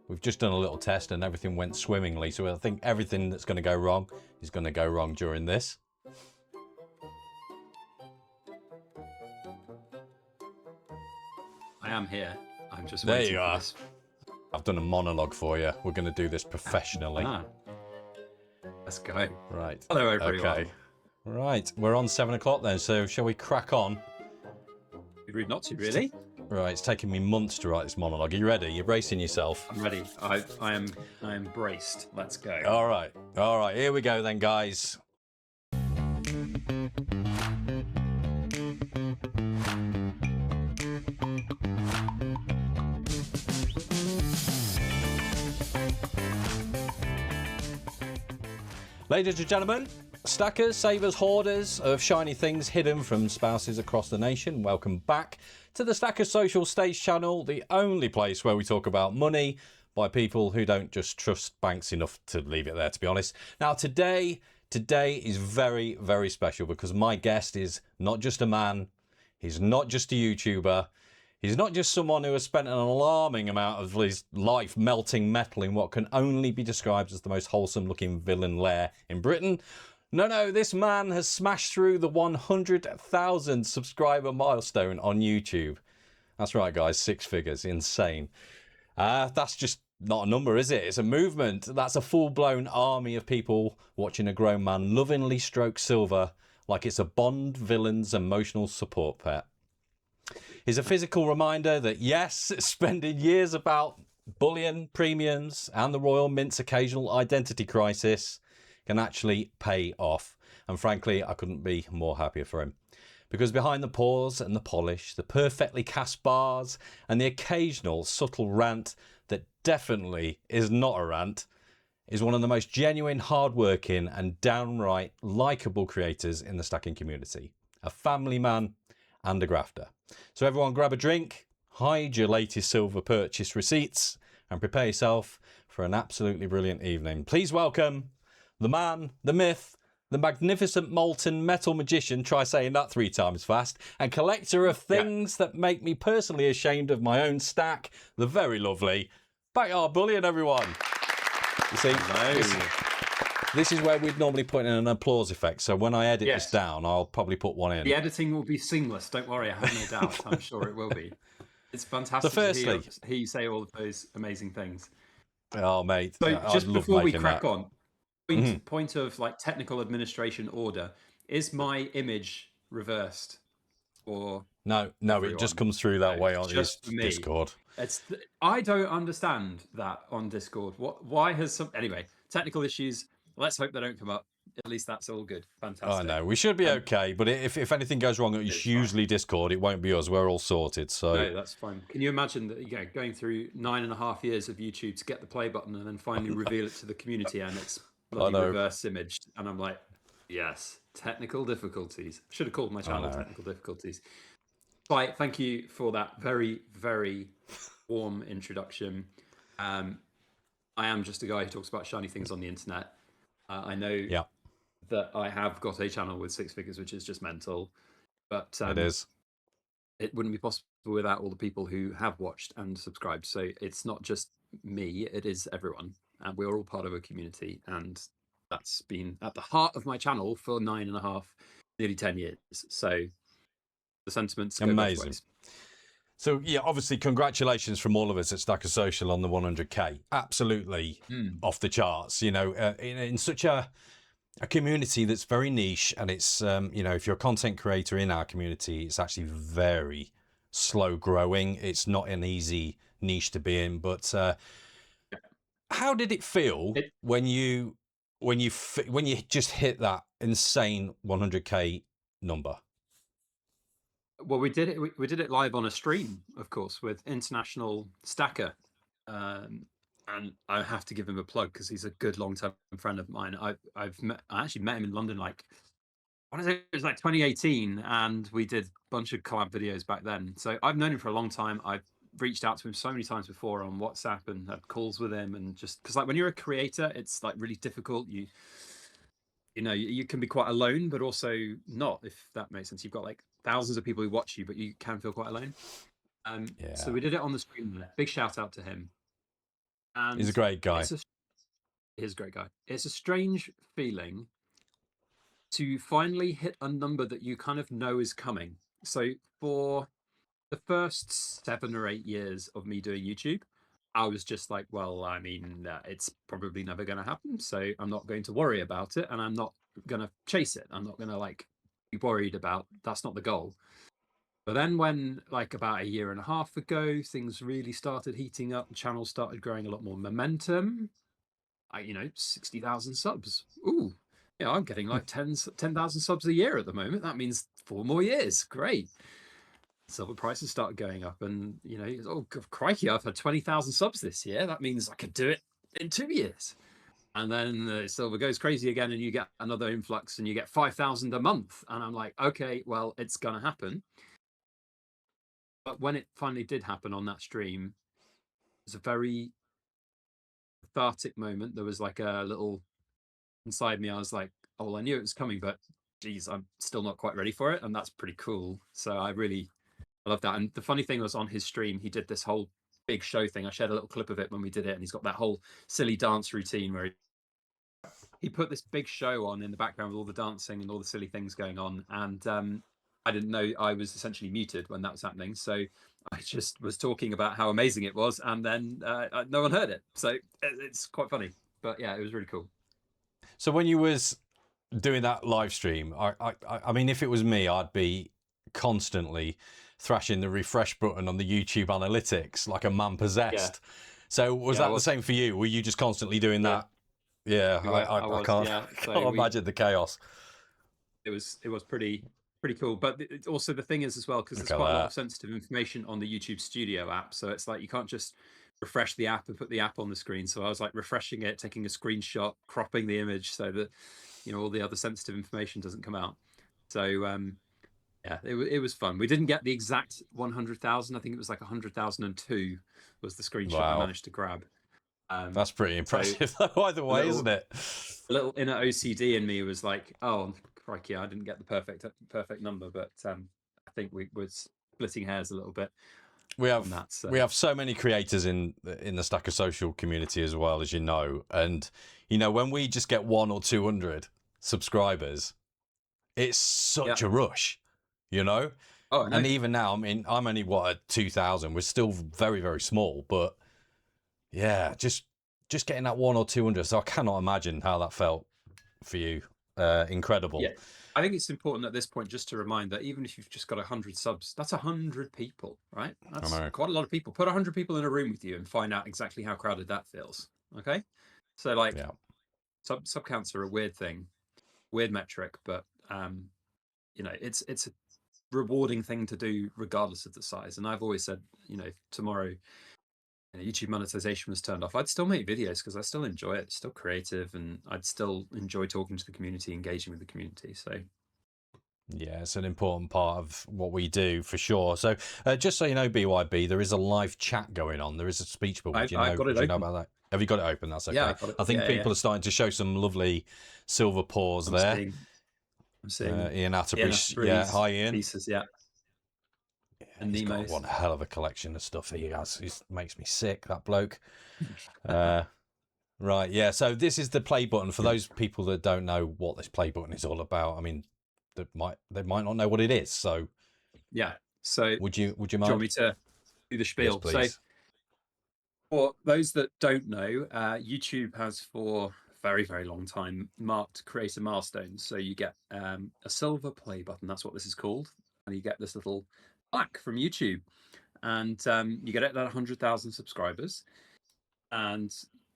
We've just done a little test and everything went swimmingly. So I think everything that's going to go wrong is going to go wrong during this. I am here. I'm just There waiting you for are. this. I've done a monologue for you. We're going to do this professionally. Let's go. Right. Hello, everyone. Okay. Right. We're on 7 o'clock then. So shall we crack on? You'd rude not to, really. Right. It's taken me months to write this monologue. Are you ready? You're bracing yourself. I'm ready. I am braced. Let's go. All right. All right. Here we go then, guys. Ladies and gentlemen, stackers, savers, hoarders of shiny things hidden from spouses across the nation, welcome back to the Stackers Social Stage channel, the only place where we talk about money by people who don't just trust banks enough to leave it there, to be honest. Now, today is very, very special because my guest is not just a man, he's not just a YouTuber, he's not just someone who has spent an alarming amount of his life melting metal in what can only be described as the most wholesome looking villain lair in Britain. No, this man has smashed through the 100,000 subscriber milestone on YouTube. That's right, guys, 6 figures, insane. That's just not a number, is it? It's a movement. That's a full-blown army of people watching a grown man lovingly stroke silver like it's a Bond villain's emotional support pet. Is a physical reminder that, yes, spending years about bullion, premiums, and the Royal Mint's occasional identity crisis can actually pay off. And frankly, I couldn't be more happier for him. Because behind the pause and the polish, the perfectly cast bars, and the occasional subtle rant that definitely is not a rant, is one of the most genuine, hardworking, and downright likeable creators in the stacking community. A family man and a grafter. So everyone grab a drink, hide your latest silver purchase receipts, and prepare yourself for an absolutely brilliant evening. Please welcome the man, the myth, the magnificent molten metal magician, try saying that 3 times fast, and collector of things that make me personally ashamed of my own stack, the very lovely Backyard Bullion, everyone. You see, this is where we'd normally put in an applause effect. So when I edit this down, I'll probably put one in. The editing will be seamless. Don't worry. I have no doubt. I'm sure it will be. It's fantastic to hear you say all of those amazing things. Oh, mate. So just before we crack that. on, point of like technical administration order, is my image reversed? Or no, it just comes through that way on Discord. I don't understand that on Discord. Why has some anyway, technical issues. Let's hope they don't come up. At least that's all good. Fantastic. I know. We should be okay, but if anything goes wrong, it's usually fine. Discord. It won't be us. We're all sorted. So no, that's fine. Can you imagine that? Going through 9.5 years of YouTube to get the play button and then finally reveal it to the community, and it's bloody reverse imaged, and I'm like, yes, technical difficulties. Should have called my channel Technical Difficulties. Right, thank you for that very, very warm introduction. I am just a guy who talks about shiny things on the internet. I know that I have got a channel with 6 figures, which is just mental. But it wouldn't be possible without all the people who have watched and subscribed. So it's not just me, it is everyone. And we're all part of a community. And that's been at the heart of my channel for 9.5, nearly 10 years. So the sentiments go both ways. So, yeah, obviously, congratulations from all of us at Stacker Social on the 100K. Absolutely off the charts, you know, in such a community that's very niche. And it's, you know, if you're a content creator in our community, it's actually very slow growing. It's not an easy niche to be in. But how did it feel when you just hit that insane 100K number? Well, we did it live on a stream, of course, with international stacker, and I have to give him a plug because he's a good long-term friend of mine. I actually met him in London, like it was like 2018, and we did a bunch of collab videos back then. So I've known him for a long time. I've reached out to him so many times before on WhatsApp and had calls with him, and just because like when you're a creator, it's like really difficult. You know, you can be quite alone, but also not, if that makes sense. You've got like thousands of people who watch you, but you can feel quite alone. So we did it on the stream there. Big shout out to him. And he's a great guy. He's a great guy. It's a strange feeling to finally hit a number that you kind of know is coming. So for the first 7 or 8 years of me doing YouTube, I was just like, well, I mean, it's probably never going to happen, so I'm not going to worry about it, and I'm not going to chase it. I'm not going to like be worried about. That's not the goal. But then, when like about a year and a half ago, things really started heating up. The channel started growing a lot more momentum. 60,000 subs. Ooh, yeah, I'm getting like 10,000 subs a year at the moment. That means 4 more years. Great. Silver prices started going up, and oh crikey, I've had 20,000 subs this year. That means I could do it in 2 years. And then the silver goes crazy again, and you get another influx, and you get 5,000 a month. And I'm like, okay, well, it's gonna happen. But when it finally did happen on that stream, it was a very cathartic moment. There was like a little inside me. I was like, oh, well, I knew it was coming, but geez, I'm still not quite ready for it, and that's pretty cool. So I love that. And the funny thing was, on his stream, he did this whole big show thing. I shared a little clip of it when we did it, and he's got that whole silly dance routine where he put this big show on in the background with all the dancing and all the silly things going on. And I didn't know I was essentially muted when that was happening. So I just was talking about how amazing it was, and then no one heard it. So it's quite funny. But yeah, it was really cool. So when you was doing that live stream, I mean, if it was me, I'd be constantly thrashing the refresh button on the YouTube analytics like a man possessed. Yeah. So was that the same for you? Were you just constantly doing that? Yeah, I can't imagine the chaos. It was pretty cool. But also the thing is as well, because there's quite a lot of sensitive information on the YouTube Studio app. So it's like you can't just refresh the app and put the app on the screen. So I was like refreshing it, taking a screenshot, cropping the image so that all the other sensitive information doesn't come out. So yeah, it was fun. We didn't get the exact 100,000. I think it was like 100,002 was the screenshot I managed to grab. That's pretty impressive, though, either way, isn't it? A little inner OCD in me was like, oh, crikey, I didn't get the perfect number, but I think we were splitting hairs a little bit. We have so many creators in the Stacker Social community as well, as you know, and when we just get 100 or 200 subscribers, it's such a rush, Oh, and even now, I mean, I'm only at 2,000. We're still very, very small, but yeah, just getting that 100 or 200. So I cannot imagine how that felt for you. Incredible. Yeah. I think it's important at this point just to remind that even if you've just got 100 subs, that's 100 people, right? That's quite a lot of people. Put 100 people in a room with you and find out exactly how crowded that feels. Okay, so like sub counts are a weird thing, weird metric, but it's a rewarding thing to do regardless of the size. And I've always said, tomorrow YouTube monetization was turned off, I'd still make videos because I still enjoy it. It's still creative, and I'd still enjoy talking to the community, engaging with the community. So yeah, it's an important part of what we do for sure. So just so you know, BYB, there is a live chat going on. There is a speech bubble. Do you know about that? Have you got it open? That's okay. Yeah, I think people are starting to show some lovely silver paws there. I'm seeing Ian Atterbury. Yeah, hi Ian. Pieces, yeah. And he's got one hell of a collection of stuff he has. It makes me sick, that bloke. Right, yeah. So this is the play button. For those people that don't know what this play button is all about, I mean, they might not know what it is. So yeah. So would you mind? Do you want me to do the spiel? Yes, please. So for those that don't know, YouTube has for a very, very long time marked creator milestones. So you get a silver play button. That's what this is called, and you get this little plaque from YouTube, and you get it at 100,000 subscribers. And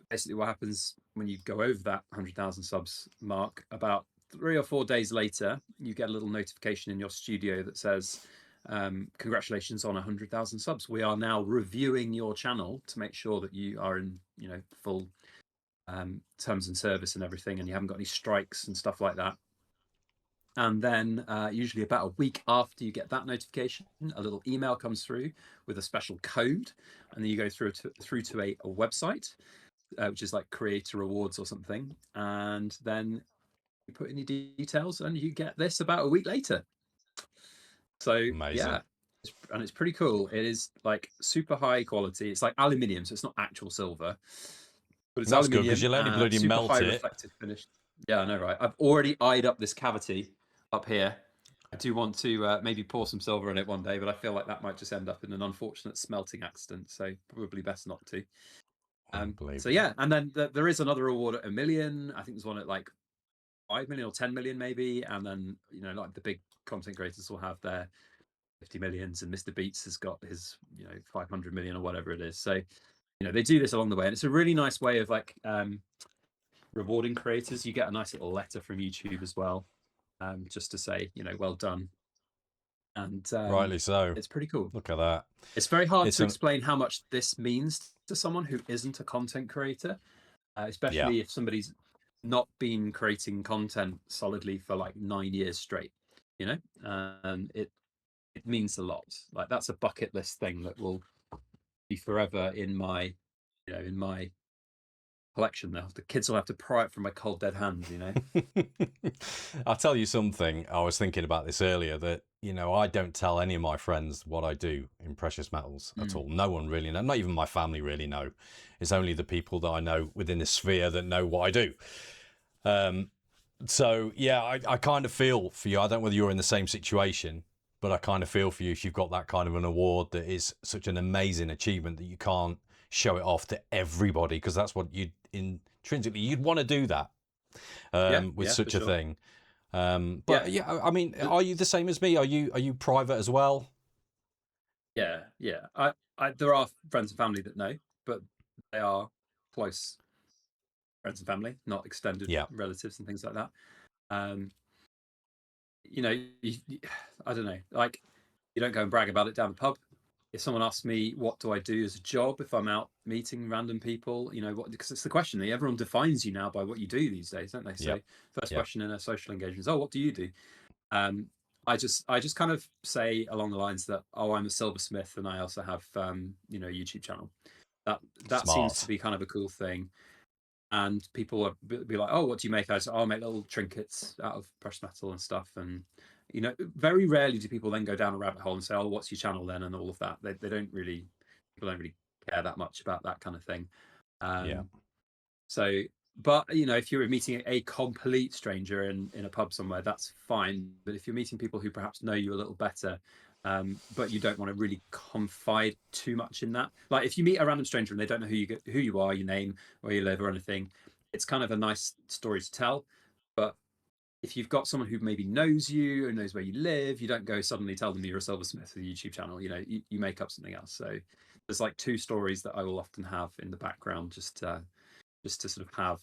basically what happens when you go over that 100,000 subs mark, about 3 or 4 days later, you get a little notification in your studio that says, congratulations on 100,000 subs. We are now reviewing your channel to make sure that you are in full terms and service and everything, and you haven't got any strikes and stuff like that. And then usually about a week after you get that notification, a little email comes through with a special code, and then you go through to a website, which is like Creator Rewards or something, and then you put in your details, and you get this about a week later. So amazing. Yeah, and it's pretty cool. It is like super high quality. It's like aluminium, so it's not actual silver, but it's That's good because aluminium. you'll only bloody Super high melt it. reflective finish. Yeah, I know, right? I've already eyed up this cavity up here. I do want to maybe pour some silver in it one day, but I feel like that might just end up in an unfortunate smelting accident. So probably best not to. So yeah, and then there is another award at 1 million. I think there's one at like 5 million or 10 million maybe, and then like the big content creators will have their 50 millions, and Mr. Beats has got his 500 million or whatever it is. So they do this along the way, and it's a really nice way of like rewarding creators. You get a nice little letter from YouTube as well, just to say well done. And Rightly so. It's pretty cool. Look at that. It's very hard to explain how much this means to someone who isn't a content creator, especially if somebody's not been creating content solidly for like 9 years straight. And it means a lot. Like that's a bucket list thing that will be forever in my collection now. The kids will have to pry it from my cold dead hands. I'll tell you something. I was thinking about this earlier, that I don't tell any of my friends what I do in precious metals at all. No one really knows. Not even my family really know. It's only the people that I know within this sphere that know what I do. So yeah, I kind of feel for you. I don't know whether you're in the same situation, but I kind of feel for you if you've got that kind of an award that is such an amazing achievement that you can't show it off to everybody, because that's what intrinsically you'd want to do that with such a thing. But I mean, are you the same as me? Are you private as well? Yeah. There are friends and family that know, but they are close friends and family, not extended relatives and things like that. I don't know, like you don't go and brag about it down the pub. If someone asks me what do I do as a job, if I'm out meeting random people, because it's the question. Everyone defines you now by what you do these days, don't they? So first question in a social engagement is, oh, what do you do? I just kind of say along the lines that, oh, I'm a silversmith and I also have a YouTube channel. That seems to be kind of a cool thing. And people will be like, oh, what do you make? I say, oh, I make little trinkets out of precious metal and stuff. And very rarely do people then go down a rabbit hole and say, oh, what's your channel then, and all of that. People don't really care that much about that kind of thing. So, but if you're meeting a complete stranger in a pub somewhere, that's fine. But if you're meeting people who perhaps know you a little better, but you don't want to really confide too much in that, like if you meet a random stranger and they don't know who you are, your name, where you live, or anything, it's kind of a nice story to tell. But if you've got someone who maybe knows you and knows where you live, you don't go suddenly tell them you're a silversmith with a YouTube channel. You make up something else. So there's like two stories that I will often have in the background, just to sort of have.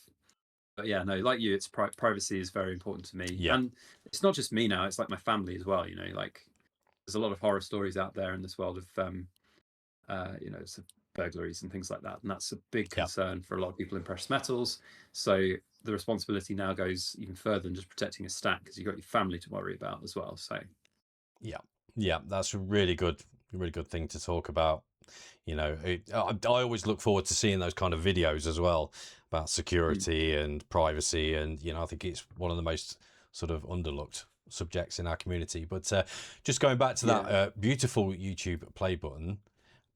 But yeah, no, like you, it's privacy is very important to me. And it's not just me now, it's like my family as well. Like there's a lot of horror stories out there in this world of sort of burglaries and things like that, and that's a big concern for a lot of people in precious metals. So the responsibility now goes even further than just protecting a stack, because you've got your family to worry about as well. So yeah, that's a really good thing to talk about. I always look forward to seeing those kind of videos as well about security and privacy, and I think it's one of the most sort of underlooked subjects in our community. But just going back to that beautiful YouTube play button,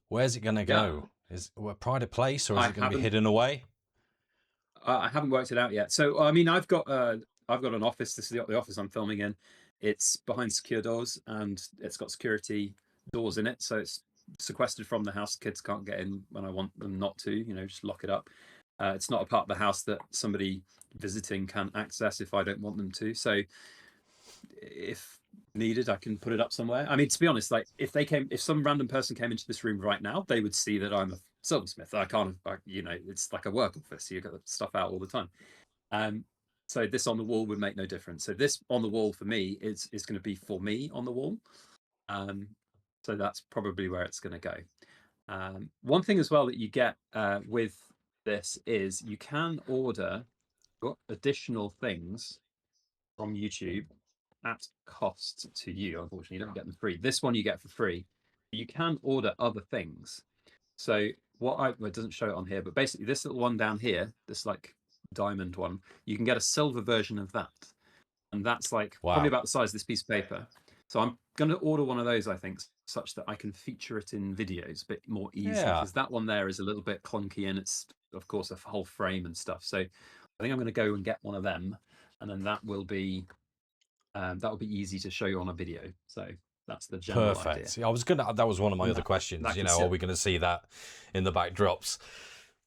where's it going to go? Is it a private place, or is it going to be hidden away? I haven't worked it out yet. So I mean, I've got an office. This is the office I'm filming in. It's behind secure doors, and it's got security doors in it, so it's sequestered from the house. Kids can't get in when I want them not to. Just lock it up. It's not a part of the house that somebody visiting can access if I don't want them to. So if needed, I can put it up somewhere. I mean, to be honest, like if some random person came into this room right now, they would see that I'm a silversmith. It's like a work office. You've got the stuff out all the time. So this on the wall would make no difference. So this on the wall for me is going to be for me on the wall. So that's probably where it's going to go. One thing as well that you get with this is you can order additional things from YouTube at cost to you. Unfortunately, you don't get them free. This one you get for free. You can order other things. So it doesn't show it on here, but basically this little one down here, this like diamond one, you can get a silver version of that, and that's like probably about the size of this piece of paper. So I'm going to order one of those, I think, such that I can feature it in videos a bit more easy, Yeah. because that one there is a little bit clunky, and it's of course a whole frame and stuff. So I think I'm going to go and get one of them, and then that will be easy to show you on a video. So that's the general Perfect. idea. I was gonna. That was one of my other questions. You know, are we going to see that in the backdrops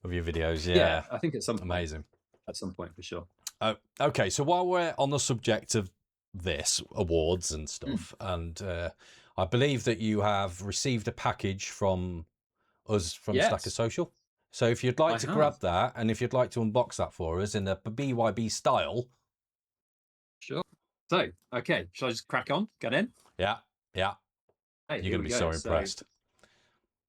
of your videos? Yeah, I think at some point. Amazing. At some point, for sure. Okay, so while we're on the subject of this awards and stuff, and I believe that you have received a package from us from Stacker Social. So if you'd like to grab that, and if you'd like to unbox that for us in a BYB style. Sure. So, okay, shall I just crack on? Get in? Yeah. Hey, you're going to be so impressed.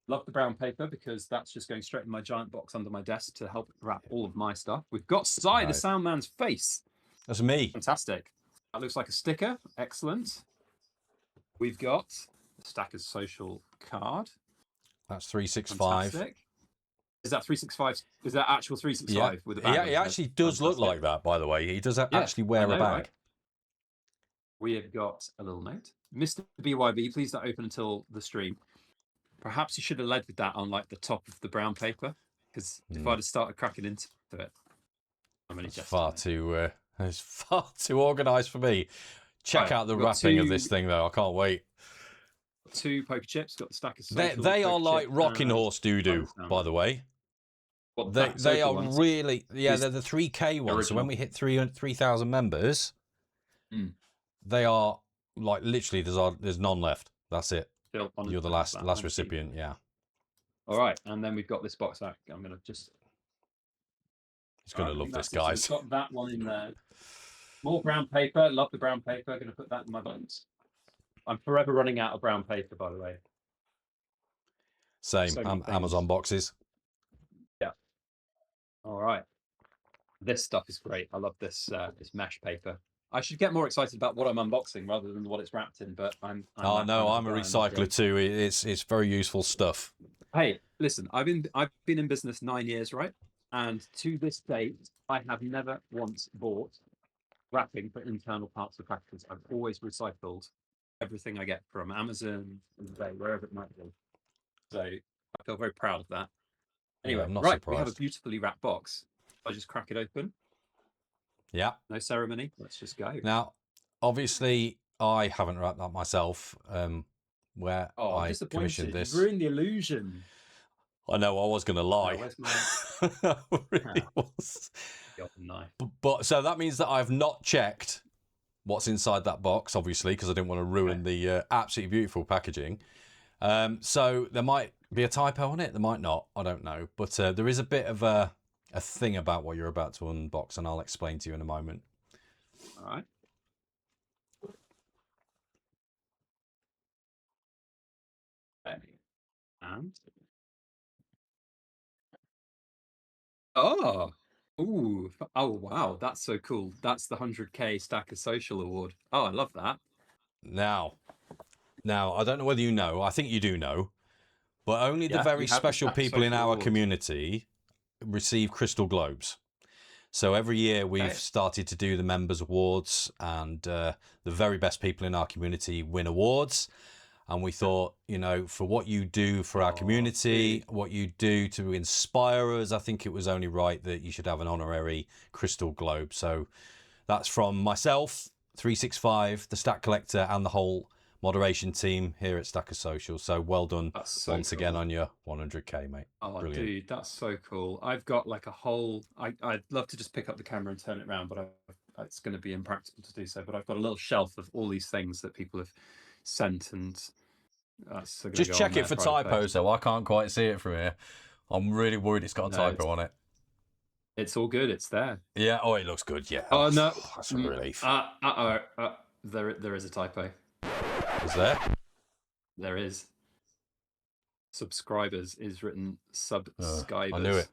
Love the brown paper, because that's just going straight in my giant box under my desk to help wrap all of my stuff. We've got the sound man's face. That's me. Fantastic. That looks like a sticker. Excellent. We've got the Stackers Social card. That's 365. Fantastic. Is that 365? Is that actual 365 with a bag? Yeah, he actually does look like that, by the way. He does actually wear a bag. Right? We have got a little note. Mr. BYB, please don't open until the stream. Perhaps you should have led with that on like the top of the brown paper, because if I'd have started cracking into it, it's far too organised for me. Check out the wrapping of this thing, though. I can't wait. 2 poker chips. Got the Stackers. They are like rocking horse doo-doo, by the way. They are ones? Really, they're the 3K ones. Original. So when we hit 3,000 members, they are like literally there's none left. That's it. You're the last recipient. Yeah. All right, and then we've got this box. I'm gonna just. He's gonna love this, guys. So we've got that one in there. More brown paper. Love the brown paper. I'm gonna put that in my buttons. I'm forever running out of brown paper, by the way. Same. Amazon boxes. Yeah. All right. This stuff is great. I love this this mesh paper. I should get more excited about what I'm unboxing rather than what it's wrapped in. But I'm a recycler too. It's very useful stuff. Hey, listen. I've been in business 9 years, right? And to this date, I have never once bought wrapping for internal parts of packages. I've always recycled everything I get from Amazon, eBay, wherever it might be. So I feel very proud of that. Anyway, I'm not right, surprised. We have a beautifully wrapped box. I just crack it open. Yeah. No ceremony. Let's just go. Now, obviously, I haven't wrapped that myself. Where I commissioned this. You ruined the illusion. I know. I was going to lie. I really was. But so that means that I've not checked what's inside that box, obviously, because I didn't want to ruin the absolutely beautiful packaging. So there might be a typo on it. There might not. I don't know. But there is a bit of a thing about what you're about to unbox, and I'll explain to you in a moment. All right. And oh wow, that's so cool. That's the 100K Stacker Social Award. Oh, I love that. Now I don't know whether you know, I think you do know, but only the very special people in our community receive crystal globes. So every year we've started to do the members awards, and the very best people in our community win awards. And we thought, you know, for what you do for our community, what you do to inspire us, I think it was only right that you should have an honorary crystal globe. So that's from myself, 365, the Stack Collector, and the whole moderation team here at Stacker Social. So well done once again on your 100K, mate. Oh, brilliant. Dude, that's so cool. I've got like a whole, I'd love to just pick up the camera and turn it around, but it's going to be impractical to do so. But I've got a little shelf of all these things that people have sent, and just check it for typos, though. I can't quite see it from here. I'm really worried it's got a typo on it. It's all good. It's there. Yeah. Oh, it looks good. Yeah. Oh no, that's a relief. There is a typo. Is there? There is. Subscribers is written subscribers. I knew it.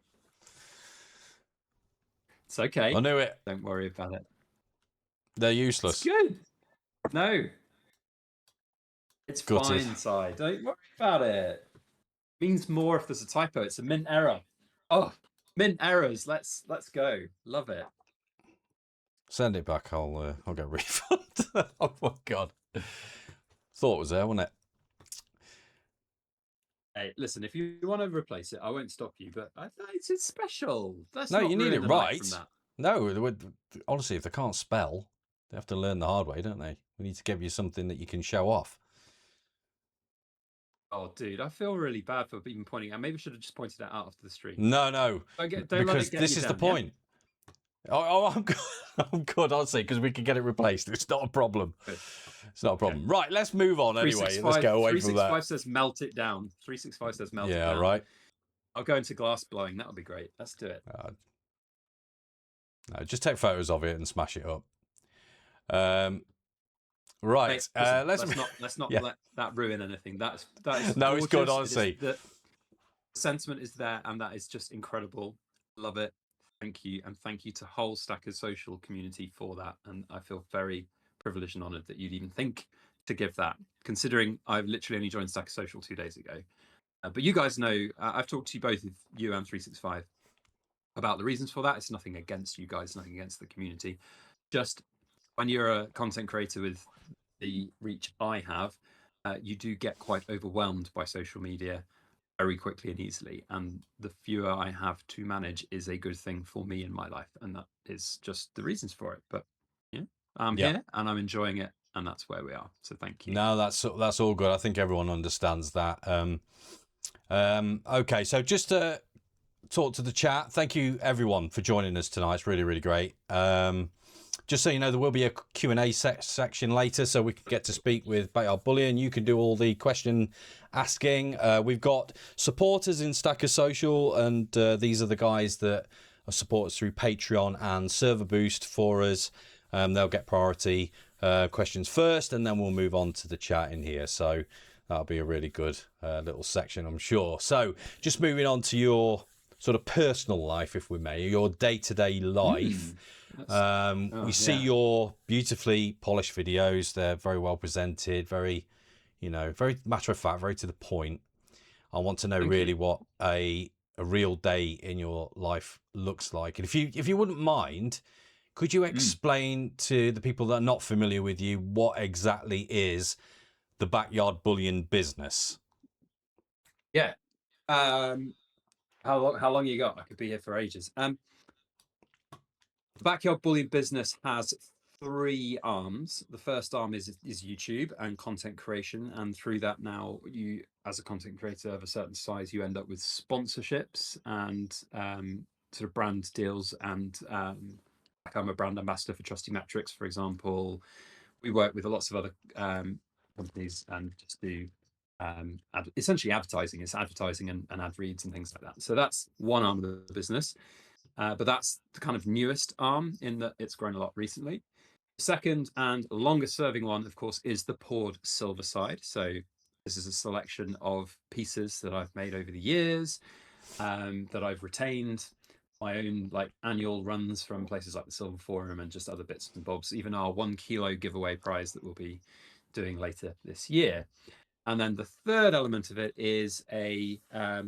It's okay. I knew it. Don't worry about it. They're useless. It's good. No. It's fine inside. Don't worry about it. Means more if there's a typo. It's a mint error. Oh, mint errors. Let's go. Love it. Send it back. I'll get a refund. Oh my god. Thought it was there, wasn't it? Hey, listen, if you want to replace it, I won't stop you, but it's special. Let's No, not you need ruin it the night from right. that. No, honestly, if they can't spell, they have to learn the hard way, don't they? We need to give you something that you can show off. Oh, dude, I feel really bad for even pointing out. Maybe I should have just pointed that out after the stream. No, Don't let because it get this you is the down, yeah? point. Oh, I'm good. I'm good, honestly, because we can get it replaced. It's not a problem. Good. It's not a problem. Right, let's move on anyway. Let's get away from that. 365 says melt it down. 365 says melt it Yeah, down. right. I'll go into glass blowing. That would be great. Let's do it. No, just take photos of it and smash it up. Right. Hey, listen, let's not yeah. let that ruin anything. That is No, it's good, gorgeous. honestly. The sentiment is there, and that is just incredible. Love it. Thank you, and thank you to whole Stackers social community for that. And I feel very privileged and honoured that you'd even think to give that, considering I've literally only joined Stackers social 2 days ago. But you guys know, I've talked to you both, you and 365, about the reasons for that. It's nothing against you guys, nothing against the community. Just when you're a content creator with the reach I have, you do get quite overwhelmed by social media very quickly and easily. And the fewer I have to manage is a good thing for me in my life. And that is just the reasons for it. But yeah, I'm here and I'm enjoying it. And that's where we are. So thank you. No, that's all good. I think everyone understands that. Okay, so just to talk to the chat, thank you everyone for joining us tonight. It's really, really great. Just so you know, there will be a Q&A section later, so we can get to speak with Backyard Bullion. You can do all the question asking. We've got supporters in Stacker Social, and these are the guys that are supporters through Patreon and Server Boost for us. They'll get priority questions first, and then we'll move on to the chat in here. So that'll be a really good little section, I'm sure. So just moving on to your sort of personal life, if we may, your day-to-day life. We see your beautifully polished videos. They're very well presented, very, very matter of fact, very to the point. I want to know really what a real day in your life looks like. And if you wouldn't mind, could you explain to the people that are not familiar with you what exactly is the Backyard Bullion business? Yeah. How long you got? I could be here for ages. The Backyard Bullion business has 3 arms. The first arm is YouTube and content creation, and through that, now you, as a content creator of a certain size, you end up with sponsorships and sort of brand deals. And like I'm a brand ambassador for Trusty Metrics, for example. We work with lots of other companies and just do essentially advertising. It's advertising and ad reads and things like that. So that's one arm of the business. But that's the kind of newest arm in that it's grown a lot recently. Second and longest serving one, of course, is the poured silver side. So this is a selection of pieces that I've made over the years, that I've retained, my own like annual runs from places like the Silver Forum and just other bits and bobs, even our 1 kilo giveaway prize that we'll be doing later this year. And then the third element of it is an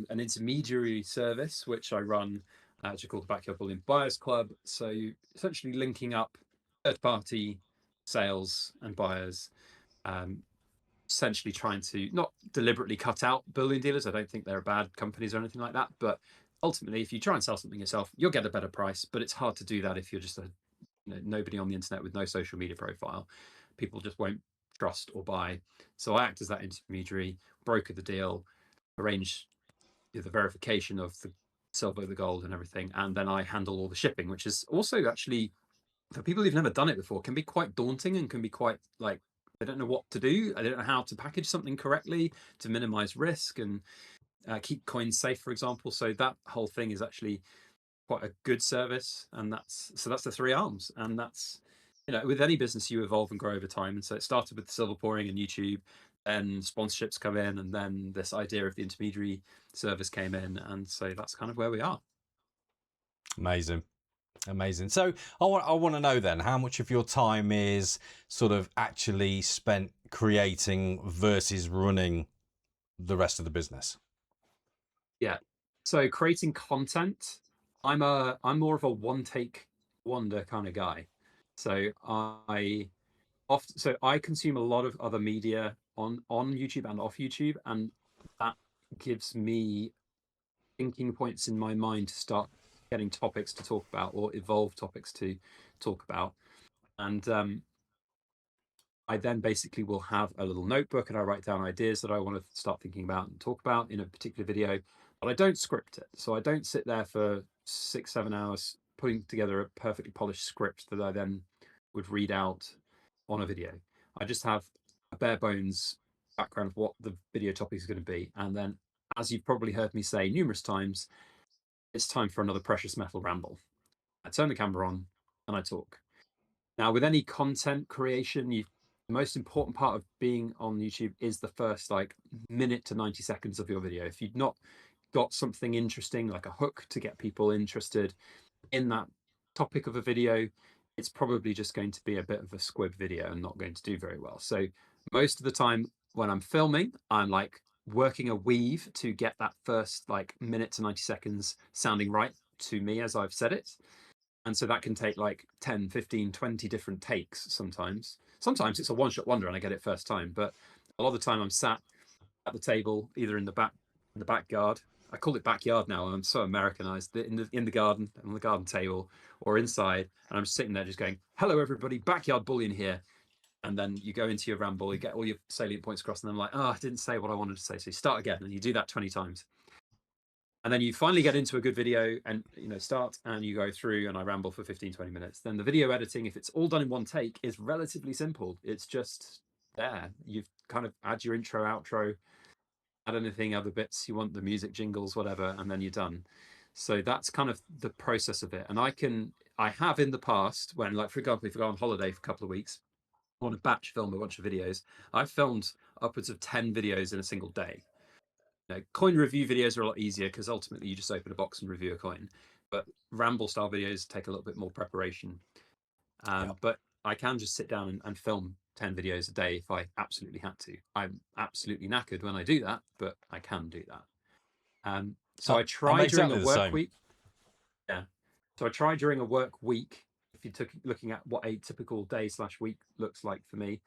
intermediary service, which I run, which is called the Backyard Bullion Buyers Club. So essentially linking up third-party sales and buyers, essentially trying to not deliberately cut out bullion dealers. I don't think they're bad companies or anything like that. But ultimately, if you try and sell something yourself, you'll get a better price. But it's hard to do that if you're just nobody on the internet with no social media profile. People just won't trust or buy. So I act as that intermediary, broker the deal, arrange the verification of the silver, the gold, and everything, and then I handle all the shipping, which is also actually, for people who've never done it before, can be quite daunting and can be quite like they don't know what to do. I don't know how to package something correctly to minimize risk and keep coins safe, for example. So that whole thing is actually quite a good service, and that's the 3 arms. And that's, with any business, you evolve and grow over time. And so it started with the silver pouring and YouTube, and sponsorships come in, and then this idea of the intermediary service came in, and so that's kind of where we are. Amazing. So I want to know then, how much of your time is sort of actually spent creating versus running the rest of the business? Yeah. So creating content, I'm more of a one-take wonder kind of guy. So I consume a lot of other media on YouTube and off YouTube, and that gives me thinking points in my mind to start getting topics to talk about or evolve topics to talk about. And I then basically will have a little notebook and I write down ideas that I want to start thinking about and talk about in a particular video, but I don't script it. So I don't sit there for 6-7 hours putting together a perfectly polished script that I then would read out on a video. I just have a bare bones background of what the video topic is going to be. And then, as you've probably heard me say numerous times, it's time for another precious metal ramble. I turn the camera on and I talk. Now, with any content creation, the most important part of being on YouTube is the first like minute to 90 seconds of your video. If you've not got something interesting, like a hook to get people interested in that topic of a video, it's probably just going to be a bit of a squib video and not going to do very well. So most of the time when I'm filming, I'm like working a weave to get that first like minute to 90 seconds sounding right to me as I've said it. And so that can take like 10, 15, 20 different takes sometimes. Sometimes it's a one-shot wonder and I get it first time. But a lot of the time I'm sat at the table, either in the backyard. I call it backyard now. I'm so Americanized. In the garden, on the garden table, or inside, and I'm sitting there just going, "Hello, everybody, Backyard Bullion here." And then you go into your ramble, you get all your salient points across, and I'm like, "Oh, I didn't say what I wanted to say." So you start again, and you do that 20 times. And then you finally get into a good video and start and you go through and I ramble for 15-20 minutes. Then the video editing, if it's all done in one take, is relatively simple. It's just there. You've kind of add your intro, outro, add anything, other bits you want, the music, jingles, whatever, and then you're done. So that's kind of the process of it. And I have in the past when, like, for example, if I go on holiday for a couple of weeks, I want to batch film a bunch of videos. I've filmed upwards of 10 videos in a single day. Coin review videos are a lot easier because ultimately you just open a box and review a coin. But ramble style videos take a little bit more preparation. But I can just sit down and film 10 videos a day if I absolutely had to. I'm absolutely knackered when I do that, but I can do that. So I try during a work week. Yeah. So I try during a work week. If you're looking at what a typical day/week looks like for me,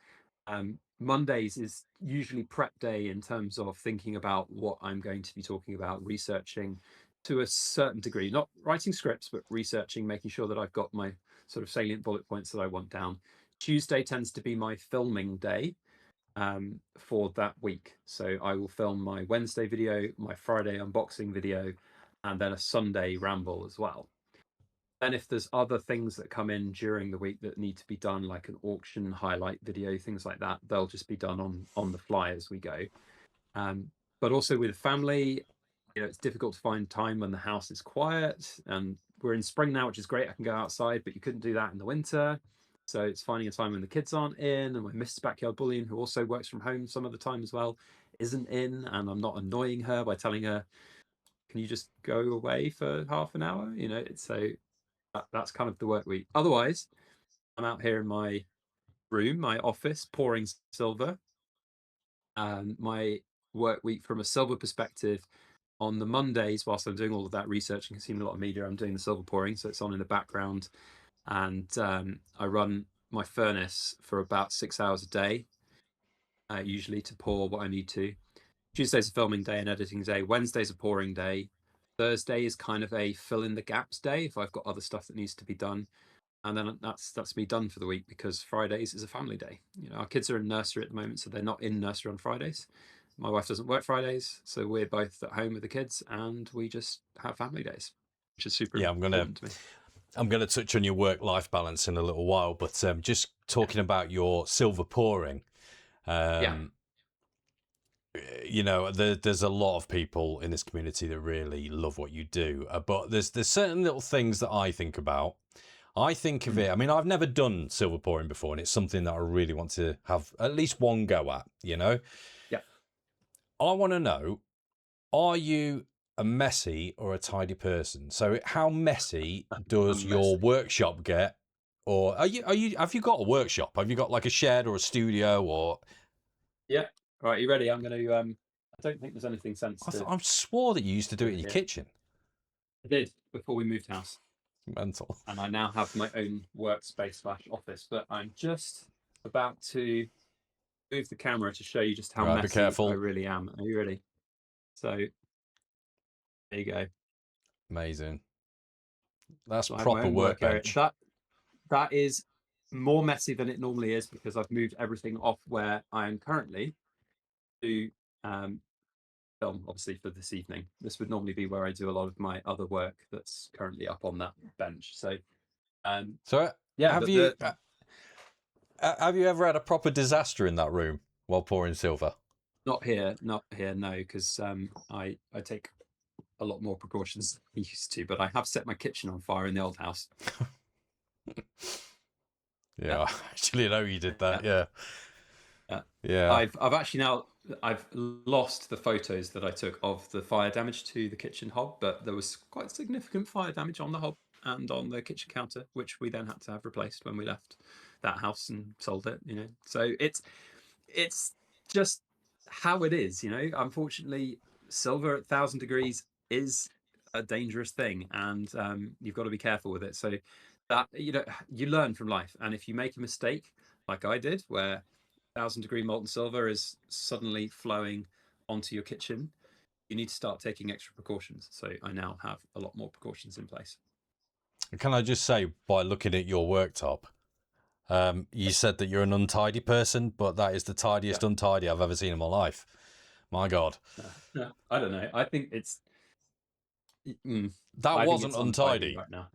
Mondays is usually prep day in terms of thinking about what I'm going to be talking about, researching to a certain degree, not writing scripts, but researching, making sure that I've got my sort of salient bullet points that I want down. Tuesday tends to be my filming day for that week. So I will film my Wednesday video, my Friday unboxing video, and then a Sunday ramble as well. And if there's other things that come in during the week that need to be done, like an auction highlight video, things like that, they'll just be done on the fly as we go. But also with family, it's difficult to find time when the house is quiet. And we're in spring now, which is great. I can go outside, but you couldn't do that in the winter. So it's finding a time when the kids aren't in, and my Mrs. Backyard Bullion, who also works from home some of the time as well, isn't in, and I'm not annoying her by telling her, "Can you just go away for half an hour?" So that's kind of the work week. Otherwise, I'm out here in my room, my office, pouring silver. And my work week from a silver perspective, on the Mondays, whilst I'm doing all of that research and consuming a lot of media, I'm doing the silver pouring, so it's on in the background. And I run my furnace for about 6 hours a day, usually to pour what I need to. Tuesday's a filming day and editing day. Wednesday's a pouring day. Thursday is kind of a fill in the gaps day if I've got other stuff that needs to be done. And then that's me done for the week, because Fridays is a family day. Our kids are in nursery at the moment, so they're not in nursery on Fridays. My wife doesn't work Fridays, so we're both at home with the kids and we just have family days, which is super important to me. I'm going to touch on your work-life balance in a little while, but just talking about your silver pouring, there's a lot of people in this community that really love what you do, but there's certain little things that I think about. I think of it, I mean, I've never done silver pouring before, and it's something that I really want to have at least one go at, Yeah. I want to know, are you a messy or a tidy person? So how messy does your workshop get? Or have you got a workshop? Have you got like a shed or a studio or? Yeah. All right, you ready? I'm going to, I don't think there's anything sensitive. I swore that you used to do it in your kitchen. I did before we moved house. Mental. And I now have my own workspace/office, but I'm just about to move the camera to show you just how messy I really am. Are you ready? So there you go. Amazing. That's So I have my proper own work area. workbench. That is more messy than it normally is because I've moved everything off where I am currently to film, obviously, for this evening. This would normally be where I do a lot of my other work that's currently up on that bench. So, So yeah, have but you have you ever had a proper disaster in that room while pouring silver? not here, no, because I take a lot more precautions than I used to. But I have set my kitchen on fire in the old house. Yeah, I actually know you did that. Yeah. Yeah. I've actually now I've lost the photos that I took of the fire damage to the kitchen hob, but there was quite significant fire damage on the hob and on the kitchen counter, which we then had to have replaced when we left that house and sold it. So it's just how it is. Unfortunately, silver at 1,000 degrees is a dangerous thing, and you've got to be careful with it. So that you learn from life, and if you make a mistake like I did, where 1,000 degree molten silver is suddenly flowing onto your kitchen, you need to start taking extra precautions. So I now have a lot more precautions in place. Can I just say, by looking at your worktop, you said that you're an untidy person, but that is the tidiest Yeah. untidy I've ever seen in my life. My God. No, I don't know. I think it's That I think wasn't it's untidy untidy. right now.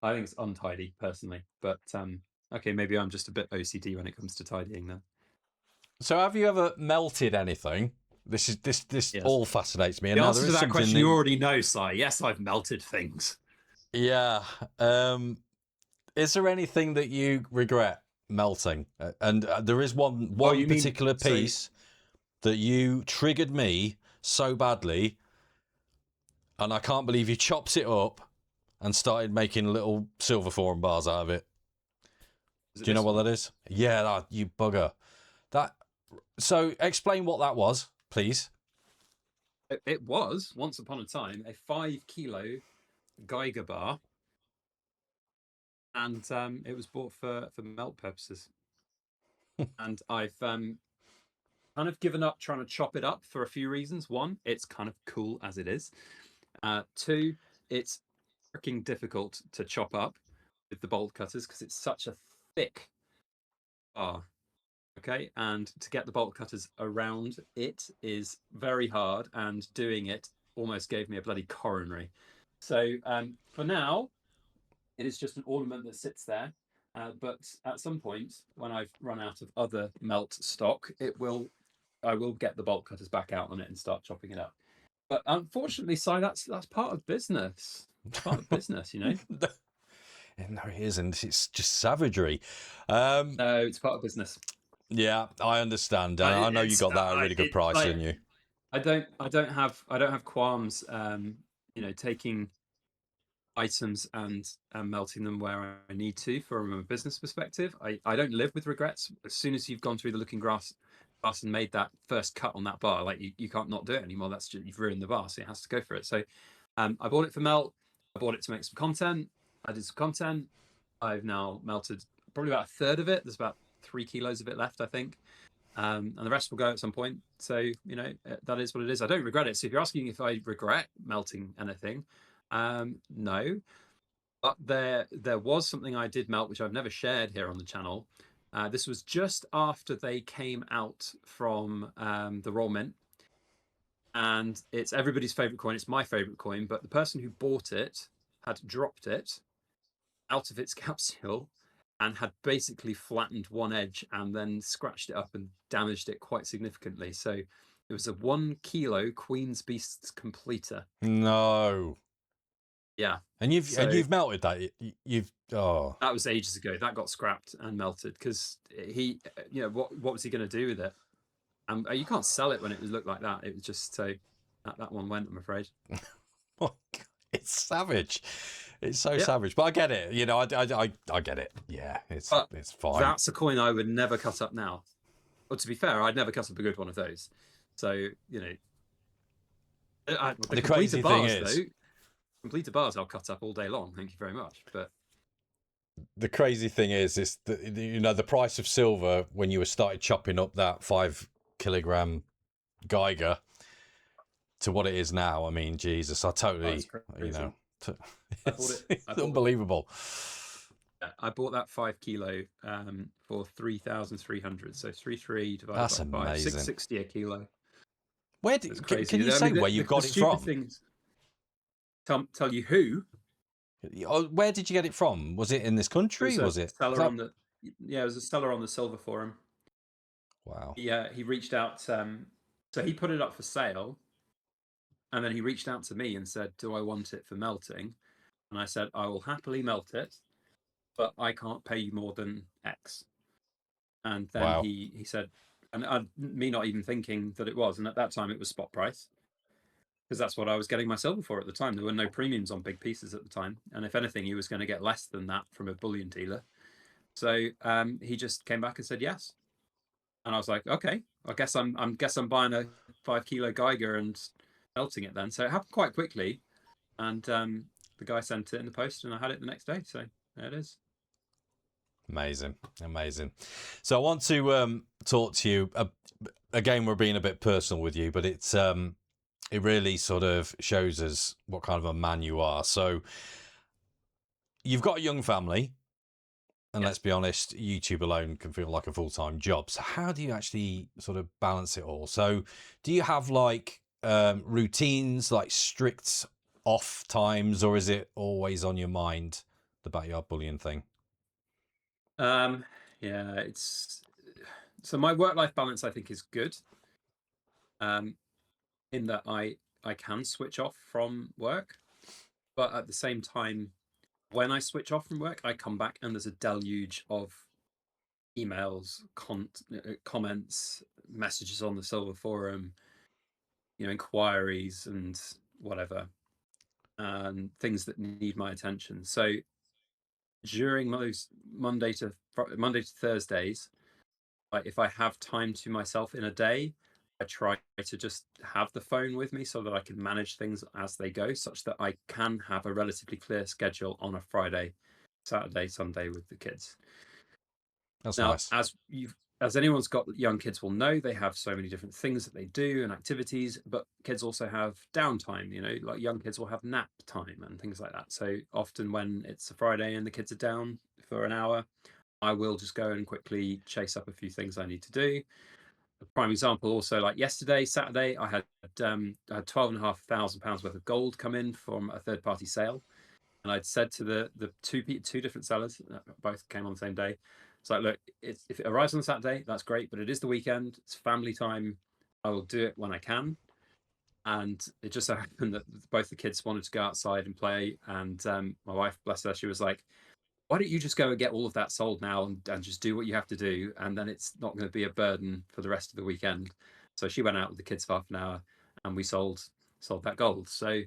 I think it's untidy personally, but okay, maybe I'm just a bit OCD when it comes to tidying then. So have you ever melted anything? This Yes. all fascinates me. And The now answer there to is that something question you already know, Si. Yes, I've melted things. Yeah. Is there anything that you regret melting? And there is one You mean particular so? piece that you triggered me so badly, and I can't believe you chopped it up and started making little silver foreign bars out of it. Do you know what that is? Yeah, you bugger. So explain what that was, please. It was once upon a time a 5 kilo Geiger bar, and it was bought for melt purposes. And I've kind of given up trying to chop it up for a few reasons. One, it's kind of cool as it is. Two, it's freaking difficult to chop up with the bolt cutters because it's such a thick bar. Okay, and to get the bolt cutters around it is very hard, and doing it almost gave me a bloody coronary. So for now, it is just an ornament that sits there. But at some point, when I've run out of other melt stock, I will get the bolt cutters back out on it and start chopping it up. But unfortunately, Si, that's part of business. It's part of business, No, it isn't. It's just savagery. No, it's part of business. Yeah, I understand. I know you got that at a really good price, didn't you? I don't have qualms, taking items and melting them where I need to from a business perspective. I don't live with regrets. As soon as you've gone through the looking glass and made that first cut on that bar, like you can't not do it anymore. That's just, you've ruined the bar, so it has to go for it. So I bought it for melt. I bought it to make some content. I did some content. I've now melted probably about a third of it. There's about 3 kilos of it left, I think. And the rest will go at some point. So, that is what it is. I don't regret it. So if you're asking if I regret melting anything, no. But there was something I did melt, which I've never shared here on the channel. This was just after they came out from the Royal Mint. And it's everybody's favorite coin. It's my favorite coin. But the person who bought it had dropped it out of its capsule and had basically flattened one edge and then scratched it up and damaged it quite significantly. So it was a 1 kilo Queen's Beasts completer. No. Yeah. And you've melted that. That was ages ago. That got scrapped and melted because he, what was he going to do with it? And you can't sell it when it looked like that. It was just so that one went, I'm afraid. Oh, it's savage. It's so savage, but I get it. I get it. Yeah, it's fine. That's a coin I would never cut up now. Well, to be fair, I'd never cut up a good one of those. So the crazy thing is, completed bars I'll cut up all day long. Thank you very much. But the crazy thing is the price of silver when you started chopping up that 5 kilogram Geiger to what it is now. I mean, Jesus, I totally, you know, it's unbelievable. I bought that 5 kilo for 3,300. So 3 divided That's by 5, amazing. 660 a kilo. Where can you say where you got it from? Things, tell you who? Where did you get it from? Was it in this country? Was it seller on the? Yeah, it was a seller on the Silver Forum. Wow. Yeah, he reached out. So he put it up for sale, and then he reached out to me and said, "Do I want it for melting?" And I said, "I will happily melt it, but I can't pay you more than X." And then he said, and me not even thinking that it was, and at that time it was spot price, because that's what I was getting my silver for at the time. There were no premiums on big pieces at the time, and if anything, he was going to get less than that from a bullion dealer. So he just came back and said yes, and I was like, okay, I guess I'm buying a 5 kilo Geiger and melting it then. So it happened quite quickly, and the guy sent it in the post, and I had it the next day. So there it is. Amazing. So I want to talk to you again. We're being a bit personal with you, but it's it really sort of shows us what kind of a man you are. So you've got a young family, and let's be honest, YouTube alone can feel like a full-time job. So how do you actually sort of balance it all? So do you have like routines, like strict off times, or is it always on your mind, the Backyard Bullion thing? Yeah, it's so my work-life balance I think is good. In that I can switch off from work, but at the same time, when I switch off from work, I come back and there's a deluge of emails, comments, messages on the Silver Forum, inquiries and whatever, and things that need my attention. So during those Monday to Thursdays, like if I have time to myself in a day, I try to just have the phone with me so that I can manage things as they go, such that I can have a relatively clear schedule on a Friday, Saturday, Sunday with the kids. That's now, nice. As anyone's got young kids will know, they have so many different things that they do and activities, but kids also have downtime, like young kids will have nap time and things like that. So often when it's a Friday and the kids are down for an hour, I will just go and quickly chase up a few things I need to do. A prime example also, like yesterday, Saturday, I had £12,500 worth of gold come in from a third-party sale. And I'd said to the two different sellers, both came on the same day, it's like, look, if it arrives on Saturday, that's great, but it is the weekend, it's family time, I will do it when I can. And it just so happened that both the kids wanted to go outside and play, and my wife, bless her, she was like, why don't you just go and get all of that sold now and just do what you have to do, and then it's not going to be a burden for the rest of the weekend. So she went out with the kids for half an hour, and we sold that gold. So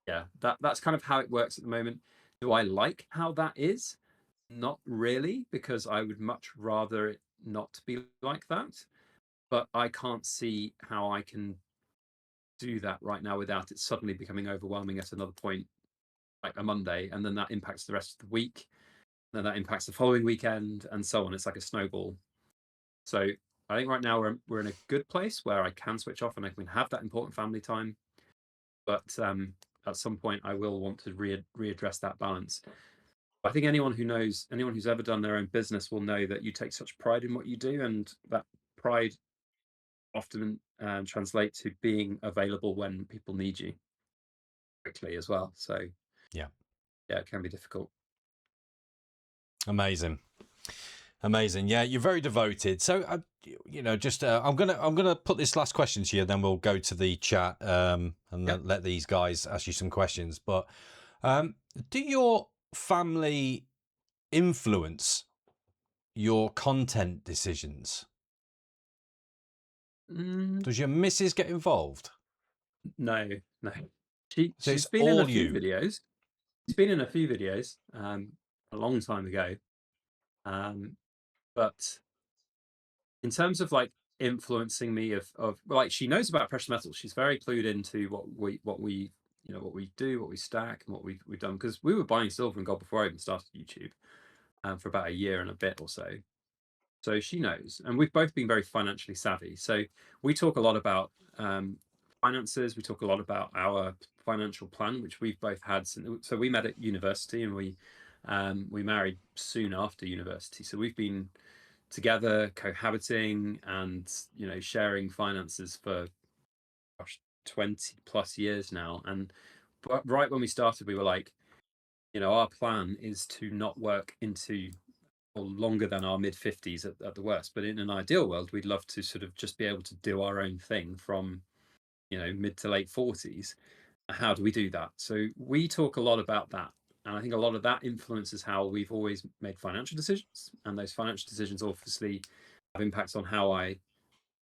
yeah, that's kind of how it works at the moment. Do I like how that is? Not really, because I would much rather it not be like that. But I can't see how I can do that right now without it suddenly becoming overwhelming at another point, like a Monday, and then that impacts the rest of the week. Then that impacts the following weekend, and so on. It's like a snowball. So I think right now we're in a good place where I can switch off and I can have that important family time. But at some point, I will want to readdress that balance. I think anyone who's ever done their own business will know that you take such pride in what you do, and that pride often translates to being available when people need you quickly as well. So yeah, it can be difficult. Amazing. Yeah, you're very devoted. So just I'm gonna put this last question to you, then we'll go to the chat and then let these guys ask you some questions. But do your family influence your content decisions? Does your missus get involved? No. She's been in a few videos. She's been in a few videos a long time ago. But in terms of like influencing me of like, she knows about precious metals. She's very clued into what we do, what we stack, and what we've done, because we were buying silver and gold before I even started YouTube for about a year and a bit or so. So she knows, and we've both been very financially savvy. So we talk a lot about finances. We talk a lot about our financial plan, which we've both had. So we met at university, and we married soon after university. So we've been together, cohabiting, and sharing finances for 20 plus years now. And right when we started, we were like, our plan is to not work into or longer than our mid 50s at the worst. But in an ideal world, we'd love to sort of just be able to do our own thing from mid to late 40s. How do we do that? So we talk a lot about that, and I think a lot of that influences how we've always made financial decisions, and those financial decisions obviously have impacts on how I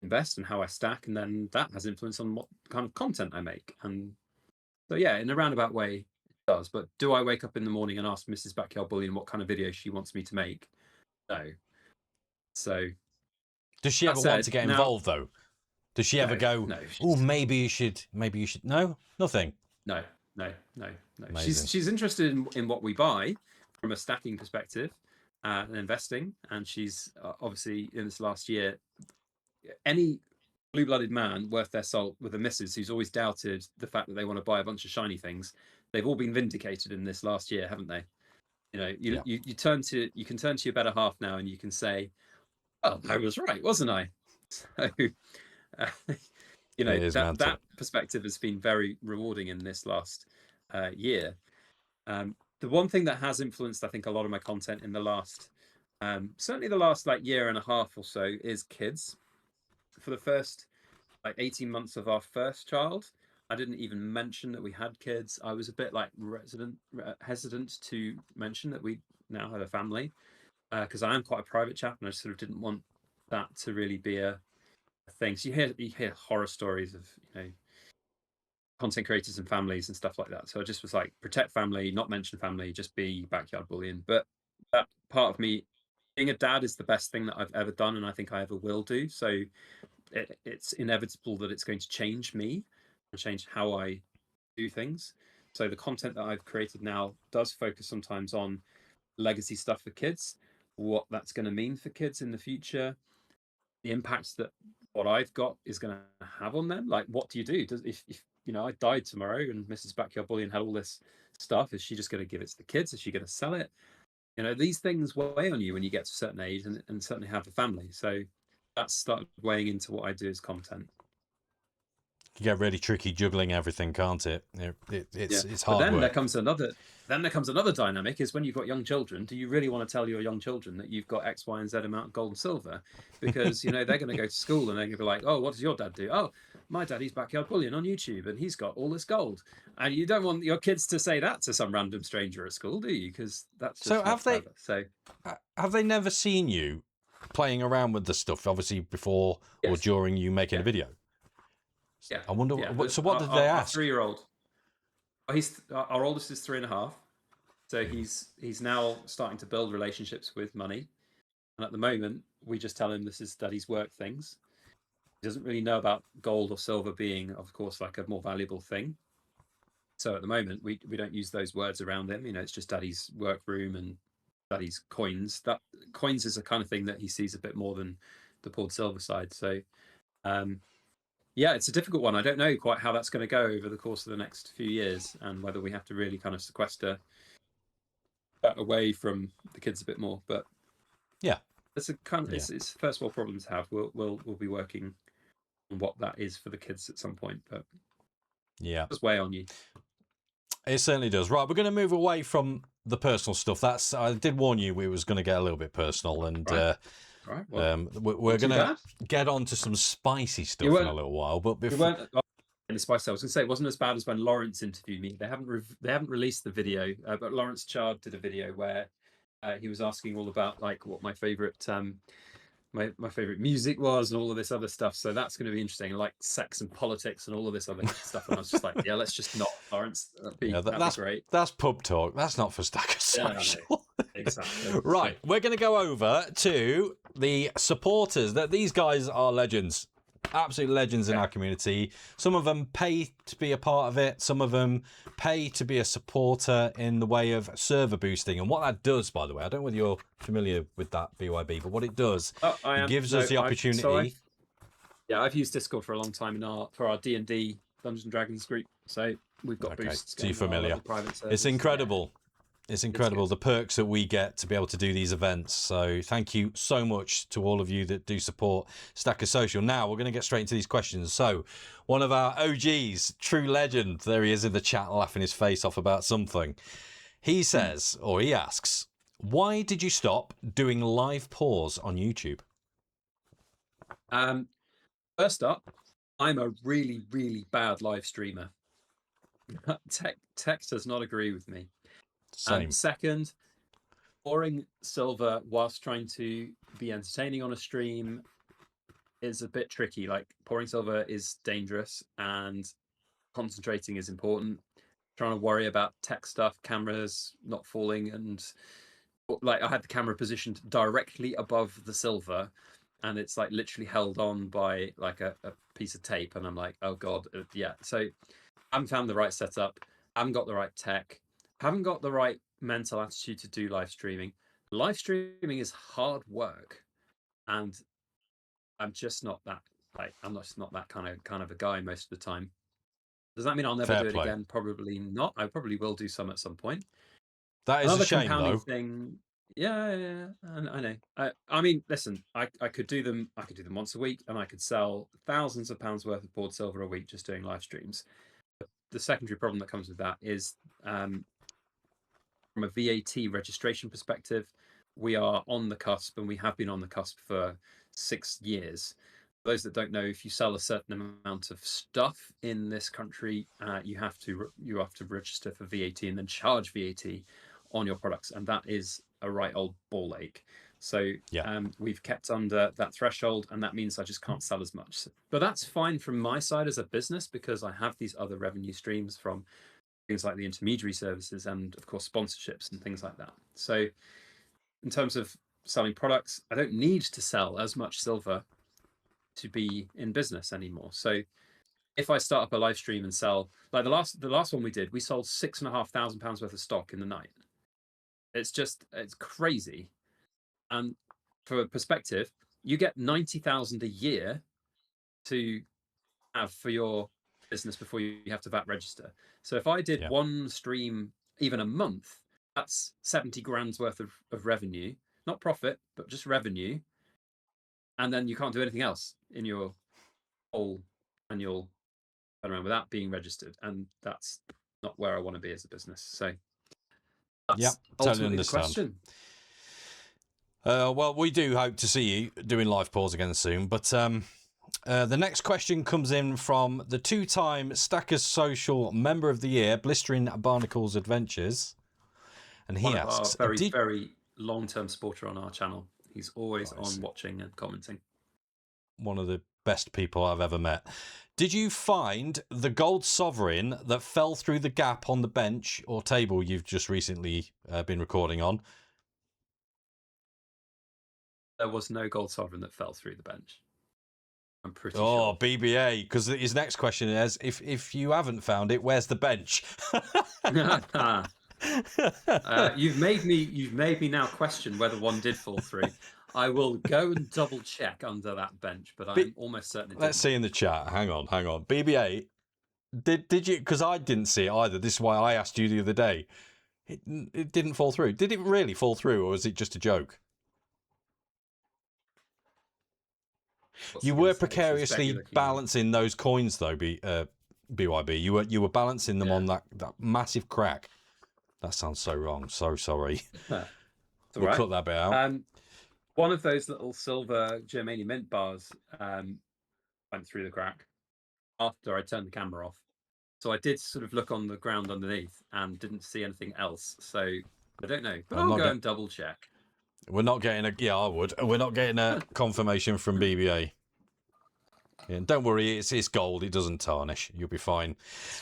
invest and how I stack, and then that has influence on what kind of content I make. And so yeah, in a roundabout way it does. But do I wake up in the morning and ask Mrs. Backyard Bullion what kind of video she wants me to make? No. So does she ever want to get involved though? Does she ever go, oh, maybe you should? No, nothing. No. She's interested in what we buy from a stacking perspective and investing. And she's obviously in this last year, any blue-blooded man worth their salt with a missus who's always doubted the fact that they want to buy a bunch of shiny things, they've all been vindicated in this last year, haven't they? You can turn to your better half now and you can say, oh, I was right, wasn't I? So that perspective has been very rewarding in this last year. The one thing that has influenced, I think, a lot of my content in the last certainly the last year and a half or so is kids. For the first 18 months of our first child, I didn't even mention that we had kids. I was a bit hesitant to mention that we now had a family, because I am quite a private chap, and I sort of didn't want that to really be a thing. So you hear horror stories of content creators and families and stuff like that. So I just was like, protect family, not mention family, just be Backyard Bullion. But that part of me, being a dad, is the best thing that I've ever done, and I think I ever will do. So it's inevitable that it's going to change me and change how I do things. So the content that I've created now does focus sometimes on legacy stuff for kids, what that's going to mean for kids in the future, the impacts that what I've got is going to have on them. Like, what do you do? If I died tomorrow and Mrs. Backyard Bullion had all this stuff, is she just going to give it to the kids? Is she going to sell it? These things weigh on you when you get to a certain age, and certainly have a family. So that's started weighing into what I do as content. You get really tricky juggling everything, can't it? It's hard but then work. There comes another dynamic, is when you've got young children, do you really want to tell your young children that you've got X, Y, and Z amount of gold and silver? Because they're going to go to school and they're going to be like, oh, what does your dad do? Oh, my daddy's Backyard Bullion on YouTube and he's got all this gold. And you don't want your kids to say that to some random stranger at school, do you? Because that's just have they never seen you playing around with the stuff, obviously before or during you making a video? Yeah. I wonder. So what did they ask? Our 3-year-old. Our oldest is 3.5. So he's now starting to build relationships with money. And at the moment, we just tell him this is daddy's work things. He doesn't really know about gold or silver being, of course, like a more valuable thing. So at the moment, we don't use those words around him. It's just daddy's workroom and daddy's coins. That coins is a kind of thing that he sees a bit more than the poured silver side. So it's a difficult one. I don't know quite how that's going to go over the course of the next few years, and whether we have to really kind of sequester that away from the kids a bit more. But yeah, it's a kind of it's first world problem to have. We'll be working on what that is for the kids at some point. But yeah, it's way on you. It certainly does. Right, we're going to move away from the personal stuff. I did warn you we was going to get a little bit personal, and right. Well, we're going to get on to some spicy stuff in a little while. But before in the spice, I was going to say it wasn't as bad as when Lawrence interviewed me. They haven't released the video, but Lawrence Chard did a video where he was asking all about what my favorite my favorite music was and all of this other stuff. So that's going to be interesting, like sex and politics and all of this other stuff. And I was just like, yeah, let's just not, Lawrence. That'd be great. That's pub talk. That's not for Stacker Social. No. Exactly. Right. We're going to go over to the supporters. That these guys are legends. Absolute legends in our community. Some of them pay to be a part of it. Some of them pay to be a supporter in the way of server boosting. And what that does, by the way, I don't know whether you're familiar with that, BYB, but what it does, it gives us the opportunity. I've used Discord for a long time for our D&D Dungeons and Dragons group, so we've got boosts. So you're familiar. Private servers. It's incredible. It's incredible the perks that we get to be able to do these events. So thank you so much to all of you that do support Stacker Social. Now we're going to get straight into these questions. So one of our OGs, true legend, there he is in the chat laughing his face off about something. He says, or he asks, why did you stop doing live pours on YouTube? First up, I'm a really, really bad live streamer. Tech does not agree with me. Same. Second, pouring silver whilst trying to be entertaining on a stream is a bit tricky. Like, pouring silver is dangerous and concentrating is important. Trying to worry about tech stuff, cameras not falling, and like I had the camera positioned directly above the silver, and it's like literally held on by like a piece of tape, and I'm like, oh god, yeah. So I haven't found the right setup, haven't got the right tech, haven't got the right mental attitude to do live streaming. Live streaming is hard work, and I'm just not that I'm just not that kind of a guy most of the time. Does that mean I'll never do it again? Probably not. I probably will do some at some point. That is a shame, though. Thing, yeah, I know. I mean, listen, I could do them. I could do them once a week, and I could sell thousands of pounds worth of poured silver a week just doing live streams. The secondary problem that comes with that is, from a VAT registration perspective, we are on the cusp, and we have been on the cusp for 6 years. For those that don't know, if you sell a certain amount of stuff in this country, you have to register for VAT and then charge VAT on your products, and that is a right old ball ache. So we've kept under that threshold, and that means I just can't sell as much. But that's fine from my side as a business, because I have these other revenue streams from things like the intermediary services and, of course, sponsorships and things like that. So in terms of selling products, I don't need to sell as much silver to be in business anymore. So if I start up a live stream and sell, like the last one we did, we sold £6,500 worth of stock in the night. It's crazy. And for perspective, you get 90,000 a year to have for your business before you have to VAT register. So if I did one stream even a month, that's 70 grand's worth of revenue, not profit, but just revenue. And then you can't do anything else in your whole annual turnaround without being registered. And that's not where I want to be as a business. So that's totally understand. Well, we do hope to see you doing live pours again soon. But the next question comes in from the 2-time Stackers Social Member of the Year, Blistering Barnacles Adventures. And he asks... very long-term supporter on our channel. He's always on watching and commenting. One of the best people I've ever met. Did you find the gold sovereign that fell through the gap on the bench or table you've just recently been recording on? There was no gold sovereign that fell through the bench. I'm pretty sure. Oh, BBA, because his next question is, if you haven't found it, where's the bench? You've made me now question whether one did fall through. I will go and double check under that bench, but I'm almost certain it didn't. Let's see in the chat. Hang on. BBA, did you? Because I didn't see it either. This is why I asked you the other day. It didn't fall through. Did it really fall through, or was it just a joke? You were precariously balancing those coins, though, BYB. You were balancing them on that massive crack. That sounds so wrong. So sorry. We'll cut that bit out. One of those little silver Germanium mint bars went through the crack after I turned the camera off. So I did sort of look on the ground underneath and didn't see anything else. So I don't know, but I'll go and double check. We're not getting I would. We're not getting a confirmation from BBA. Yeah, don't worry, it's gold. It doesn't tarnish. You'll be fine.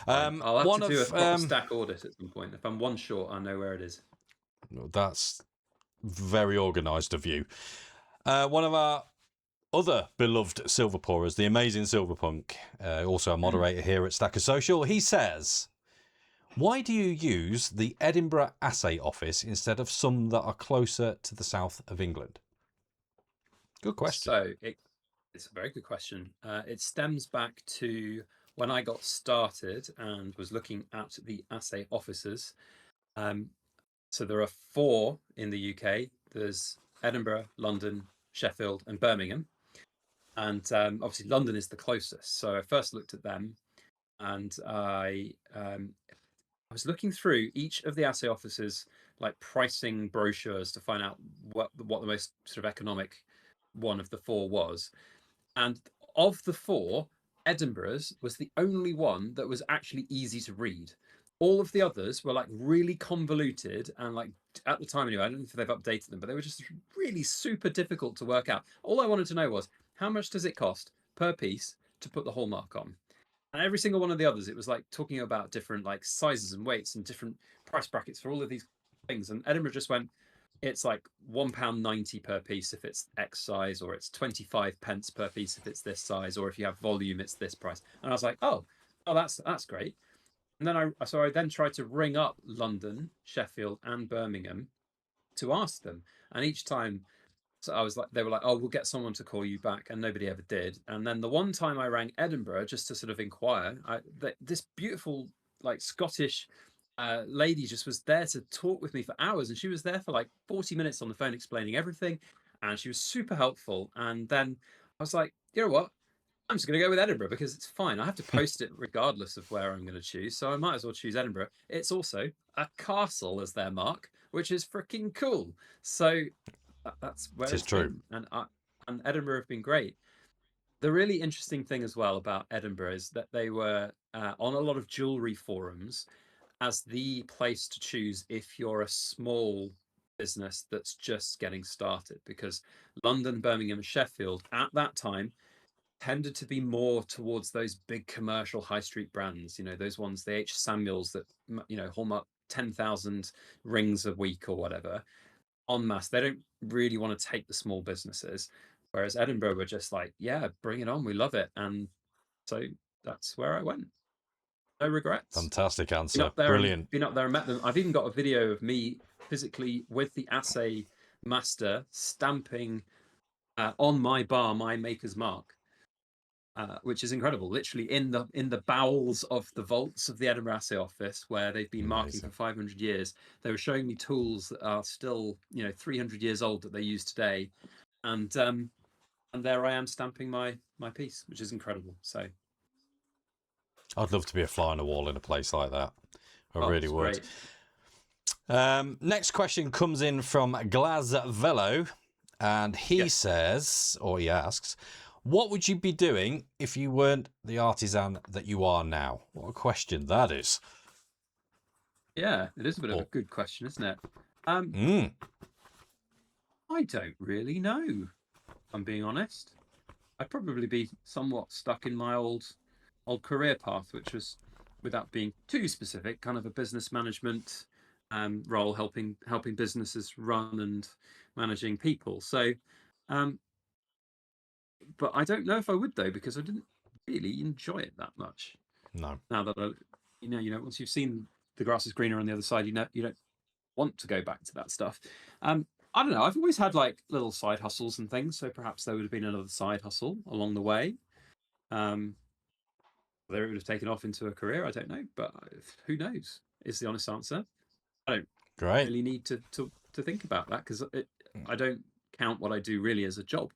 I'll have to do a proper stack audit at some point. If I'm one short, I know where it is. That's very organised of you. One of our other beloved silver pourers, the amazing Silverpunk, also a moderator here at Stacker Social, he says, why do you use the Edinburgh Assay Office instead of some that are closer to the south of England? Good question. So it's a very good question. It stems back to when I got started and was looking at the assay offices, so there are 4 in the UK. There's Edinburgh, London, Sheffield, and Birmingham. And obviously London is the closest. So I first looked at them, and I was looking through each of the assay offices, like pricing brochures, to find out what the most sort of economic one of the 4 was. And of the 4, Edinburgh's was the only one that was actually easy to read. All of the others were like really convoluted, and like at the time anyway, I don't know if they've updated them, but they were just really super difficult to work out. All I wanted to know was, how much does it cost per piece to put the hallmark on? And every single one of the others, it was like talking about different like sizes and weights and different price brackets for all of these things. And Edinburgh just went, it's like £1.90 per piece if it's X size, or it's 25 pence per piece if it's this size, or if you have volume, it's this price. And I was like, oh, that's great. And then I then tried to ring up London, Sheffield, and Birmingham to ask them. And each time, so I was like, they were like, oh, we'll get someone to call you back, and nobody ever did. And then the one time I rang Edinburgh just to sort of inquire, this beautiful like Scottish lady just was there to talk with me for hours, and she was there for like 40 minutes on the phone explaining everything, and she was super helpful. And then I was like, you know what? I'm just going to go with Edinburgh because it's fine. I have to post it regardless of where I'm going to choose, so I might as well choose Edinburgh. It's also a castle as their mark, which is freaking cool. So that's where it's true. Been. And Edinburgh have been great. The really interesting thing as well about Edinburgh is that they were on a lot of jewelry forums as the place to choose if you're a small business that's just getting started, because London, Birmingham, and Sheffield at that time tended to be more towards those big commercial high street brands, those ones, the H. Samuels that, hallmark 10,000 rings a week or whatever, en masse. They don't really want to take the small businesses. Whereas Edinburgh were just like, yeah, bring it on. We love it. And so that's where I went. No regrets. Fantastic answer. Brilliant. Been up there and met them. I've even got a video of me physically with the assay master stamping on my bar, my maker's mark. Which is incredible. Literally in the bowels of the vaults of the Edinburgh Assay Office, where they've been marking for 500 years, they were showing me tools that are still 300 years old that they use today, and there I am stamping my piece, which is incredible. So I'd love to be a fly on the wall in a place like that. I really would. Next question comes in from Glaz Velo, and he says, or he asks, what would you be doing if you weren't the artisan that you are now? What a question that is. Yeah, it is a bit of a good question, isn't it? I don't really know, if I'm being honest. I'd probably be somewhat stuck in my old career path, which was, without being too specific, kind of a business management role, helping businesses run and managing people. So but I don't know if I would, though, because I didn't really enjoy it that much. No. Now that once you've seen the grass is greener on the other side, you don't want to go back to that stuff. I don't know. I've always had like little side hustles and things, so perhaps there would have been another side hustle along the way. Whether it would have taken off into a career, I don't know, but who knows? Is the honest answer. I don't really need to think about that, because I don't count what I do really as a job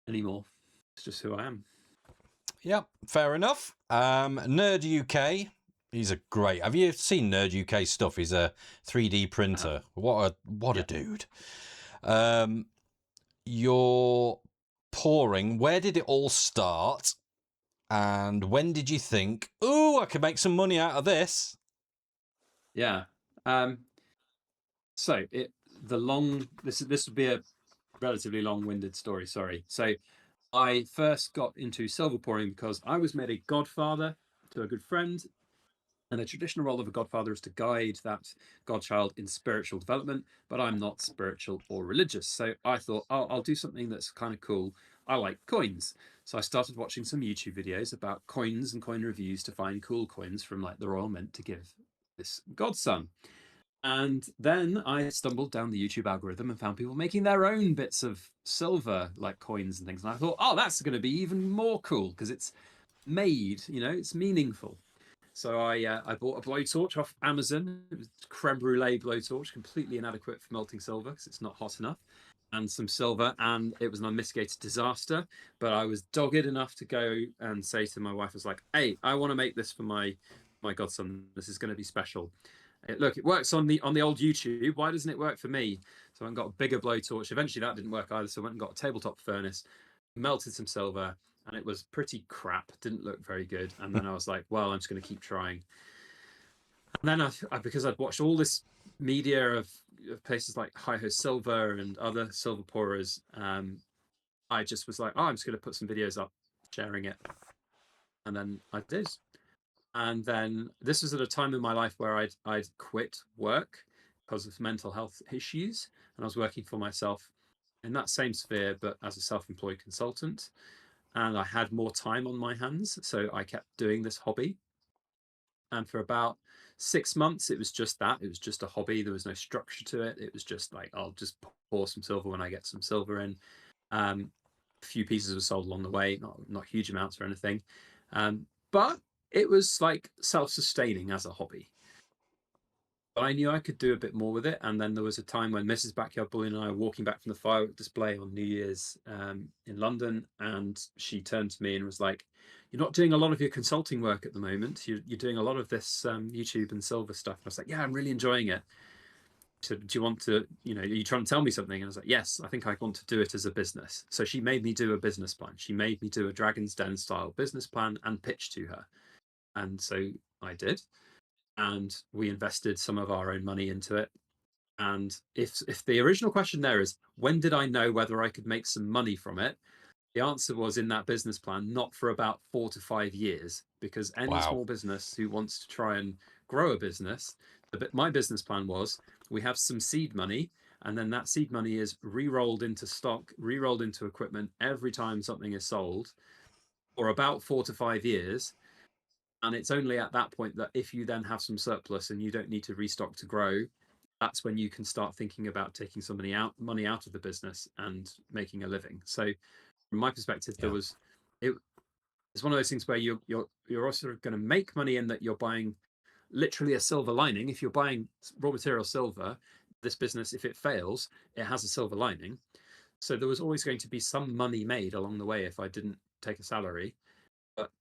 anymore. It's just who I am. Yep, fair enough. Nerd UK, he's a great. Have you seen Nerd UK stuff? He's a 3D printer. What a dude. Your pouring, where did it all start? And when did you think, oh, I could make some money out of this? Yeah. So this would be a relatively long-winded story, sorry. So I first got into silver pouring because I was made a godfather to a good friend, and the traditional role of a godfather is to guide that godchild in spiritual development, but I'm not spiritual or religious. So I thought, I'll do something that's kind of cool. I like coins. So I started watching some YouTube videos about coins and coin reviews to find cool coins from like the Royal Mint to give this godson. And then I stumbled down the YouTube algorithm and found people making their own bits of silver, like coins and things. And I thought, that's going to be even more cool, because it's made. It's meaningful. So I bought a blowtorch off Amazon. It was creme brulee blowtorch, completely inadequate for melting silver because it's not hot enough, and some silver, and it was an unmitigated disaster. But I was dogged enough to go and say to my wife, I was like, "Hey, I want to make this for my godson. This is going to be special. Look, it works on the old YouTube. Why doesn't it work for me?" So I went and got a bigger blowtorch. Eventually, that didn't work either. So I went and got a tabletop furnace, melted some silver, and it was pretty crap. Didn't look very good. And then I was like, well, I'm just going to keep trying. And then because I'd watched all this media of places like Hi-Ho Silver and other silver pourers, I just was like, oh, I'm just going to put some videos up sharing it. And then I did. And then this was at a time in my life where I'd quit work because of mental health issues. And I was working for myself in that same sphere, but as a self-employed consultant. And I had more time on my hands, so I kept doing this hobby. And for about 6 months, it was just that. It was just a hobby. There was no structure to it. It was just like, I'll just pour some silver when I get some silver in. A few pieces were sold along the way, not huge amounts or anything. But it was like self-sustaining as a hobby. But I knew I could do a bit more with it. And then there was a time when Mrs. Backyard Bullion and I were walking back from the firework display on New Year's in London, and she turned to me and was like, "You're not doing a lot of your consulting work at the moment. You're doing a lot of this YouTube and silver stuff." And I was like, "Yeah, I'm really enjoying it." She said, "Do you want to, are you trying to tell me something?" And I was like, "Yes, I think I want to do it as a business." So she made me do a business plan. She made me do a Dragon's Den style business plan and pitch to her. And so I did. And we invested some of our own money into it. And if the original question there is, when did I know whether I could make some money from it? The answer was in that business plan, not for about 4 to 5 years, because any Wow. small business who wants to try and grow a business, my business plan was we have some seed money, and then that seed money is re-rolled into stock, re-rolled into equipment every time something is sold for about 4 to 5 years. And it's only at that point that if you then have some surplus and you don't need to restock to grow, that's when you can start thinking about taking some money out of the business and making a living. So from my perspective, Yeah. it's one of those things where you're also going to make money in that you're buying literally a silver lining. If you're buying raw material silver, this business, if it fails, it has a silver lining. So there was always going to be some money made along the way if I didn't take a salary. But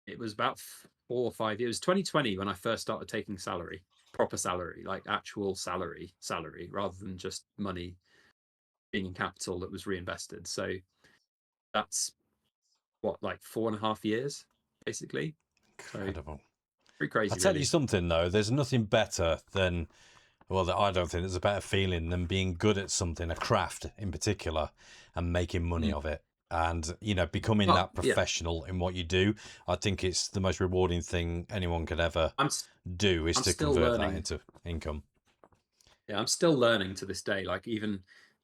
it was about 4 or 5 years. 2020 when I first started taking salary, proper salary, like actual salary, rather than just money being in capital that was reinvested. So that's what, like 4.5 years, basically. Incredible. So pretty crazy, I'll tell really. you something though, there's nothing better than, well, I don't think there's a better feeling than being good at something, a craft in particular, and making money of it. And, becoming that professional in what you do. I think it's the most rewarding thing anyone could ever do is to convert that into income. Yeah, I'm still learning to this day. Like even,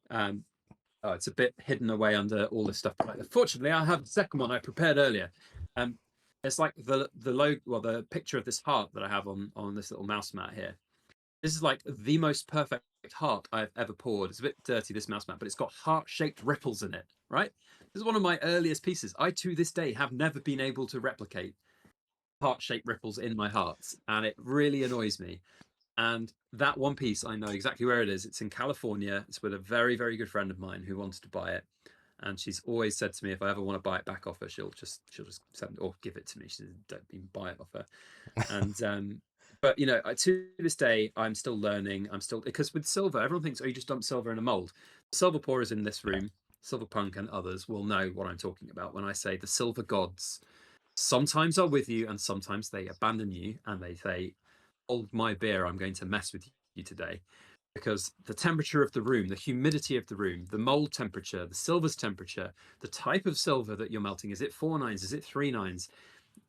it's a bit hidden away under all this stuff. But fortunately, I have the second one I prepared earlier. It's like the logo, well, the picture of this heart that I have on this little mouse mat here. This is like the most perfect heart I've ever poured. It's a bit dirty, this mouse mat, but it's got heart-shaped ripples in it, right? This is one of my earliest pieces. I, to this day, have never been able to replicate heart-shaped ripples in my hearts, and it really annoys me. And that one piece, I know exactly where it is. It's in California. It's with a very, very good friend of mine who wanted to buy it. And she's always said to me, if I ever want to buy it back off her, she'll just send or give it to me. She says, don't even buy it off her. And but to this day, I'm still learning. I'm still, because with silver, everyone thinks, oh, you just dump silver in a mold. Silver pourers in this room, Silver Punk and others will know what I'm talking about when I say the silver gods sometimes are with you and sometimes they abandon you and they say, hold my beer, I'm going to mess with you today. Because the temperature of the room, the humidity of the room, the mold temperature, the silver's temperature, the type of silver that you're melting, is it 4 nines? Is it 3 nines?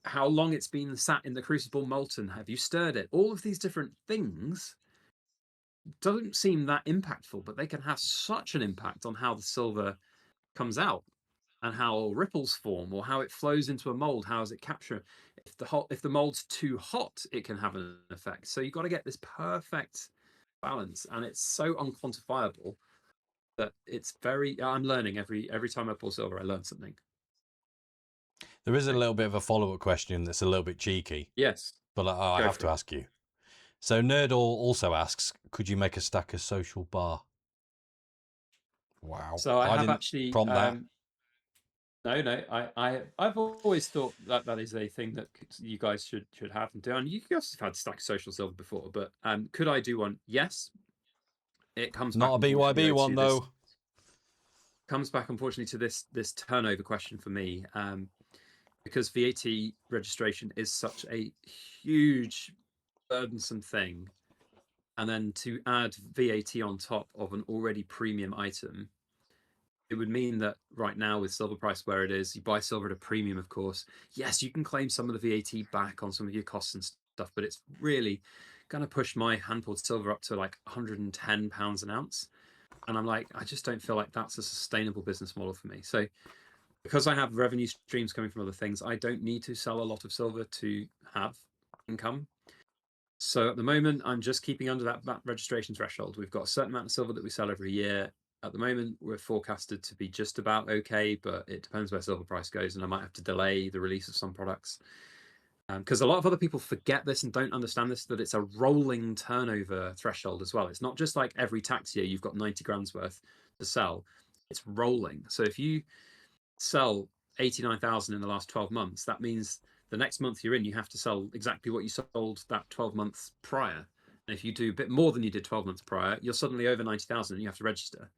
How long it's been sat in the crucible molten? Have you stirred it? All of these different things don't seem that impactful, but they can have such an impact on how the silver comes out and how ripples form or how it flows into a mold. How does it capture? If the mold's too hot, it can have an effect. So you've got to get this perfect balance, and it's so unquantifiable that it's very. I'm learning every time I pour silver. I learn something. There is a little bit of a follow-up question that's a little bit cheeky. Yes. But I have to ask you. So Nerdall also asks, could you make a Stacker social bar? Wow. So I have didn't actually prompt that. No, I've always thought that is a thing that you guys should have and do. And you guys have had Stacker Social Silver before, but could I do one? Yes. It comes not back, a BYB one though. Comes back unfortunately to this turnover question for me, because VAT registration is such a huge burdensome thing, and then to add VAT on top of an already premium item, it would mean that right now with silver price where it is, you buy silver at a premium, of course. Yes, you can claim some of the VAT back on some of your costs and stuff, but it's really going to push my hand-pulled silver up to like £110 an ounce. And I'm like, I just don't feel like that's a sustainable business model for me. So because I have revenue streams coming from other things, I don't need to sell a lot of silver to have income. So at the moment, I'm just keeping under that registration threshold. We've got a certain amount of silver that we sell every year. At the moment, we're forecasted to be just about okay, but it depends where silver price goes, and I might have to delay the release of some products. Because a lot of other people forget this and don't understand this, that it's a rolling turnover threshold as well. It's not just like every tax year you've got 90 grand's worth to sell. It's rolling. So if you sell 89,000 in the last 12 months, that means the next month you're in, you have to sell exactly what you sold that 12 months prior. And if you do a bit more than you did 12 months prior, you're suddenly over 90,000 and you have to register.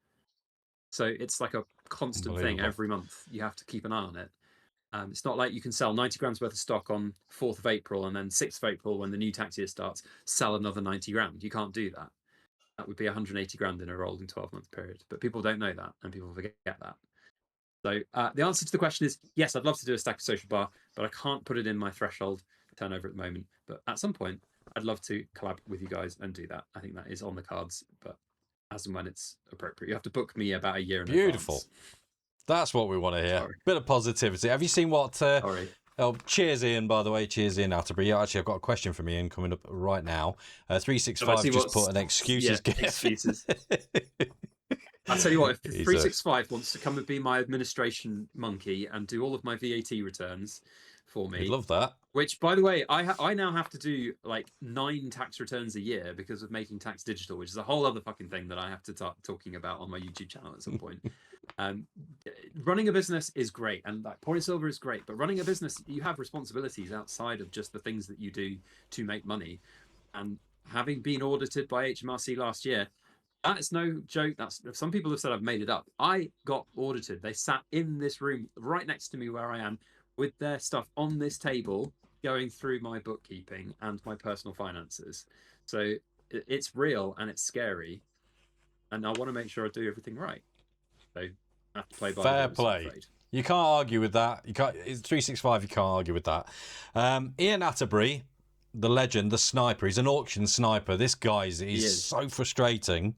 So it's like a constant thing every month. You have to keep an eye on it. It's not like you can sell 90 grand's worth of stock on 4th of April and then 6th of April, when the new tax year starts, sell another 90 grand. You can't do that. That would be 180 grand in a rolling 12-month period. But people don't know that, and people forget that. So the answer to the question is yes, I'd love to do a Stacker Social bar, but I can't put it in my threshold turnover at the moment. But at some point, I'd love to collab with you guys and do that. I think that is on the cards, but as and when it's appropriate. You have to book me about a year in Beautiful. advance. That's what we want to hear. Sorry. Bit of positivity. Have you seen what... Sorry. Oh, cheers, Ian, by the way. Cheers, Ian Atterbury. Yeah, actually, I've got a question from Ian coming up right now. 365 just put an excuses gift. Excuses. I'll tell you what, if 365 wants to come and be my administration monkey and do all of my VAT returns for me... I'd love that. Which, by the way, I now have to do like 9 tax returns a year because of making tax digital, which is a whole other fucking thing that I have to start talking about on my YouTube channel at some point. Running a business is great, and like pouring silver is great, but running a business, you have responsibilities outside of just the things that you do to make money. And having been audited by HMRC last year, that is no joke. That's, some people have said I've made it up. I got audited. They sat in this room right next to me where I am with their stuff on this table, going through my bookkeeping and my personal finances. So it's real and it's scary, and I want to make sure I do everything right. So I have to play by fair the rules, play. You can't argue with that. You can't. It's 365. You can't argue with that. Ian Atterbury, the legend, the sniper. He's an auction sniper. This guy is so frustrating.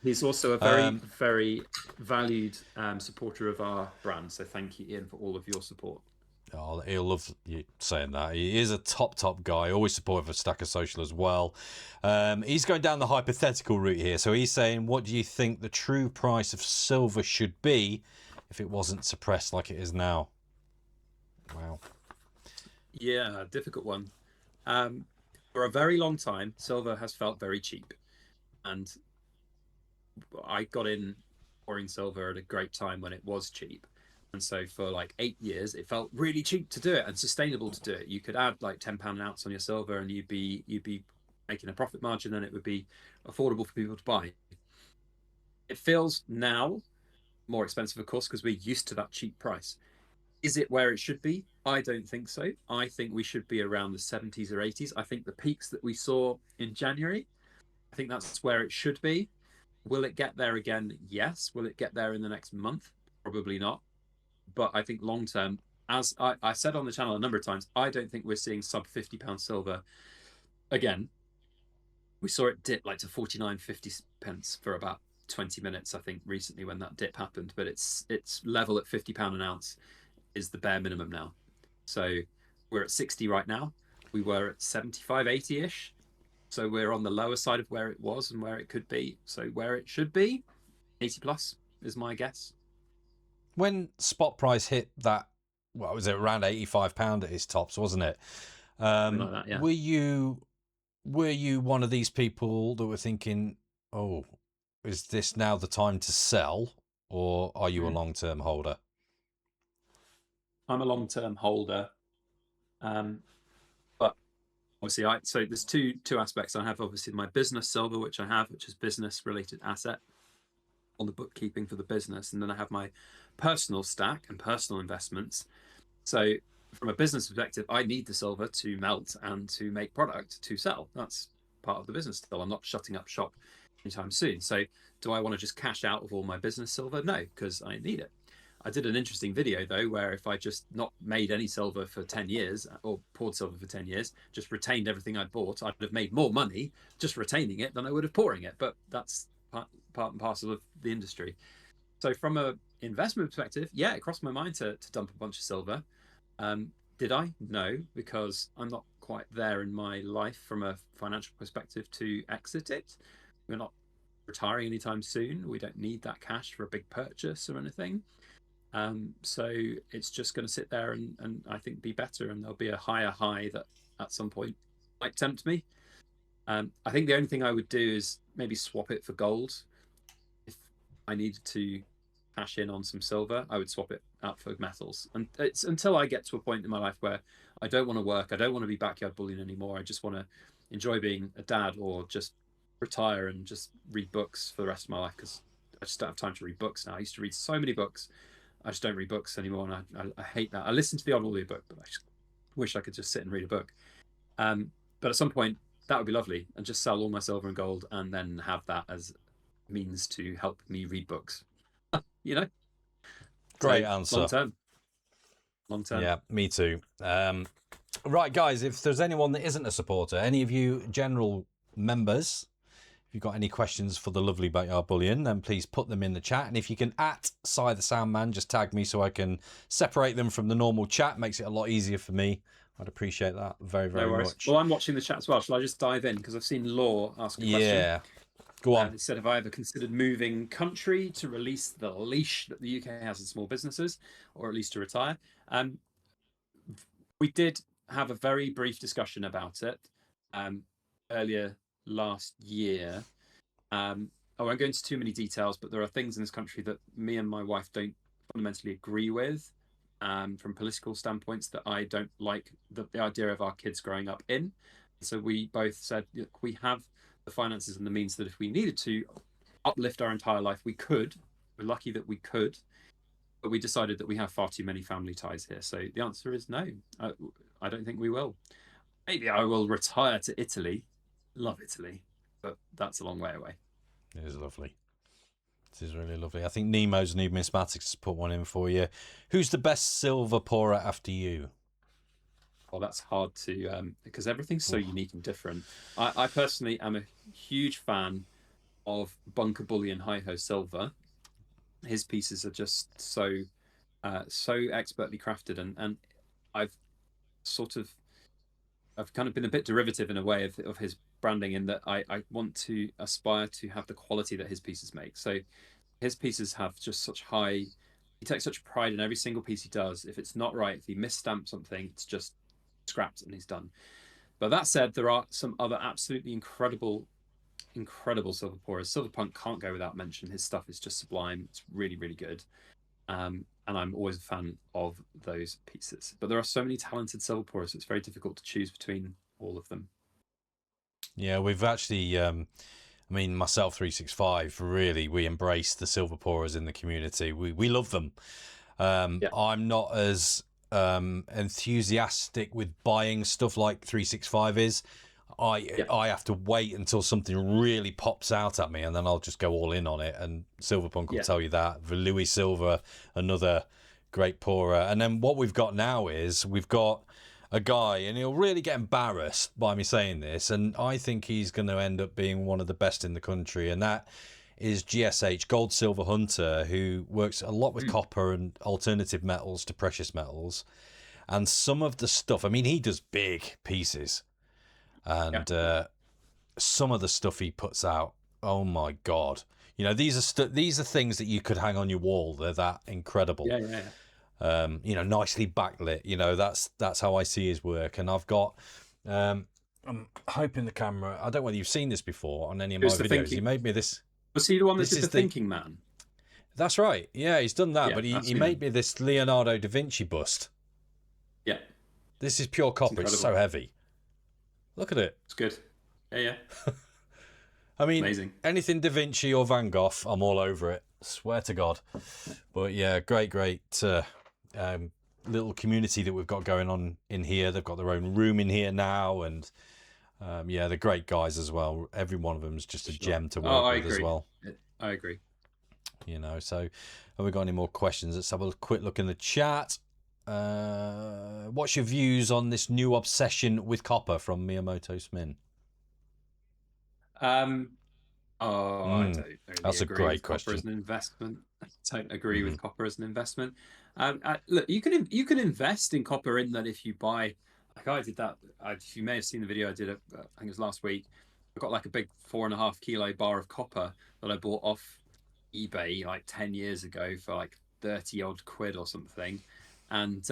He's also a very, very valued supporter of our brand. So thank you, Ian, for all of your support. Oh, he'll love you saying that. He is a top guy, always supportive of Stacker Social as well. He's going down the hypothetical route here. So he's saying, what do you think the true price of silver should be if it wasn't suppressed like it is now? Wow. Yeah, difficult one. For a very long time, silver has felt very cheap. And I got in pouring silver at a great time when it was cheap. And so for like 8 years, it felt really cheap to do it and sustainable to do it. You could add like £10 an ounce on your silver and you'd be making a profit margin, and it would be affordable for people to buy. It feels now more expensive, of course, because we're used to that cheap price. Is it where it should be? I don't think so. I think we should be around the 70s or 80s. I think the peaks that we saw in January, I think that's where it should be. Will it get there again? Yes. Will it get there in the next month? Probably not. But I think long term, as I said on the channel a number of times, I don't think we're seeing sub £50 silver again. We saw it dip like to 49.50 pence for about 20 minutes, I think, recently when that dip happened. But it's level at £50 an ounce is the bare minimum now. So we're at 60 right now. We were at 75, 80-ish. So we're on the lower side of where it was and where it could be. So where it should be, 80 plus is my guess. When spot price hit that what was it, around £85 at his tops, wasn't it? Something like that, yeah. Were you one of these people that were thinking, oh, is this now the time to sell, or are you a long-term holder? I'm a long-term holder, but obviously, so there's two aspects. I have obviously my business silver, which is business-related asset on the bookkeeping for the business, and then I have my personal stack and personal investments. So from a business perspective, I need the silver to melt and to make product to sell. That's part of the business still. I'm not shutting up shop anytime soon. So do I want to just cash out of all my business silver? No, because I need it. I did an interesting video though, where if I just not made any silver for 10 years or poured silver for 10 years, just retained everything I'd bought, I'd have made more money just retaining it than I would have pouring it. But that's part and parcel of the industry. So from a investment perspective, yeah, it crossed my mind to dump a bunch of silver. Did I? No, because I'm not quite there in my life from a financial perspective to exit it. We're not retiring anytime soon. We don't need that cash for a big purchase or anything. So it's just going to sit there and I think be better, and there'll be a higher high that at some point might tempt me. I think the only thing I would do is maybe swap it for gold. If I needed to cash in on some silver, I would swap it out for metals. And it's until I get to a point in my life where I don't want to work, I don't want to be Backyard Bullion anymore. I just want to enjoy being a dad, or just retire and just read books for the rest of my life, because I just don't have time to read books now. I used to read so many books. I just don't read books anymore, and I hate that. I listen to the odd audiobook, but I just wish I could just sit and read a book. But at some point, that would be lovely, and just sell all my silver and gold, and then have that as means to help me read books. You know, Great answer. Long term. Yeah, me too. Right, guys, if there's anyone that isn't a supporter, any of you general members, if you've got any questions for the lovely Backyard Bullion, then please put them in the chat. And if you can @Cy the Soundman, just tag me so I can separate them from the normal chat. Makes it a lot easier for me. I'd appreciate that very, very much. Well, I'm watching the chat as well. Shall I just dive in? Because I've seen Law ask a question. Yeah. Go on. It said, have I ever considered moving country to release the leash that the UK has in small businesses, or at least to retire? We did have a very brief discussion about it earlier last year. I won't go into too many details, but there are things in this country that me and my wife don't fundamentally agree with from political standpoints, that I don't like the idea of our kids growing up in. So we both said, look, we have the finances and the means that if we needed to uplift our entire life, we could. We're lucky that we could, but we decided that we have far too many family ties here. So the answer is no. I don't think we will. Maybe I will retire to Italy. Love Italy, but that's a long way away. It is lovely. It is really lovely. I think Nemo's Numismatics has put one in for you. Who's the best silver pourer after you? Well, that's hard to, because everything's so unique and different. I personally am a huge fan of Bunker Bullion Hi-Ho Silver. His pieces are just so expertly crafted, and I've kind of been a bit derivative in a way of his branding, in that I want to aspire to have the quality that his pieces make. So his pieces have just such high, he takes such pride in every single piece he does. If it's not right, if he misstamps something, it's just scrapped and he's done. But that said, there are some other absolutely incredible silver pourers. Silverpunk can't go without mention. His stuff is just sublime. It's really, really good. And I'm always a fan of those pieces. But there are so many talented silver pourers, so it's very difficult to choose between all of them. Yeah, we've actually, myself, 365, really, we embrace the silver pourers in the community. We love them. I'm not as enthusiastic with buying stuff like 365 is. I have to wait until something really pops out at me, and then I'll just go all in on it. And Silverpunk will tell you that. The Louis Silver, another great pourer. And then what we've got now is we've got a guy, and he'll really get embarrassed by me saying this, and I think he's going to end up being one of the best in the country, and that is GSH, Gold Silver Hunter, who works a lot with copper and alternative metals to precious metals. And some of the stuff, he does big pieces. And some of the stuff he puts out, oh my God. These are things that you could hang on your wall. They're that incredible. Yeah. nicely backlit. That's how I see his work. And I've got, I'm hoping the camera, I don't know whether you've seen this before on any of my videos. He made me this. Was he the one that did the Thinking Man? That's right. Yeah, he's done that. Yeah, but he made me this Leonardo da Vinci bust. Yeah. This is pure copper. It's so heavy. Look at it. It's good. Yeah. I mean, amazing. Anything Da Vinci or Van Gogh, I'm all over it. Swear to God. But yeah, great little community that we've got going on in here. They've got their own room in here now, and they're great guys as well. Every one of them is just a gem to work with as well. I agree. So have we got any more questions? Let's have a quick look in the chat. What's your views on this new obsession with copper from Miyamoto Smin? I don't really that's a great question. Copper as an investment. I don't agree with copper as an investment. Look, you can invest in copper in that if you buy, like I did that. You may have seen the video I did. I think it was last week. I got like a big 4.5 kilo bar of copper that I bought off eBay like 10 years ago for like 30 odd quid or something, and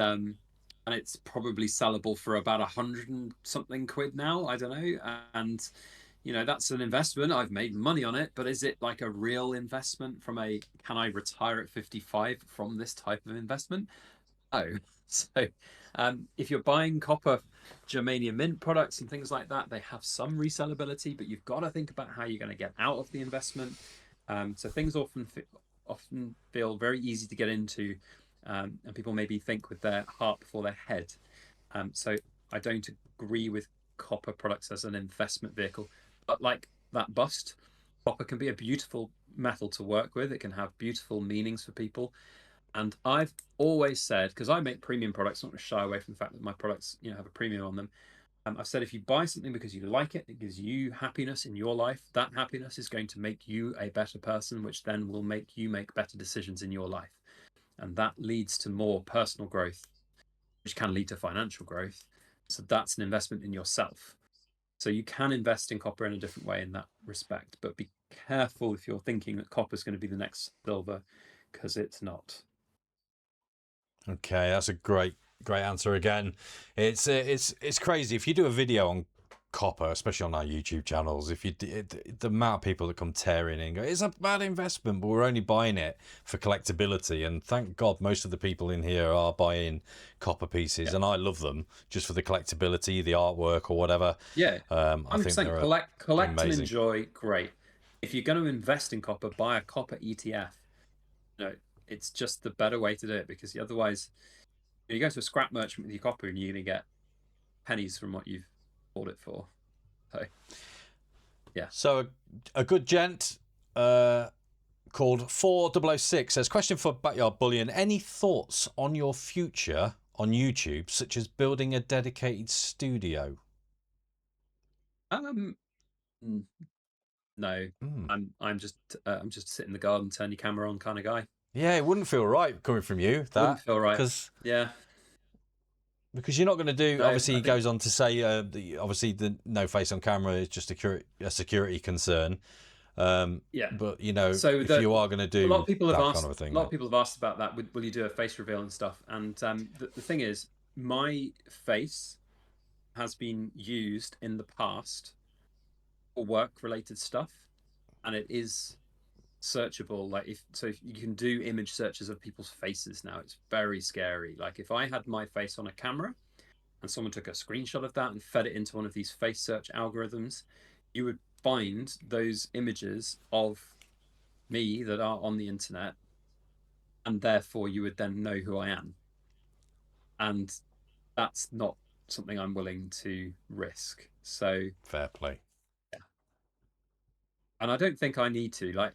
it's probably sellable for about 100 and something quid now. I don't know, and that's an investment. I've made money on it, but is it like a real investment can I retire at 55 from this type of investment? No. So if you're buying copper germanium mint products and things like that, they have some resellability, but you've got to think about how you're going to get out of the investment. So things often feel very easy to get into, and people maybe think with their heart before their head. So I don't agree with copper products as an investment vehicle. But like that bust, copper can be a beautiful metal to work with. It can have beautiful meanings for people. And I've always said, because I make premium products, not to shy away from the fact that my products, have a premium on them. I've said if you buy something because you like it, it gives you happiness in your life. That happiness is going to make you a better person, which then will make you make better decisions in your life. And that leads to more personal growth, which can lead to financial growth. So that's an investment in yourself. So you can invest in copper in a different way in that respect, but be careful if you're thinking that copper is going to be the next silver, because it's not. Okay, that's a great answer again. It's crazy if you do a video on copper, especially on our YouTube channels. If you the amount of people that come tearing in and go, it's a bad investment, but we're only buying it for collectability. And thank God most of the people in here are buying copper pieces, and I love them just for the collectability, the artwork, or whatever. Yeah, I think they're collect amazing. and enjoy. Great. If you're going to invest in copper, buy a copper ETF. It's just the better way to do it, because otherwise, you go to a scrap merchant with your copper and you're going to get pennies from what you've bought it for. So, yeah. So a good gent called 4006 says, question for Backyard Bullion. Any thoughts on your future on YouTube, such as building a dedicated studio? No. I'm just sit in the garden, turn your camera on kind of guy. Yeah, it wouldn't feel right coming from you. That wouldn't feel right. Because you're not going to do. No, obviously, he goes on to say, obviously, the no face on camera is just a security concern. But so if you are going to do a lot of people have asked, kind of a thing, a lot of people have asked about that. Will you do a face reveal and stuff? And the thing is, my face has been used in the past for work-related stuff, and it is searchable. If you can do image searches of people's faces now. It's very scary. Like if I had my face on a camera and someone took a screenshot of that and fed it into one of these face search algorithms, you would find those images of me that are on the internet, and therefore you would then know who I am. And that's not something I'm willing to risk. So fair play. And I don't think I need to.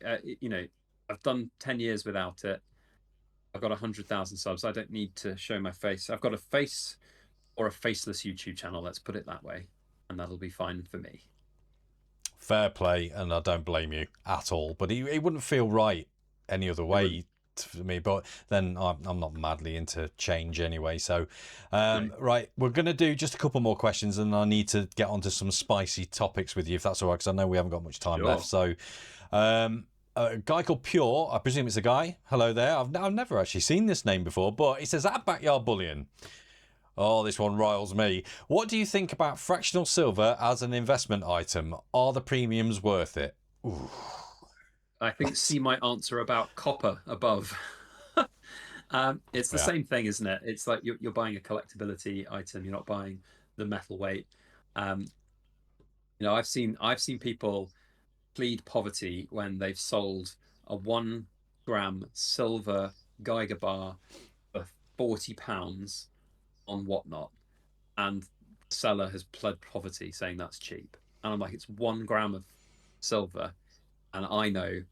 I've done 10 years without it. I've got 100,000 subs. I don't need to show my face. I've got a face or a faceless YouTube channel, let's put it that way, and that'll be fine for me. Fair play, and I don't blame you at all. But it wouldn't feel right any other way for me. But then I'm not madly into change anyway. So, right, we're going to do just a couple more questions, and I need to get onto some spicy topics with you, if that's all right, because I know we haven't got much time left. So, a guy called Pure. I presume it's a guy. Hello there. I've never actually seen this name before, but it says at Backyard Bullion. Oh, this one riles me. What do you think about fractional silver as an investment item? Are the premiums worth it? Ooh. I think see my answer about copper above. It's the same thing, isn't it? It's like you're buying a collectability item. You're not buying the metal weight. I've seen people plead poverty when they've sold a 1 gram silver Geiger bar for £40 on Whatnot, and the seller has pled poverty saying that's cheap. And I'm like, it's 1 gram of silver, and I know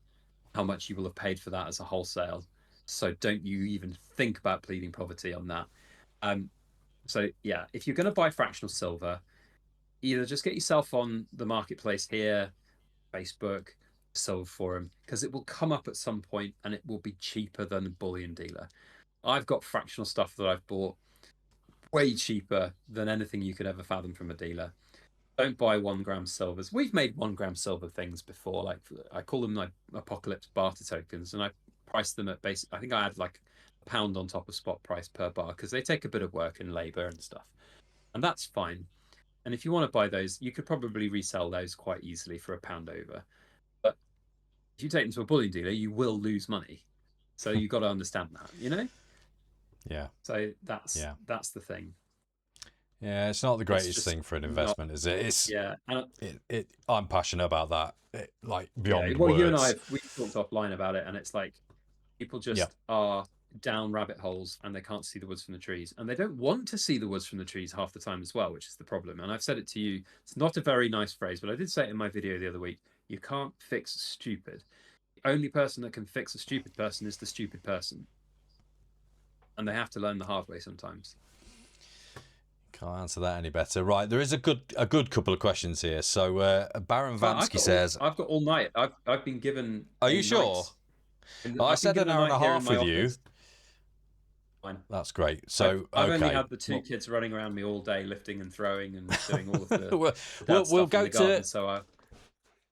how much you will have paid for that as a wholesale. So don't you even think about pleading poverty on that. So yeah, if you're going to buy fractional silver, either just get yourself on the marketplace here, Facebook, Silver Forum, because it will come up at some point and it will be cheaper than a bullion dealer. I've got fractional stuff that I've bought way cheaper than anything you could ever fathom from a dealer. Don't buy 1 gram silvers. We've made 1 gram silver things before. Like I call them like apocalypse barter tokens, and I priced them at basic. I think I had like £1 on top of spot price per bar because they take a bit of work and labor and stuff, and that's fine. And if you want to buy those, you could probably resell those quite easily for £1 over. But if you take them to a bullion dealer, you will lose money. So you've got to understand that, Yeah. So that's the thing. Yeah, it's not the greatest thing for an investment, is it? It's I'm passionate about that, like beyond well, words. you and I, we've talked offline about it, and it's like people just are down rabbit holes and they can't see the woods from the trees, and they don't want to see the woods from the trees half the time as well, which is the problem. And I've said it to you. It's not a very nice phrase, but I did say it in my video the other week. You can't fix stupid. The only person that can fix a stupid person is the stupid person, and they have to learn the hard way sometimes. Can't answer that any better. Right, there is a good couple of questions here. So Baron Vamsky says, I've got all night. I've been given. Are you sure? I said an hour and a half with you. Fine. That's great. So I've only had the two kids running around me all day, lifting and throwing and doing all of the. we'll go to. Garden, so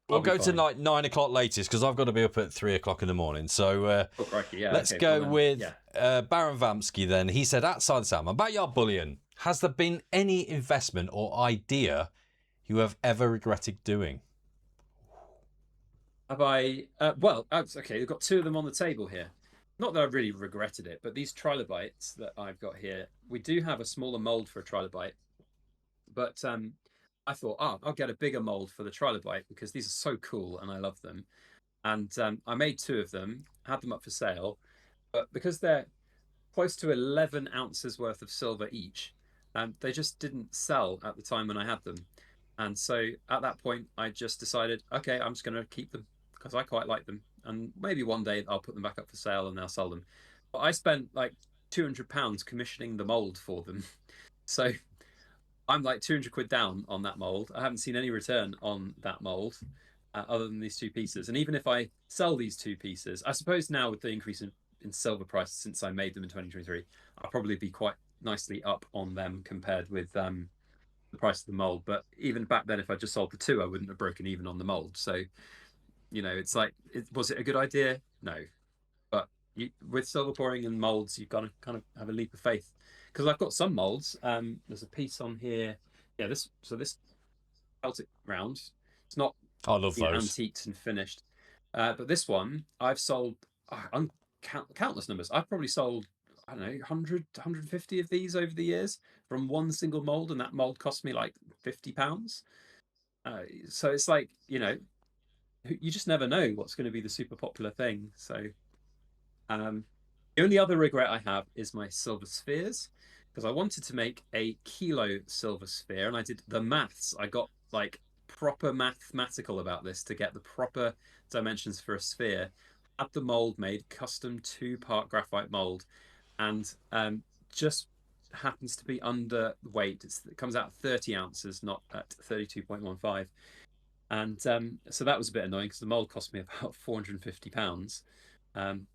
we'll go to like 9 o'clock latest because I've got to be up at 3 o'clock in the morning. So let's go with Baron Vamsky then. He said, outside Sam, about Backyard Bullion, has there been any investment or idea you have ever regretted doing? Have I? Well, okay, we've got two of them on the table here. Not that I've really regretted it, but these trilobites that I've got here, we do have a smaller mold for a trilobite, but I thought, I'll get a bigger mold for the trilobite because these are so cool and I love them. And I made two of them, had them up for sale, but because they're close to 11 ounces worth of silver each, they just didn't sell at the time when I had them. And so at that point, I just decided, okay, I'm just going to keep them because I quite like them. And maybe one day I'll put them back up for sale and they'll sell them. But I spent like £200 commissioning the mold for them. So I'm like 200 quid down on that mold. I haven't seen any return on that mold other than these two pieces. And even if I sell these two pieces, I suppose now with the increase in silver price since I made them in 2023, I'll probably be quite nicely up on them compared with the price of the mold. But even back then, if I just sold the two, I wouldn't have broken even on the mold. So, it's like, was it a good idea? No. But with silver pouring and molds, you've got to kind of have a leap of faith. Because I've got some molds. There's a piece on here. Yeah, this Celtic round. It's not I love those. Antiqued and finished. But this one, I've sold countless numbers. I've probably sold, I don't know, 100, 150 of these over the years from one single mold, and that mold cost me like £50. So it's like, you just never know what's going to be the super popular thing. So the only other regret I have is my silver spheres, because I wanted to make a kilo silver sphere, and I did the maths. I got like proper mathematical about this to get the proper dimensions for a sphere. Had the mold made, custom 2-part graphite mold, and just happens to be underweight. It comes out at 30 ounces, not at 32.15. And so that was a bit annoying because the mold cost me about £450.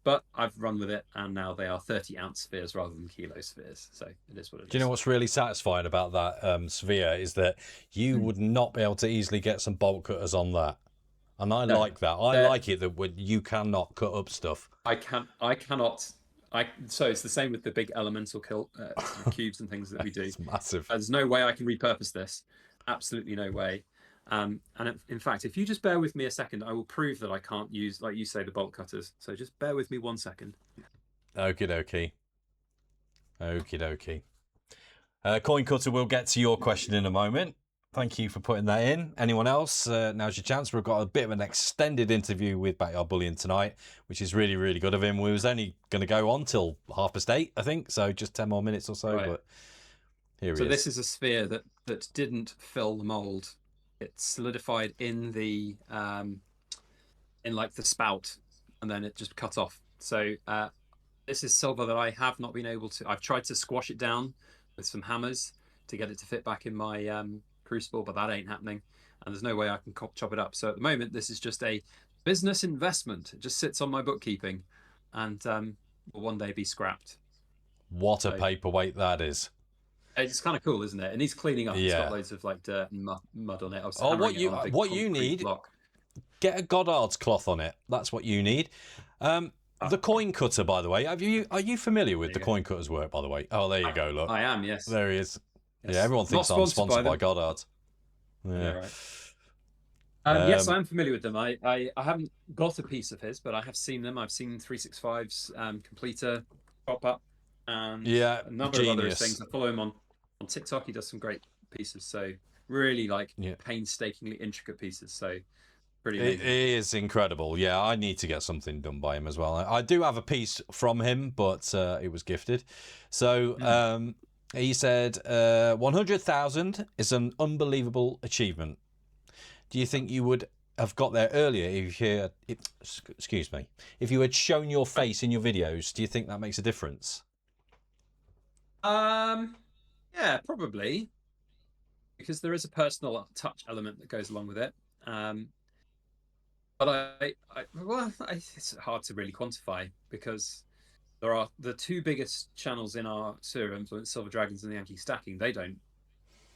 But I've run with it, and now they are 30-ounce spheres rather than kilo spheres. So it is what it is. Do you know what's really satisfying about that sphere is that you would not be able to easily get some bolt cutters on that. And I like that. I like it that when you cannot cut up stuff. I cannot. So it's the same with the big elemental cubes and things that we do. It's massive. There's no way I can repurpose this. Absolutely no way. And in fact, if you just bear with me a second, I will prove that I can't use, like you say, the bolt cutters. So just bear with me 1 second. Okie dokie. Okie dokie. Coin Cutter, we'll get to your question in a moment. Thank you for putting that in. Anyone else? Now's your chance. We've got a bit of an extended interview with Backyard Bullion tonight, which is really, really good of him. We was only going to go on till 8:30, I think, so just 10 more minutes or so. Right. But here he is. So this is a sphere that didn't fill the mold. It solidified in the in like the spout, and then it just cut off. So this is silver that I have not been able to. I've tried to squash it down with some hammers to get it to fit back in my crucible, but that ain't happening, and there's no way I can chop it up. So at the moment, this is just a business investment. It just sits on my bookkeeping, and will one day be scrapped. What a paperweight that is! It's kind of cool, isn't it? And he's cleaning up. Yeah. It's got loads of like dirt and mud on it. What you need? Block. Get a Goddard's cloth on it. That's what you need. The coin cutter, by the way. Are you familiar with the coin cutter's work? By the way. Oh, there you go. Look, I am. Yes. There he is. Yes. Yeah, everyone thinks I'm sponsored by Goddard's. Yeah. Right. Yes, I'm familiar with them. I haven't got a piece of his, but I have seen them. I've seen 365's completer pop up, and a number of other things. I follow him on TikTok. He does some great pieces. So really painstakingly intricate pieces. So pretty amazing. It is incredible. Yeah, I need to get something done by him as well. I do have a piece from him, but it was gifted. So he said 100,000 is an unbelievable achievement. Do you think you would have got there earlier if you had shown your face in your videos? Do you think that makes a difference? Yeah, probably, because there is a personal touch element that goes along with it. But it's hard to really quantify, because there are the two biggest channels in our sphere of influence, Silver Dragons and the Yankee Stacking. They don't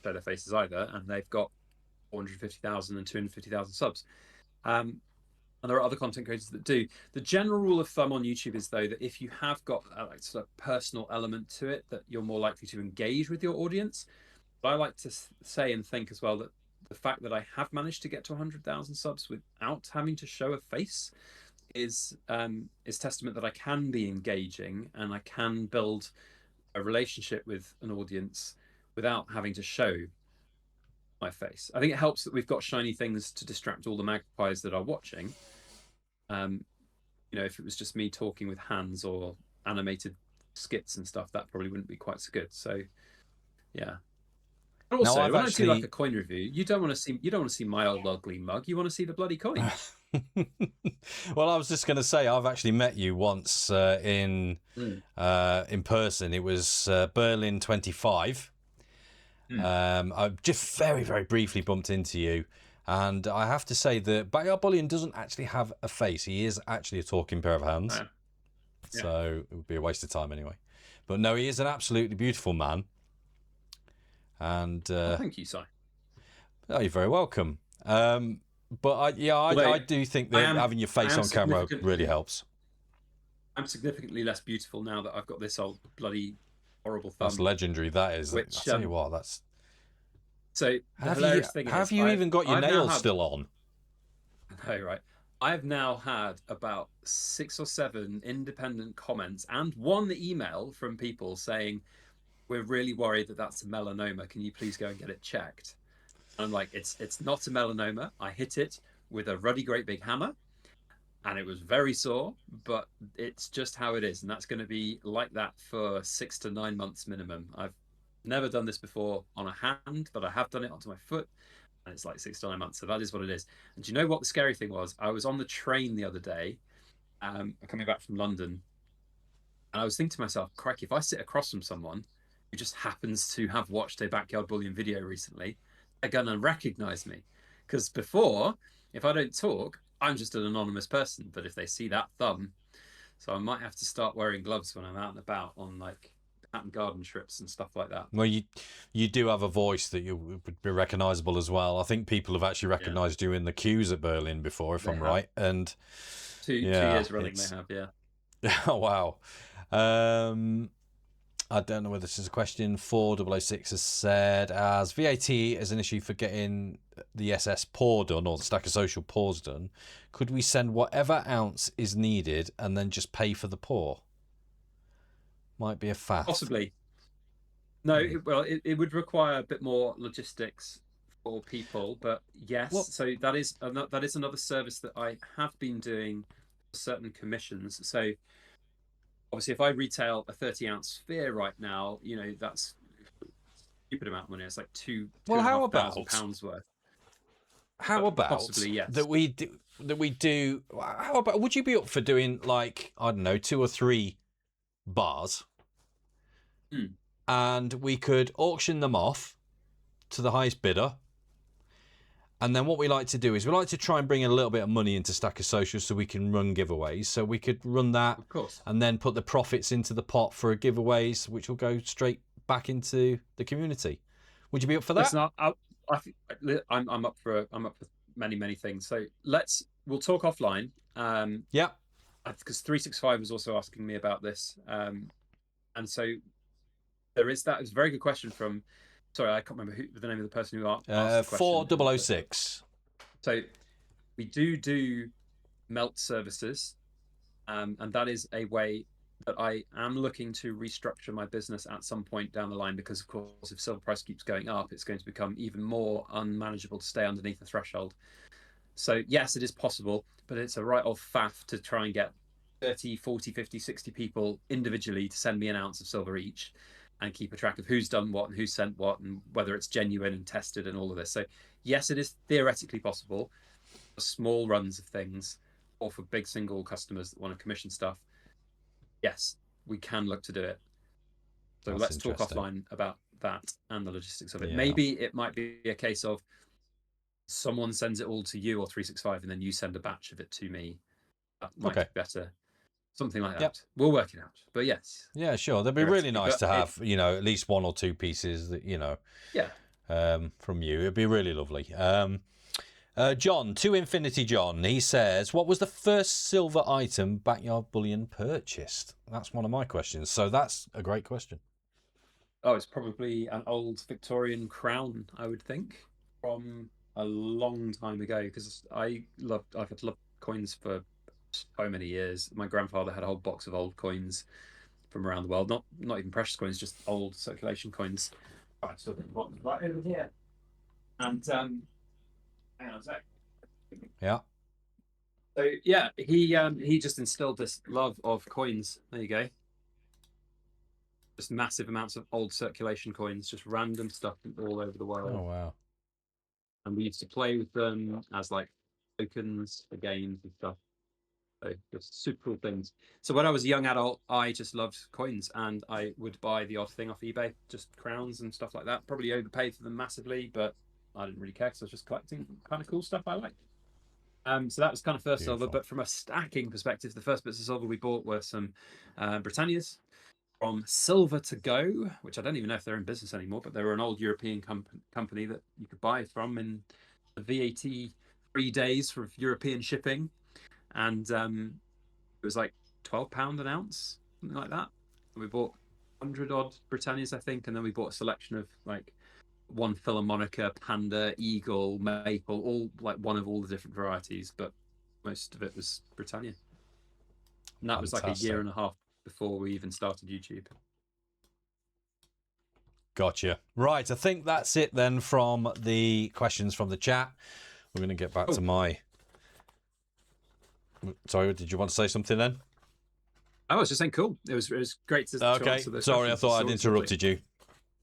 show their faces either, and they've got 450,000 and 250,000 subs. And there are other content creators that do. The general rule of thumb on YouTube is, though, that if you have got a sort of personal element to it, that you're more likely to engage with your audience. But I like to say and think as well that the fact that I have managed to get to 100,000 subs without having to show a face is testament that I can be engaging and I can build a relationship with an audience without having to show my face. I think it helps that we've got shiny things to distract all the magpies that are watching. If it was just me talking with hands or animated skits and stuff, that probably wouldn't be quite so good. So yeah. But also, when I do like a coin review, you don't want to see my old ugly mug. You want to see the bloody coin. Well, I was just going to say, I've actually met you once in person. It was Berlin 25. I just very, very briefly bumped into you, and I have to say that Backyard Bullion doesn't actually have a face. He is actually a talking pair of hands. So it would be a waste of time anyway. But no, he is an absolutely beautiful man. And thank you, Si. Oh, you're very welcome. But I do think that having your face on camera really helps. I'm significantly less beautiful now that I've got this old bloody horrible thumb. That's legendary. That is. I'll tell you what. That's. So have you even got your nails still on? No, right. I've now had about 6 or 7 independent comments and 1 email from people saying, "We're really worried that that's a melanoma. Can you please go and get it checked?" And I'm like, it's not a melanoma. I hit it with a ruddy great big hammer, and it was very sore, but it's just how it is. And that's going to be like that for 6 to 9 months minimum. I've never done this before on a hand, but I have done it onto my foot, and it's like 6 to 9 months. So that is what it is. And do you know what the scary thing was? I was on the train the other day, coming back from London, and I was thinking to myself, crikey, if I sit across from someone who just happens to have watched a Backyard Bullion video recently, they're going to recognize me. Because before, if I don't talk, I'm just an anonymous person. But if they see that thumb, so I might have to start wearing gloves when I'm out and about on like and garden trips and stuff like that. Well, you do have a voice that you would be recognisable as well. I think people have actually recognised you in the queues at Berlin before, if I'm right. And 2 years running, they have, yeah. Oh, wow. I don't know whether this is a question. 4006 has said, as VAT is an issue for getting the SS pour done, or the Stacker Social pours done, could we send whatever ounce is needed and then just pay for the pour? Might be a faff. Possibly. No, it would require a bit more logistics for people, but yes. Well, so that is another service that I have been doing for certain commissions. So obviously, if I retail a 30-ounce sphere right now, that's a stupid amount of money. It's like £2,500 worth. How about possibly, yes. that we do? How about, would you be up for doing, like, I don't know, 2 or 3 bars, and we could auction them off to the highest bidder? And then what we like to do is we like to try and bring in a little bit of money into Stacker Social so we can run giveaways. So we could run that, of course, and then put the profits into the pot for giveaways, which will go straight back into the community. Would you be up for that? I'm up for many things. So we'll talk offline. Yeah, because 365 was also asking me about this, and so there is that. It's a very good question from. Sorry, I can't remember the name of the person who asked the question. 4006. So we do melt services, and that is a way that I am looking to restructure my business at some point down the line, because of course if silver price keeps going up, it's going to become even more unmanageable to stay underneath the threshold. So yes, it is possible, but it's a right old faff to try and get 30, 40, 50, 60 people individually to send me an ounce of silver each, and keep a track of who's done what and who sent what and whether it's genuine and tested and all of this. So yes, it is theoretically possible for small runs of things, or for big single customers that want to commission stuff. Yes, we can look to do it. So let's talk offline about that and the logistics of it. Yeah. Maybe it might be a case of someone sends it all to you or 365 and then you send a batch of it to me. That might be better. Something like that. Yep. We'll work it out. But yes. Yeah, sure. That'd be really nice to have, at least 1 or 2 pieces that, from you. It'd be really lovely. John, to Infinity John, he says, what was the first silver item Backyard Bullion purchased? That's one of my questions. So that's a great question. Oh, it's probably an old Victorian crown, I would think, from a long time ago, because I've had loved coins for so many years. My grandfather had a whole box of old coins from around the world, not even precious coins, just old circulation coins. Right, so right over here, and hang on a sec. Yeah. So yeah, he just instilled this love of coins. There you go. Just massive amounts of old circulation coins, just random stuff all over the world. Oh wow! And we used to play with them as like tokens for games and stuff. So just super cool things. So when I was a young adult, I just loved coins, and I would buy the odd thing off eBay, just crowns and stuff like that. Probably overpaid for them massively, but I didn't really care because I was just collecting kind of cool stuff I liked. So that was kind of first silver. But from a stacking perspective, the first bits of silver we bought were some Britannias from Silver to Go, which I don't even know if they're in business anymore, but they were an old European company that you could buy from in the VAT-free days for European shipping. And it was like £12 an ounce, something like that. And we bought 100 odd Britannias, I think, and then we bought a selection of like one Philharmonica, Panda, Eagle, Maple, all like one of all the different varieties, but most of it was Britannia. And that was like a year and a half before we even started YouTube. Gotcha. Right, I think that's it then from the questions from the chat. We're going to get back to my... Sorry, did you want to say something then? I was just saying cool. It was great to okay, sorry, I thought I'd interrupted you.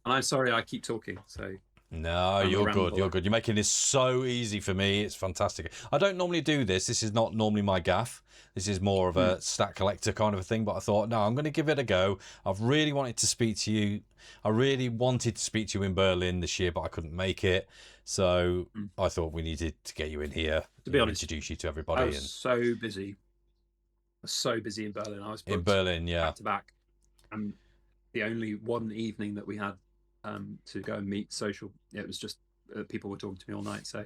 And I'm sorry I keep talking, so... No, you're good. You're good. You're making this so easy for me. It's fantastic. I don't normally do this. This is not normally my gaff. This is more of a stat collector kind of a thing. But I thought, no, I'm going to give it a go. I've really wanted to speak to you. I really wanted to speak to you in Berlin this year, but I couldn't make it. So I thought we needed to get you in here to be honest, introduce you to everybody. I was so busy. I was so busy in Berlin. I was in Berlin, yeah, back to back. the only one evening that we had to go and meet social. It was just people were talking to me all night. So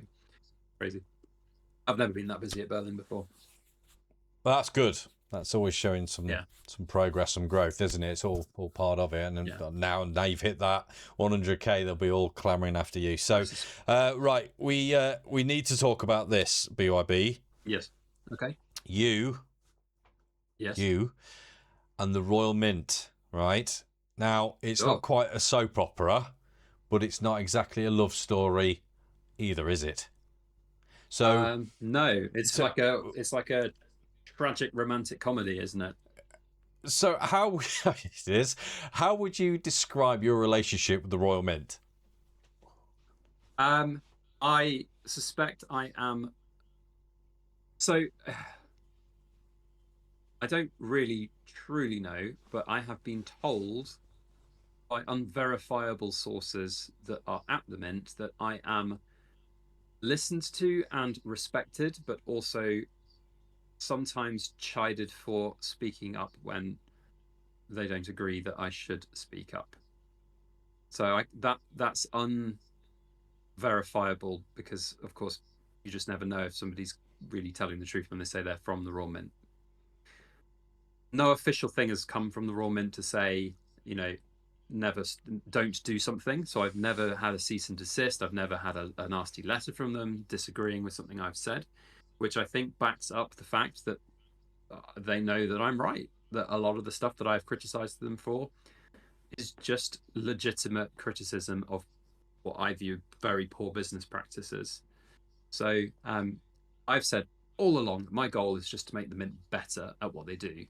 crazy. I've never been that busy at Berlin before. Well, that's good. That's always showing Yeah. some progress, some growth, isn't it? It's all part of it. And then now you've hit that 100k, they'll be all clamouring after you. So, right, we need to talk about this, BYB. Yes. Okay. You and the Royal Mint, right? Now, it's not quite a soap opera, but it's not exactly a love story either, is it? So no, it's like a tragic romantic comedy, isn't it? So how it is? How would you describe your relationship with the Royal Mint? I suspect I am. So I don't really truly know, but I have been told by unverifiable sources that are at the Mint that I am listened to and respected, but also sometimes chided for speaking up when they don't agree that I should speak up. So that's unverifiable because, of course, you just never know if somebody's really telling the truth when they say they're from the Royal Mint. No official thing has come from the Royal Mint to say, never don't do something. So I've never had a cease and desist. I've never had a nasty letter from them disagreeing with something I've said, which I think backs up the fact that they know that I'm right, that a lot of the stuff that I've criticized them for is just legitimate criticism of what I view very poor business practices. So I've said all along, my goal is just to make the Mint better at what they do,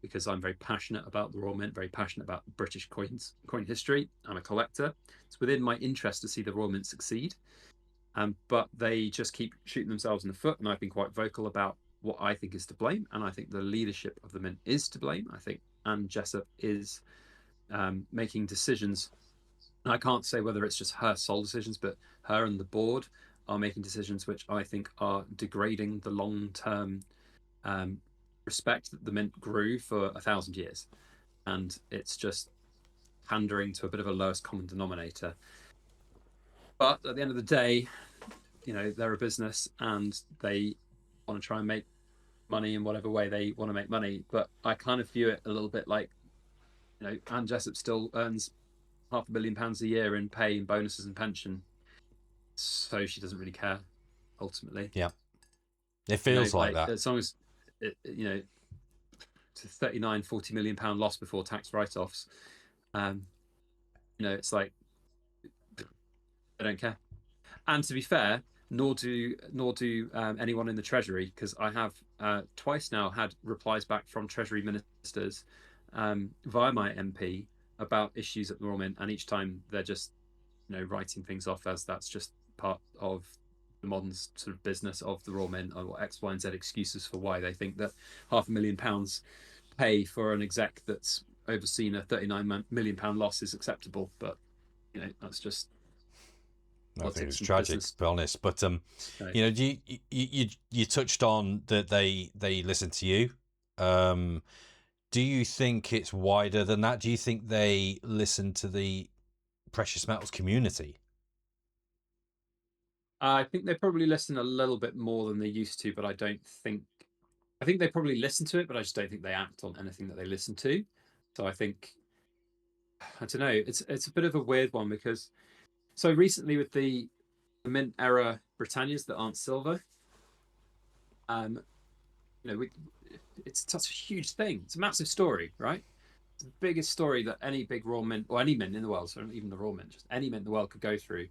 because I'm very passionate about the Royal Mint, very passionate about British coin history. I'm a collector. It's within my interest to see the Royal Mint succeed. But they just keep shooting themselves in the foot, and I've been quite vocal about what I think is to blame, and I think the leadership of the Mint is to blame. I think Anne Jessup is making decisions. And I can't say whether it's just her sole decisions, but her and the board are making decisions which I think are degrading the long-term respect that the Mint grew for 1,000 years, and it's just pandering to a bit of a lowest common denominator. But at the end of the day, they're a business and they want to try and make money in whatever way they want to make money. But I kind of view it a little bit like, Anne Jessup still earns £500 million a year in pay and bonuses and pension, so she doesn't really care ultimately. Yeah, it feels like that. As long as it's a 39-40 million pound loss before tax write-offs, it's like they don't care. And to be fair, nor do anyone in the Treasury, because I have twice now had replies back from Treasury ministers via my MP about issues at the Royal Mint, and each time they're just writing things off as that's just part of the modern sort of business of the Royal Mint, or X, Y, and Z excuses for why they think that £500,000 pay for an exec that's overseen a £39 million loss is acceptable. But that's just. I think it's tragic, to be honest. But you touched on that they listen to you. Do you think it's wider than that? Do you think they listen to the precious metals community? I think they probably listen a little bit more than they used to, but I think they probably listen to it, but I just don't think they act on anything that they listen to. So I think, I don't know, it's a bit of a weird one, because so recently with the Mint era Britannias that aren't silver, it's such a huge thing. It's a massive story, right? It's the biggest story that any big Royal Mint, or any mint in the world, so not even the Royal Mint, just any mint in the world could go through.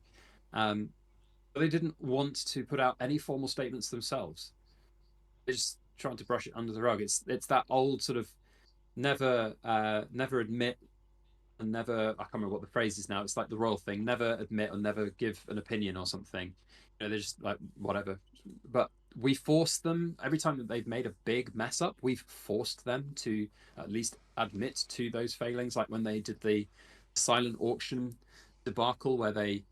But they didn't want to put out any formal statements themselves. They're just trying to brush it under the rug. It's that old sort of never admit and never, I can't remember what the phrase is now. It's like the royal thing: never admit or never give an opinion or something. They're just like whatever. But we forced them every time that they've made a big mess up. We've forced them to at least admit to those failings, like when they did the silent auction debacle, where they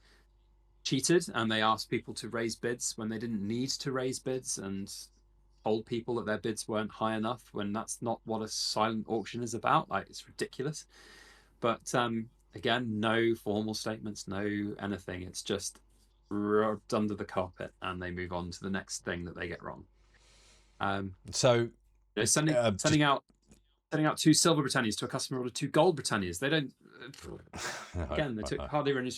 cheated and they asked people to raise bids when they didn't need to raise bids, and told people that their bids weren't high enough, when that's not what a silent auction is about. Like, it's ridiculous. But again, no formal statements, no anything. It's just rubbed under the carpet, and they move on to the next thing that they get wrong. So sending out 2 silver Britannias to a customer ordered 2 gold Britannias. They don't. Again, they took hardly any.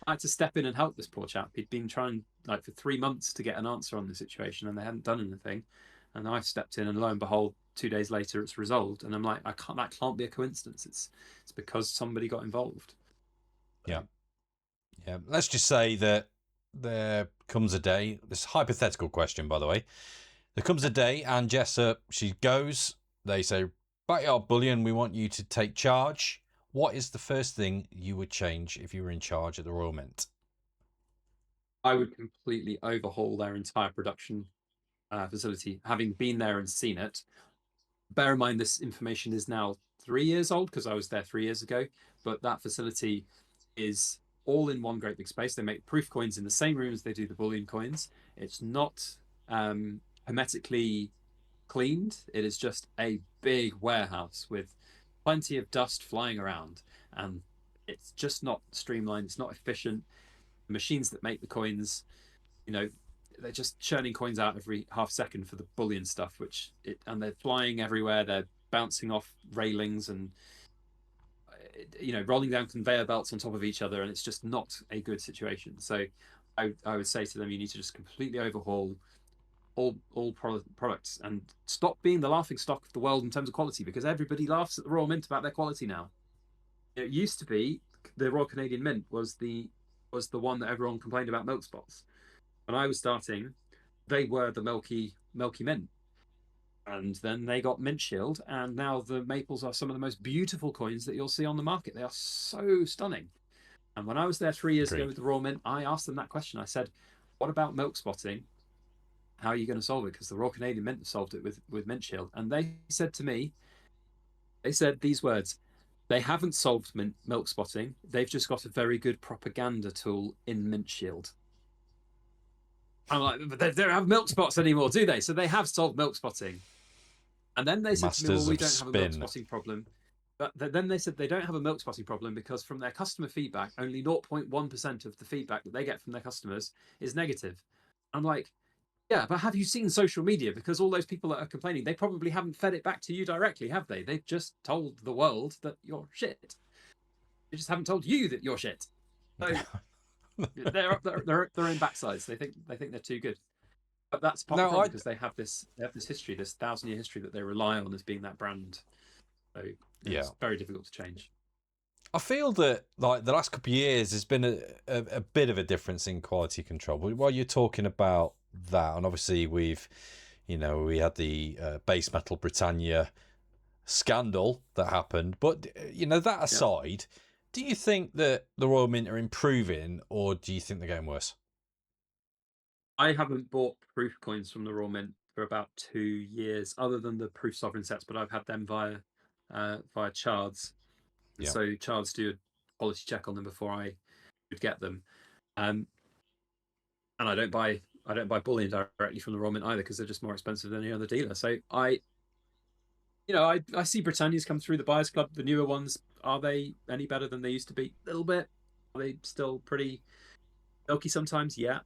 I had to step in and help this poor chap. He'd been trying like for 3 months to get an answer on the situation, and they hadn't done anything. And I've stepped in, and lo and behold, 2 days later, it's resolved. And I'm like, that can't be a coincidence. It's because somebody got involved. Yeah. Let's just say that there comes a day. This hypothetical question, by the way. There comes a day, and Jessup, she goes. They say, Backyard Bullion, we want you to take charge. What is the first thing you would change if you were in charge at the Royal Mint? I would completely overhaul their entire production facility, having been there and seen it. Bear in mind, this information is now 3 years old because I was there 3 years ago, but that facility is all in one great big space. They make proof coins in the same room as they do the bullion coins. It's not hermetically cleaned. It is just a big warehouse with plenty of dust flying around, and it's just not streamlined. It's not efficient. The machines that make the coins, they're just churning coins out every half second for the bullion stuff, and they're flying everywhere. They're bouncing off railings and rolling down conveyor belts on top of each other, and it's just not a good situation. So I would say to them, you need to just completely overhaul all products and stop being the laughing stock of the world in terms of quality, because everybody laughs at the Royal Mint about their quality now. It used to be the Royal Canadian Mint was the one that everyone complained about milk spots. When I was starting, they were the milky mint, and then they got Mint Shield, and now the maples are some of the most beautiful coins that you'll see on the market. They are so stunning. And when I was there 3 years ago with the Royal Mint, I asked them that question. I said, what about milk spotting? How are you going to solve it? Because the Royal Canadian Mint solved it with Mint Shield. And they said to me, they said these words: they haven't solved milk spotting. They've just got a very good propaganda tool in Mint Shield. I'm like, but they don't have milk spots anymore, do they? So they have solved milk spotting. And then they said to me, well, we don't have a milk spotting problem. But then they said they don't have a milk spotting problem because from their customer feedback, only 0.1% of the feedback that they get from their customers is negative. I'm like, yeah, but have you seen social media? Because all those people that are complaining, they probably haven't fed it back to you directly, have they? They've just told the world that you're shit. They just haven't told you that you're shit. So they're up their own backsides. They think they're too good. But that's part of the problem, because they have this history, this 1,000-year history that they rely on as being that brand. So it's very difficult to change. I feel that like the last couple of years, there's been a bit of a difference in quality control. But while you're talking about that, and obviously we had the base metal Britannia scandal that happened. But that aside, do you think that the Royal Mint are improving, or do you think they're getting worse? I haven't bought proof coins from the Royal Mint for about 2 years, other than the proof sovereign sets, but I've had them via Chards. Yeah. So Chards do a quality check on them before I would get them. And I don't buy bullion directly from the Royal Mint either, because they're just more expensive than any other dealer. So I see Britannias come through the Buyers Club, the newer ones. Are they any better than they used to be? A little bit. Are they still pretty milky sometimes? Yeah.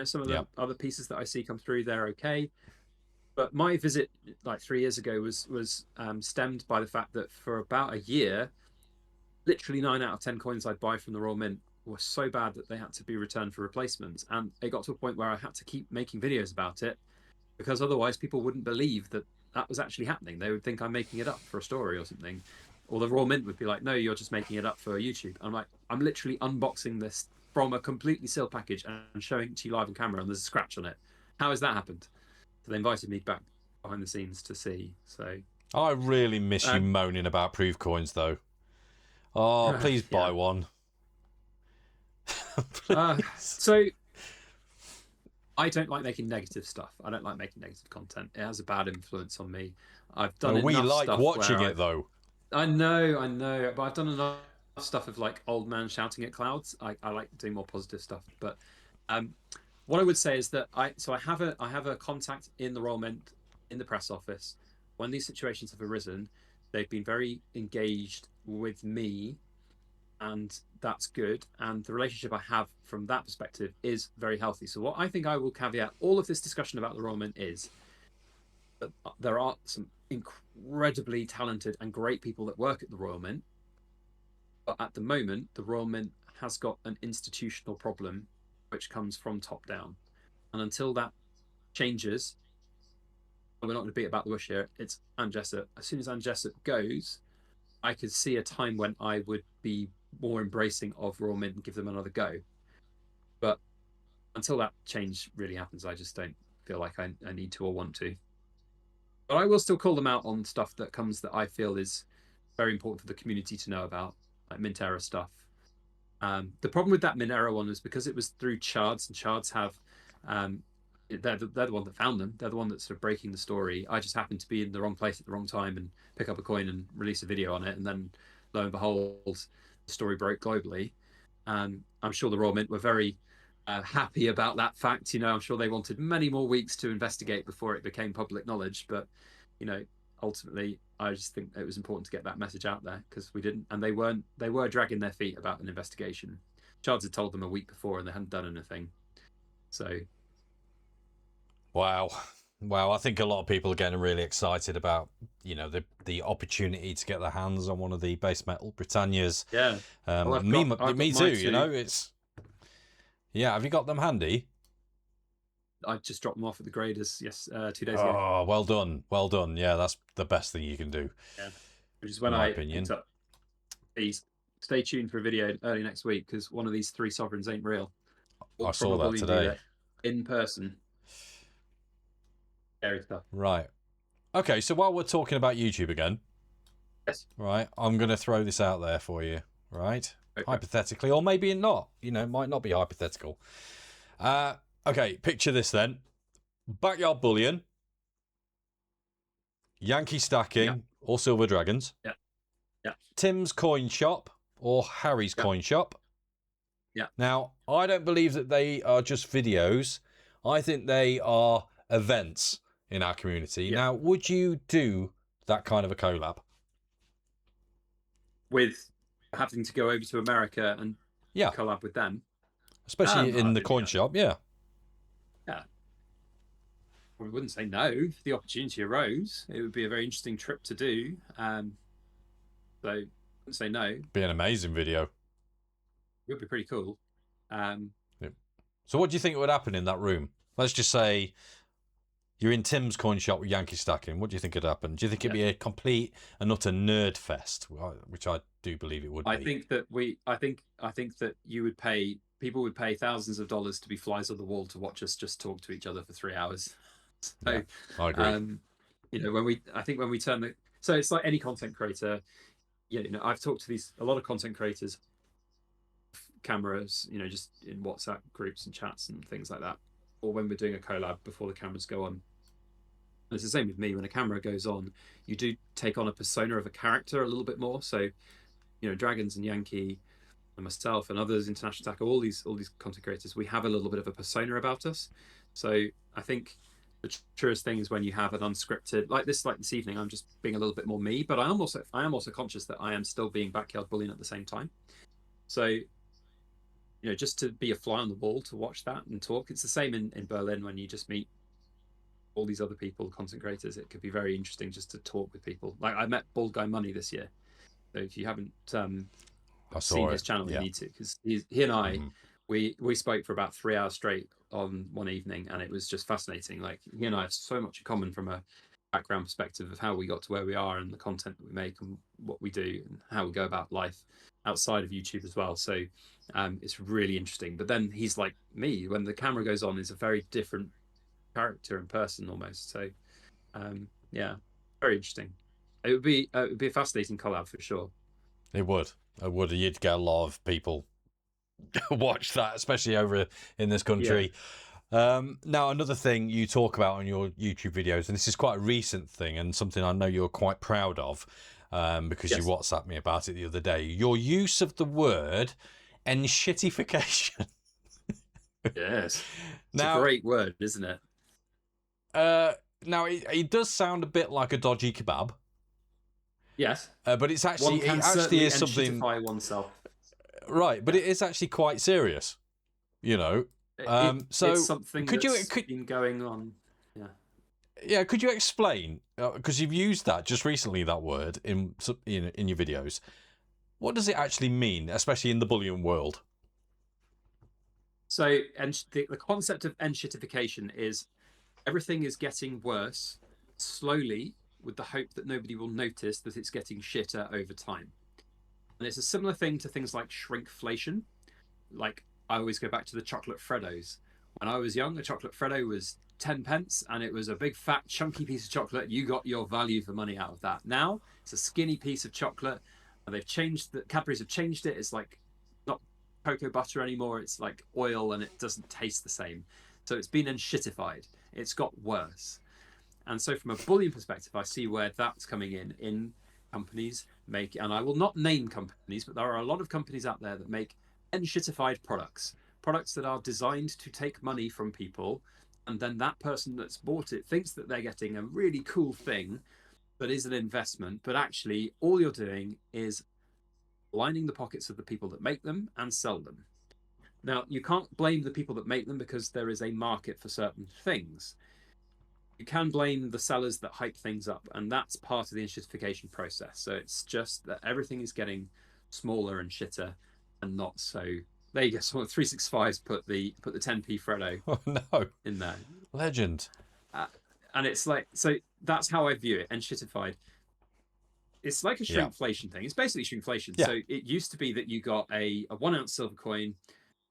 Some of the other pieces that I see come through, they're okay. But my visit like 3 years ago was stemmed by the fact that for about a year, literally 9 out of 10 coins I'd buy from the Royal Mint were so bad that they had to be returned for replacements. And it got to a point where I had to keep making videos about it, because otherwise people wouldn't believe that was actually happening. They would think I'm making it up for a story or something. Or the Royal Mint would be like, no, you're just making it up for YouTube. I'm like, I'm literally unboxing this from a completely sealed package and showing it to you live on camera, and there's a scratch on it. How has that happened? So they invited me back behind the scenes to see. So I really miss you moaning about proof coins, though. Oh, please buy one. So I don't like making negative stuff. I don't like making negative content. It has a bad influence on me. I've done enough we like stuff watching it, though. I know, but I've done enough stuff of like old man shouting at clouds. I like doing more positive stuff. But what I would say is that I have a contact in the Royal Mint in the press office. When these situations have arisen, They've been very engaged with me, and that's good. And the relationship I have from that perspective is very healthy. So what I think I will caveat all of this discussion about the Royal Mint is that there are some incredibly talented and great people that work at the Royal Mint. But at the moment, the Royal Mint has got an institutional problem which comes from top down. And until that changes, we're not going to beat about the bush here. It's Anne Jessup. As soon as Anne Jessup goes, I could see a time when I would be more embracing of Royal Mint and give them another go. But until that change really happens, I just don't feel like I need to or want to. But I will still call them out on stuff that comes that I feel is very important for the community to know about, like Mint era stuff. The problem with that Mint era one is because it was through Chards, and Chards have they're the one that found them. They're the one that's sort of breaking the story. I just happened to be in the wrong place at the wrong time and pick up a coin and release a video on it, and then lo and behold, the story broke globally. I'm sure the Royal Mint were very happy about that fact. I'm sure they wanted many more weeks to investigate before it became public knowledge. But ultimately, I just think it was important to get that message out there because we didn't, and they were dragging their feet about an investigation. Charles had told them a week before, and they hadn't done anything. So. Wow. I think a lot of people are getting really excited about, the opportunity to get their hands on one of the base metal Britannias. Yeah. Me too. It's. Yeah. Have you got them handy? I just dropped them off at the graders 2 days ago. Oh, well done. Yeah, that's the best thing you can do. Yeah. Which is when I picked up these. Stay tuned for a video early next week because one of these 3 sovereigns ain't real. I saw that today. In person. Scary stuff. Right. Okay, so while we're talking about YouTube again, yes. Right, I'm going to throw this out there for you, right? Okay. Hypothetically, or maybe not. It might not be hypothetical. Okay, picture this then. Backyard Bullion, Yankee Stacking, or Silver Dragons. Yeah. Tim's Coin Shop, or Harry's Coin Shop. Yeah. Now, I don't believe that they are just videos. I think they are events in our community. Yeah. Now, would you do that kind of a collab? With having to go over to America and collab with them? Especially in the coin shop, yeah. Yeah. I wouldn't say no. If the opportunity arose, it would be a very interesting trip to do. So, I wouldn't say no. Be an amazing video. It would be pretty cool. So what do you think would happen in that room? Let's just say you're in Tim's coin shop with Yankee Stacking. What do you think would happen? Do you think it'd be a complete and utter nerd fest, which I do believe it would be? I think that people would pay thousands of dollars to be flies on the wall to watch us just talk to each other for 3 hours. So, yeah, I agree. when we turn so it's like any content creator. I've talked to a lot of content creators, cameras, just in WhatsApp groups and chats and things like that, or when we're doing a collab before the cameras go on. And it's the same with me. When a camera goes on, you do take on a persona of a character a little bit more. So, Dragons and Yankee and myself and others, International Attacker, all these content creators, we have a little bit of a persona about us. So I think the truest thing is when you have an unscripted, like this evening, I'm just being a little bit more me, but I am also conscious that I am still being Backyard Bullion at the same time. So, just to be a fly on the wall to watch that and talk. It's the same in Berlin when you just meet all these other people, content creators. It could be very interesting just to talk with people. Like I met Bald Guy Money this year. So if you haven't seen his channel, you need to, because he and I, we spoke for about 3 hours straight on one evening, and it was just fascinating. Like he and I have so much in common from a background perspective of how we got to where we are and the content that we make and what we do and how we go about life outside of YouTube as well. So it's really interesting. But then he's like me, when the camera goes on, is a very different character and person almost. So very interesting. It would be a fascinating collab for sure. It would. You'd get a lot of people watch that, especially over in this country. Now, another thing you talk about on your YouTube videos, and this is quite a recent thing and something I know you're quite proud of, because you WhatsApped me about it the other day, your use of the word enshittification. Yes. It's a great word, isn't it? Now, it does sound a bit like a dodgy kebab. Yes. But it's actually, One can it actually is something. oneself. Right, but it is actually quite serious, you know. So it's something could that's you been going on. Yeah. Yeah, could you explain, because you've used that just recently, that word in your videos. What does it actually mean, especially in the bullion world? So, and the concept of enshittification is everything is getting worse slowly, with the hope that nobody will notice that it's getting shitter over time. And it's a similar thing to things like shrinkflation. Like, I always go back to the chocolate Freddos. When I was young, a chocolate Freddo was 10 pence, and it was a big fat chunky piece of chocolate. You got your value for money out of that. Now it's a skinny piece of chocolate, and they've changed the Cadbury's have changed it. It's like not cocoa butter anymore. It's like oil, and it doesn't taste the same. So it's been enshittified. It's got worse. And so from a bullion perspective, I see where that's coming in companies make, and I will not name companies, but there are a lot of companies out there that make enshittified products that are designed to take money from people, and then that person that's bought it thinks that they're getting a really cool thing that is an investment, but actually all you're doing is lining the pockets of the people that make them and sell them. Now, you can't blame the people that make them because there is a market for certain things. You can blame the sellers that hype things up, and that's part of the enshittification process. So it's just that everything is getting smaller and shitter, and not so. There you go. So 365's put the 10p Freddo no, in there. Legend. And it's like, so that's how I view it. Enshittified. It's like a shrinkflation thing. It's basically shrinkflation. Yeah. So it used to be that you got a 1 ounce silver coin,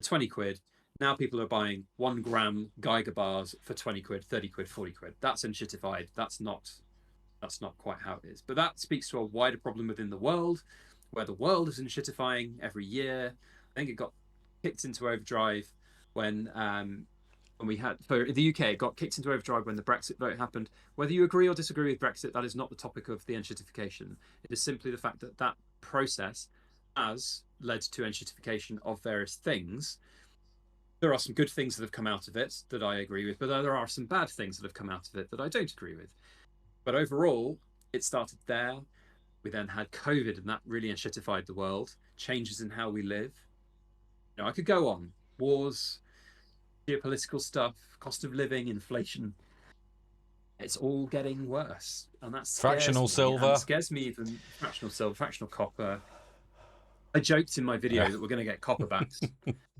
20 quid. Now people are buying 1 gram Geiger bars for 20 quid, 30 quid, 40 quid. That's enshittified. That's not quite how it is. But that speaks to a wider problem within the world, where the world is enshittifying every year. I think it got kicked into overdrive when we had, for the UK, it got kicked into overdrive when the Brexit vote happened. Whether you agree or disagree with Brexit, that is not the topic of the enshittification. It is simply the fact that that process has led to enshittification of various things. There are some good things that have come out of it that I agree with, but there are some bad things that have come out of it that I don't agree with. But overall, it started there. We then had COVID, and that really enshittified the world. Changes in how we live. You know, I could go on. Wars, geopolitical stuff, cost of living, inflation. It's all getting worse, and that's fractional silver. It scares me even. Fractional silver, fractional copper. I joked in my video that we're going to get copper backs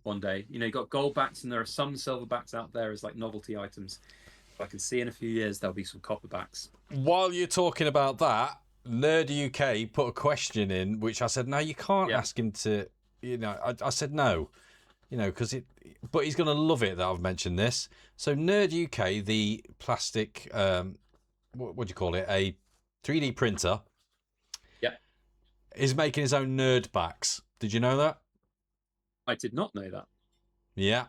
one day. You know, you got gold backs, and there are some silver backs out there as like novelty items. I can see in a few years there'll be some copper backs. While you're talking about that, Nerd UK put a question in, which I said, no, you can't ask him to, you know, I said no, you know, because but he's going to love it that I've mentioned this. So Nerd UK, the plastic, what do you call it? A 3D printer. Yeah. Is making his own nerd backs. Did you know that? I did not know that. Yeah.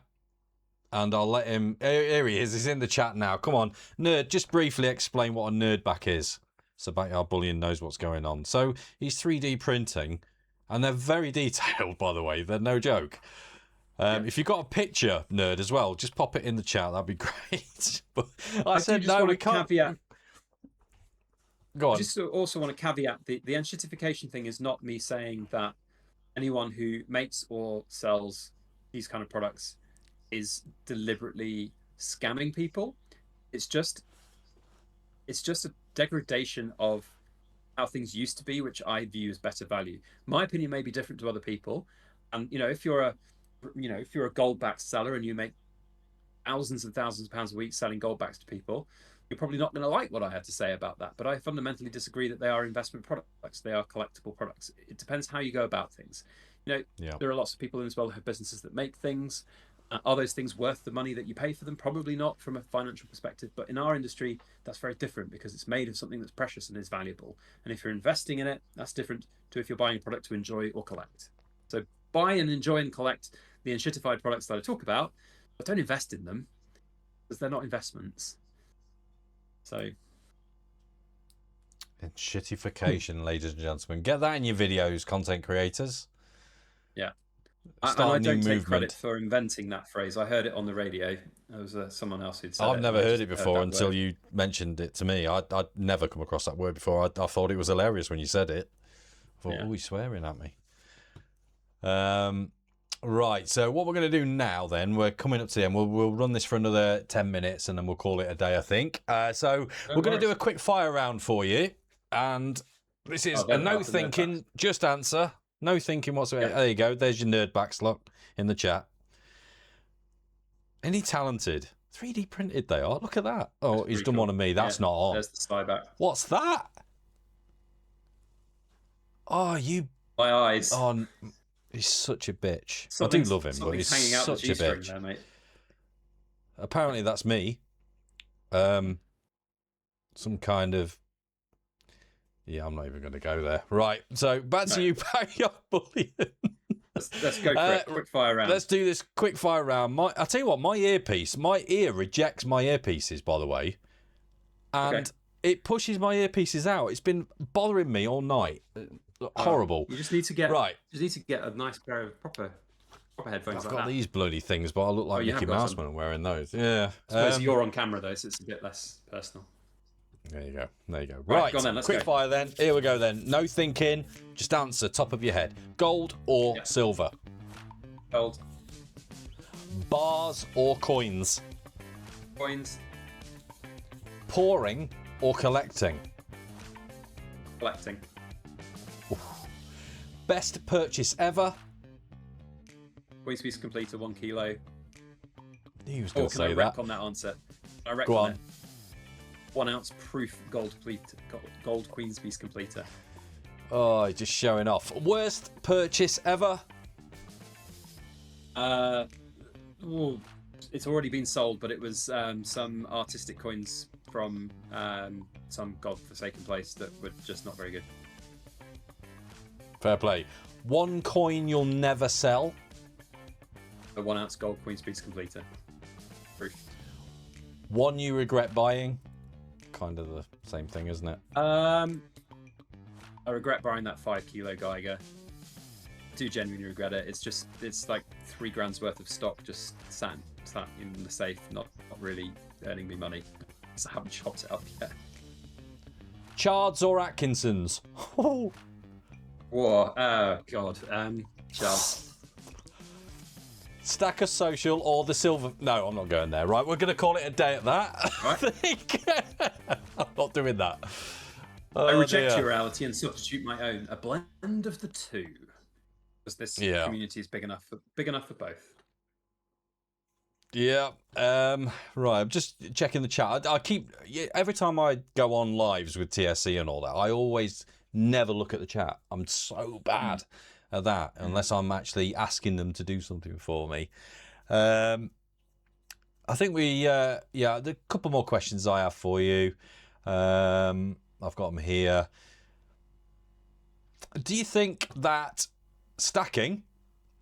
And I'll let him, here he is, he's in the chat now. Come on, Nerd, just briefly explain what a nerd back is, so Backyard Bullion knows what's going on. So he's 3D printing, and they're very detailed, by the way, they're no joke. If you've got a picture, Nerd, as well, just pop it in the chat, that'd be great. But I said, no, we can't. Caveat. Go on. I just also want to caveat, the enshittification thing is not me saying that anyone who makes or sells these kind of products is deliberately scamming people. It's just a degradation of how things used to be, which I view as better value. My opinion may be different to other people, and you know, if you're a gold back seller and you make thousands and thousands of pounds a week selling gold backs to people, you're probably not going to like what I had to say about that. But I fundamentally disagree that they are investment products. They are collectible products. It depends how you go about things. You know, there are lots of people in this world who have businesses that make things. Are those things worth the money that you pay for them? Probably not from a financial perspective. But in our industry, that's very different because it's made of something that's precious and is valuable. And if you're investing in it, that's different to if you're buying a product to enjoy or collect. So buy and enjoy and collect the enshittified products that I talk about, but don't invest in them because they're not investments. So Enshittification, ladies and gentlemen. Get that in your videos, content creators. Yeah. And start I a new don't take credit movement. for inventing that phrase. I heard it on the radio. There was someone else who'd said I've it. never heard it before that until word. you mentioned it to me. I'd never come across that word before. I thought it was hilarious when you said it. I thought, Yeah. oh, he's swearing at me. Right, so what we're going to do now then, we're coming up to the end. We'll run this for another 10 minutes and then we'll call it a day, I think. So we're going to do a quick fire round for you. And this is a no thinking, just answer. No thinking whatsoever. Yep. There you go. There's your nerd backs look in the chat. Any talented? 3D printed they are. Look at that. Oh, he's done cool. One of me. That's not on. There's the slide back. What's that? Oh, you... My eyes. Oh, he's such a bitch. I do love him, but he's such a bitch. There, mate. Apparently that's me. Some kind of... Yeah, I'm not even going to go there. Right, so back to you, Backyard Bullion. Let's go for it. Quick fire round. Let's do this quick fire round. I'll tell you what, my ear rejects my earpieces, by the way. And it pushes my earpieces out. It's been bothering me all night. Horrible. You just need to get a nice pair of proper headphones. I've got these bloody things, but I look like Mickey Mouse when I'm wearing those. Yeah. I suppose you're on camera though, so it's a bit less personal. There you go. Right, go on then, let's quick fire then. Here we go then. No thinking, just answer top of your head. Gold or silver? Gold. Bars or coins? Coins. Pouring or collecting? Collecting. Oof. Best purchase ever? Coins piece completer, 1 kilo. He was going to say that. that. On that answer. Go on. 1 ounce proof gold Queen's piece completer. Oh, just showing off. Worst purchase ever? It's already been sold, but it was some artistic coins from some godforsaken place that were just not very good. Fair play. 1 coin you'll never sell? A 1 ounce gold Queen's piece completer. Proof. 1 you regret buying? Kind of the same thing, isn't it? I regret buying that 5 kilo Geiger. I do genuinely regret it. It's like £3 worth of stock just sat in the safe, not really earning me money. So I haven't chopped it up yet. Chards or Atkinsons? Whoa! Oh God! Chards. Stacker Social or the Silver... No, I'm not going there. Right, we're going to call it a day at that. Right. I'm not doing that. I reject your reality and substitute my own. A blend of the two. Because this community is big enough for both. Yeah. Right, I'm just checking the chat. I keep... Every time I go on lives with TSC and all that, I always never look at the chat. I'm so bad. At that, unless I'm actually asking them to do something for me. I think a couple more questions I have for you. I've got them here. Do you think that stacking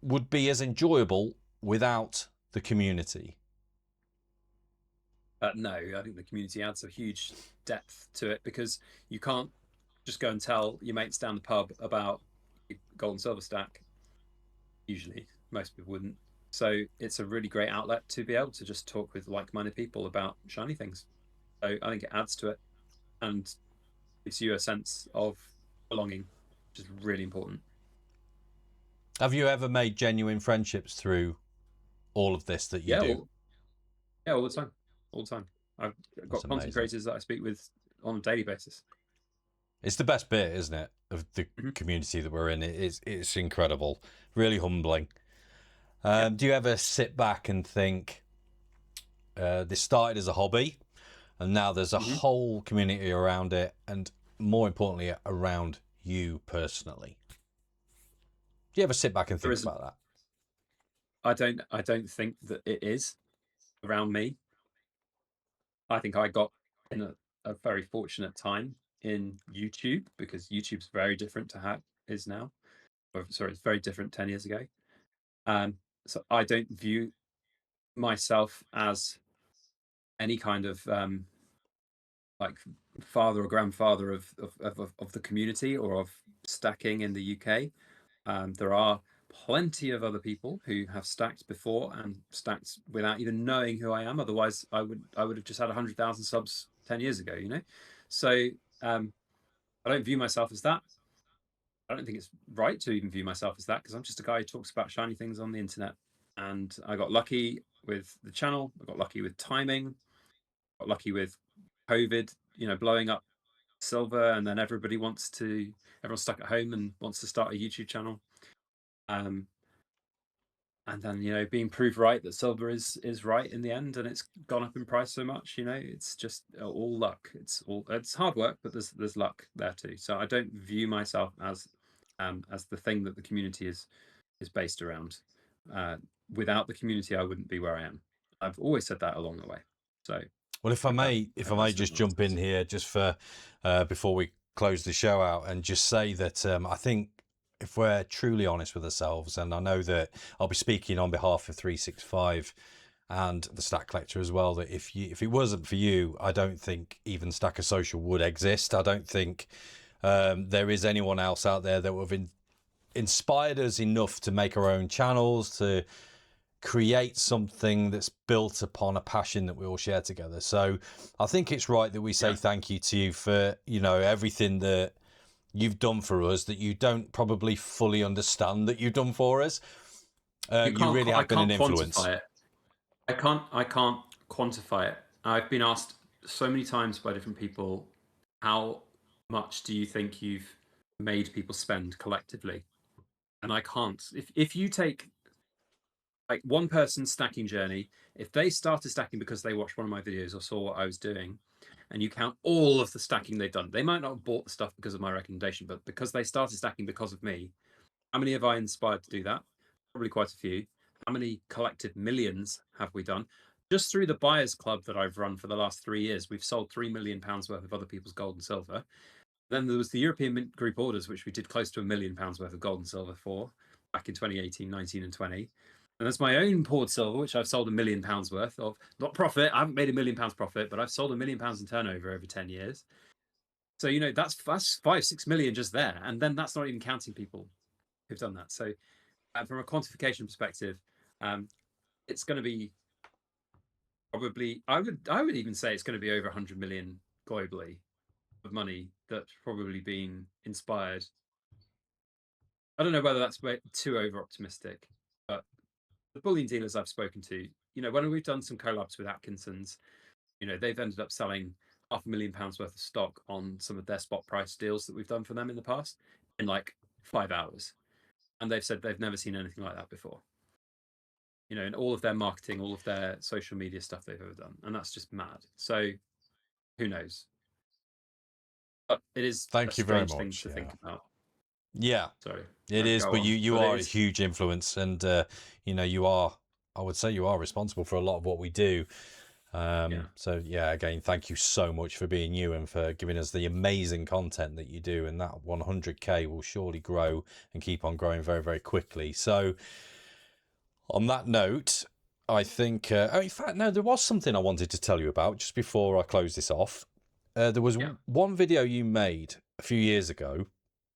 would be as enjoyable without the community? No, I think the community adds a huge depth to it because you can't just go and tell your mates down the pub about gold and silver stack. Usually most people wouldn't, so it's a really great outlet to be able to just talk with like-minded people about shiny things. So I think it adds to it and gives you a sense of belonging, which is really important. Have you ever made genuine friendships through all of this that you do? All the time. I've got content creators that I speak with on a daily basis. It's the best bit, isn't it, of the community that we're in? It's incredible, really humbling. Do you ever sit back and think, this started as a hobby, and now there's a whole community around it, and more importantly, around you personally? Do you ever sit back and think about that? I don't think that it is around me. I think I got in a very fortunate time in YouTube because YouTube's very different to how it is now. It's very different 10 years ago. So I don't view myself as any kind of like father or grandfather of the community or of stacking in the UK. There are plenty of other people who have stacked before and stacked without even knowing who I am. Otherwise, I would have just had 100,000 subs 10 years ago. So I don't view myself as that. I don't think it's right to even view myself as that, because I'm just a guy who talks about shiny things on the internet. And I got lucky with the channel. I got lucky with timing. Got lucky with COVID, blowing up silver, and then everyone's stuck at home and wants to start a YouTube channel. And then being proved right that silver is right in the end, and it's gone up in price so much. It's just all luck. It's hard work, but there's luck there too. So I don't view myself as the thing that the community is based around. Without the community, I wouldn't be where I am. I've always said that along the way. So well, if I may just jump in here just for before we close the show out, and just say that I think, if we're truly honest with ourselves, and I know that I'll be speaking on behalf of 365 and the Stack Collector as well, that if it wasn't for you, I don't think even Stacker Social would exist. I don't think there is anyone else out there that would have inspired us enough to make our own channels, to create something that's built upon a passion that we all share together. So I think it's right that we say thank you to you for everything that you've done for us, that you don't probably fully understand that you've done for us. You really have been an influence. I can't quantify it. I've been asked so many times by different people, how much do you think you've made people spend collectively? And I can't. If you take like one person's stacking journey, if they started stacking because they watched one of my videos or saw what I was doing, and you count all of the stacking they've done, they might not have bought the stuff because of my recommendation, but because they started stacking because of me, how many have I inspired to do that? Probably quite a few. How many collective millions have we done? Just through the Buyers Club that I've run for the last 3 years, we've sold £3 million worth of other people's gold and silver. Then there was the European Mint Group orders, which we did close to £1 million worth of gold and silver for back in 2018, 19 and 20. And there's my own poured silver, which I've sold £1 million worth of. Not profit. I haven't made £1 million profit, but I've sold £1 million in turnover over 10 years. So, that's 5-6 million just there. And then that's not even counting people who've done that. So from a quantification perspective, it's going to be probably, I would even say it's going to be over 100 million globally of money that's probably been inspired. I don't know whether that's too over optimistic, but the bullion dealers I've spoken to, when we've done some collabs with Atkinson's, they've ended up selling £500,000 worth of stock on some of their spot price deals that we've done for them in the past in like 5 hours. And they've said they've never seen anything like that before. In all of their marketing, all of their social media stuff they've ever done. And that's just mad. So who knows? But it is Thank you very much thing to think about. Yeah, sorry, it is, but you are a huge influence, and you are, I would say, you are responsible for a lot of what we do. So yeah, again, thank you so much for being you and for giving us the amazing content that you do, and that 100k will surely grow and keep on growing very, very quickly. So on that note, I think in fact, no, there was something I wanted to tell you about just before I close this off. There was one video you made a few years ago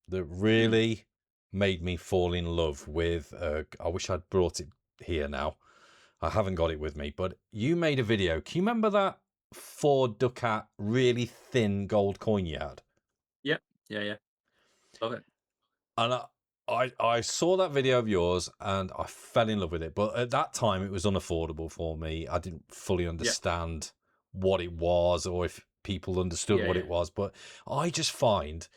that really made me fall in love with, I wish I'd brought it here now. I haven't got it with me, but you made a video. Can you remember that 4 ducat really thin gold coin you had? Yep. Yeah. Love it. And I saw that video of yours and I fell in love with it. But at that time, it was unaffordable for me. I didn't fully understand what it was, or if people understood what it was. But I just find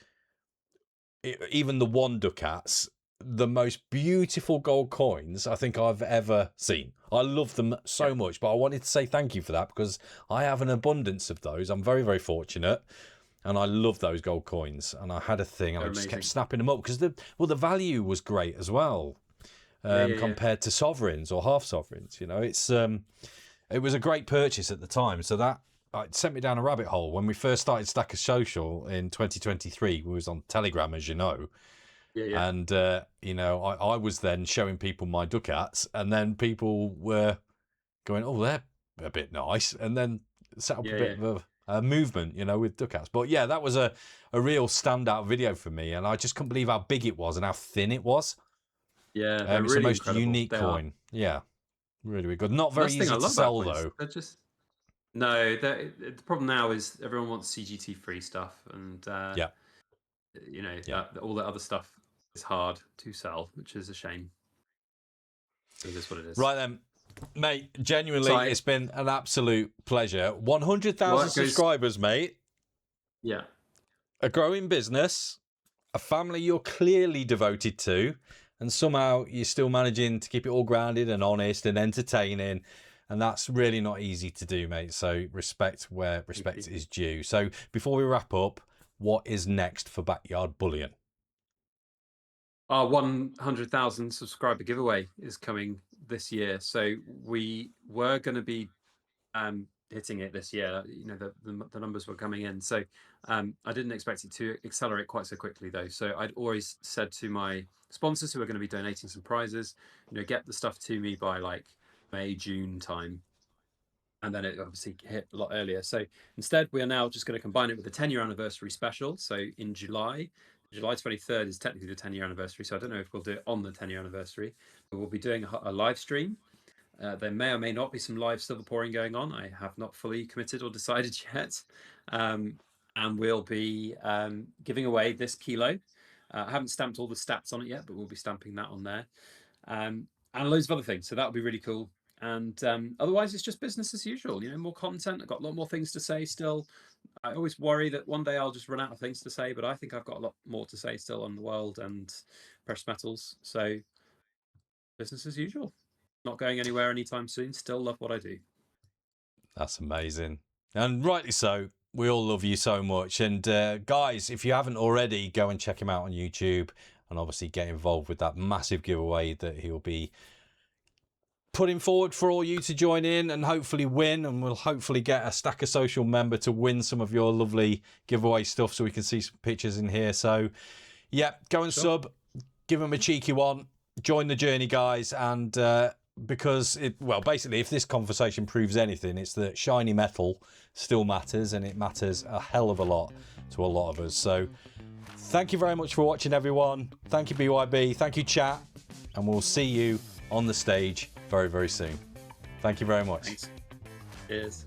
even the 1 ducats the most beautiful gold coins I think I've ever seen. I love them so much, but I wanted to say thank you for that, because I have an abundance of those. I'm very, very fortunate, and I love those gold coins. And I had a thing, and I just kept snapping them up because the value was great as well, compared to sovereigns or half sovereigns. It's it was a great purchase at the time. So that it sent me down a rabbit hole. When we first started Stacker Social in 2023, we was on Telegram, as you know. And I was then showing people my ducats, and then people were going, "Oh, they're a bit nice," and then set up a bit of a movement, with ducats. But yeah, that was a real standout video for me, and I just couldn't believe how big it was and how thin it was. Yeah, they're It's the really most incredible. unique They are. coin. Yeah, really, really good. Not very That's the thing easy I to love about sell coins. though. They're just no. The problem now is everyone wants CGT free stuff, and Yeah, yeah. that all the other stuff is hard to sell, which is a shame. It is what it is. Right then, mate. Genuinely, So it's been an absolute pleasure. 100,000 what goes? subscribers, mate. Yeah. A growing business, a family you're clearly devoted to, and somehow you're still managing to keep it all grounded and honest and entertaining. And that's really not easy to do, mate. So respect where respect is due. So before we wrap up, what is next for Backyard Bullion? Our 100,000 subscriber giveaway is coming this year. So we were going to be hitting it this year. The numbers were coming in. So I didn't expect it to accelerate quite so quickly, though. So I'd always said to my sponsors who are going to be donating some prizes, get the stuff to me by like May, June time. And then it obviously hit a lot earlier. So instead, we are now just going to combine it with the 10-year anniversary special. So in July 23rd is technically the 10-year anniversary. So I don't know if we'll do it on the 10-year anniversary, but we'll be doing a live stream. There may or may not be some live silver pouring going on. I have not fully committed or decided yet. And we'll be giving away this kilo. I haven't stamped all the stats on it yet, but we'll be stamping that on there. And loads of other things. So that'll be really cool. And otherwise, it's just business as usual. More content. I've got a lot more things to say still. I always worry that one day I'll just run out of things to say, but I think I've got a lot more to say still on the world and precious metals. So business as usual. Not going anywhere anytime soon. Still love what I do. That's amazing. And rightly so. We all love you so much. And guys, if you haven't already, go and check him out on YouTube and obviously get involved with that massive giveaway that he'll be putting forward for all you to join in and hopefully win. And we'll hopefully get a Stacker Social member to win some of your lovely giveaway stuff so we can see some pictures in here. So, yeah, go and sub, give him a cheeky one, join the journey, guys. And because basically, if this conversation proves anything, it's that shiny metal still matters, and it matters a hell of a lot to a lot of us. So thank you very much for watching, everyone. Thank you, BYB. Thank you, chat. And we'll see you on the stage very, very soon. Thank you very much. Thanks. Cheers.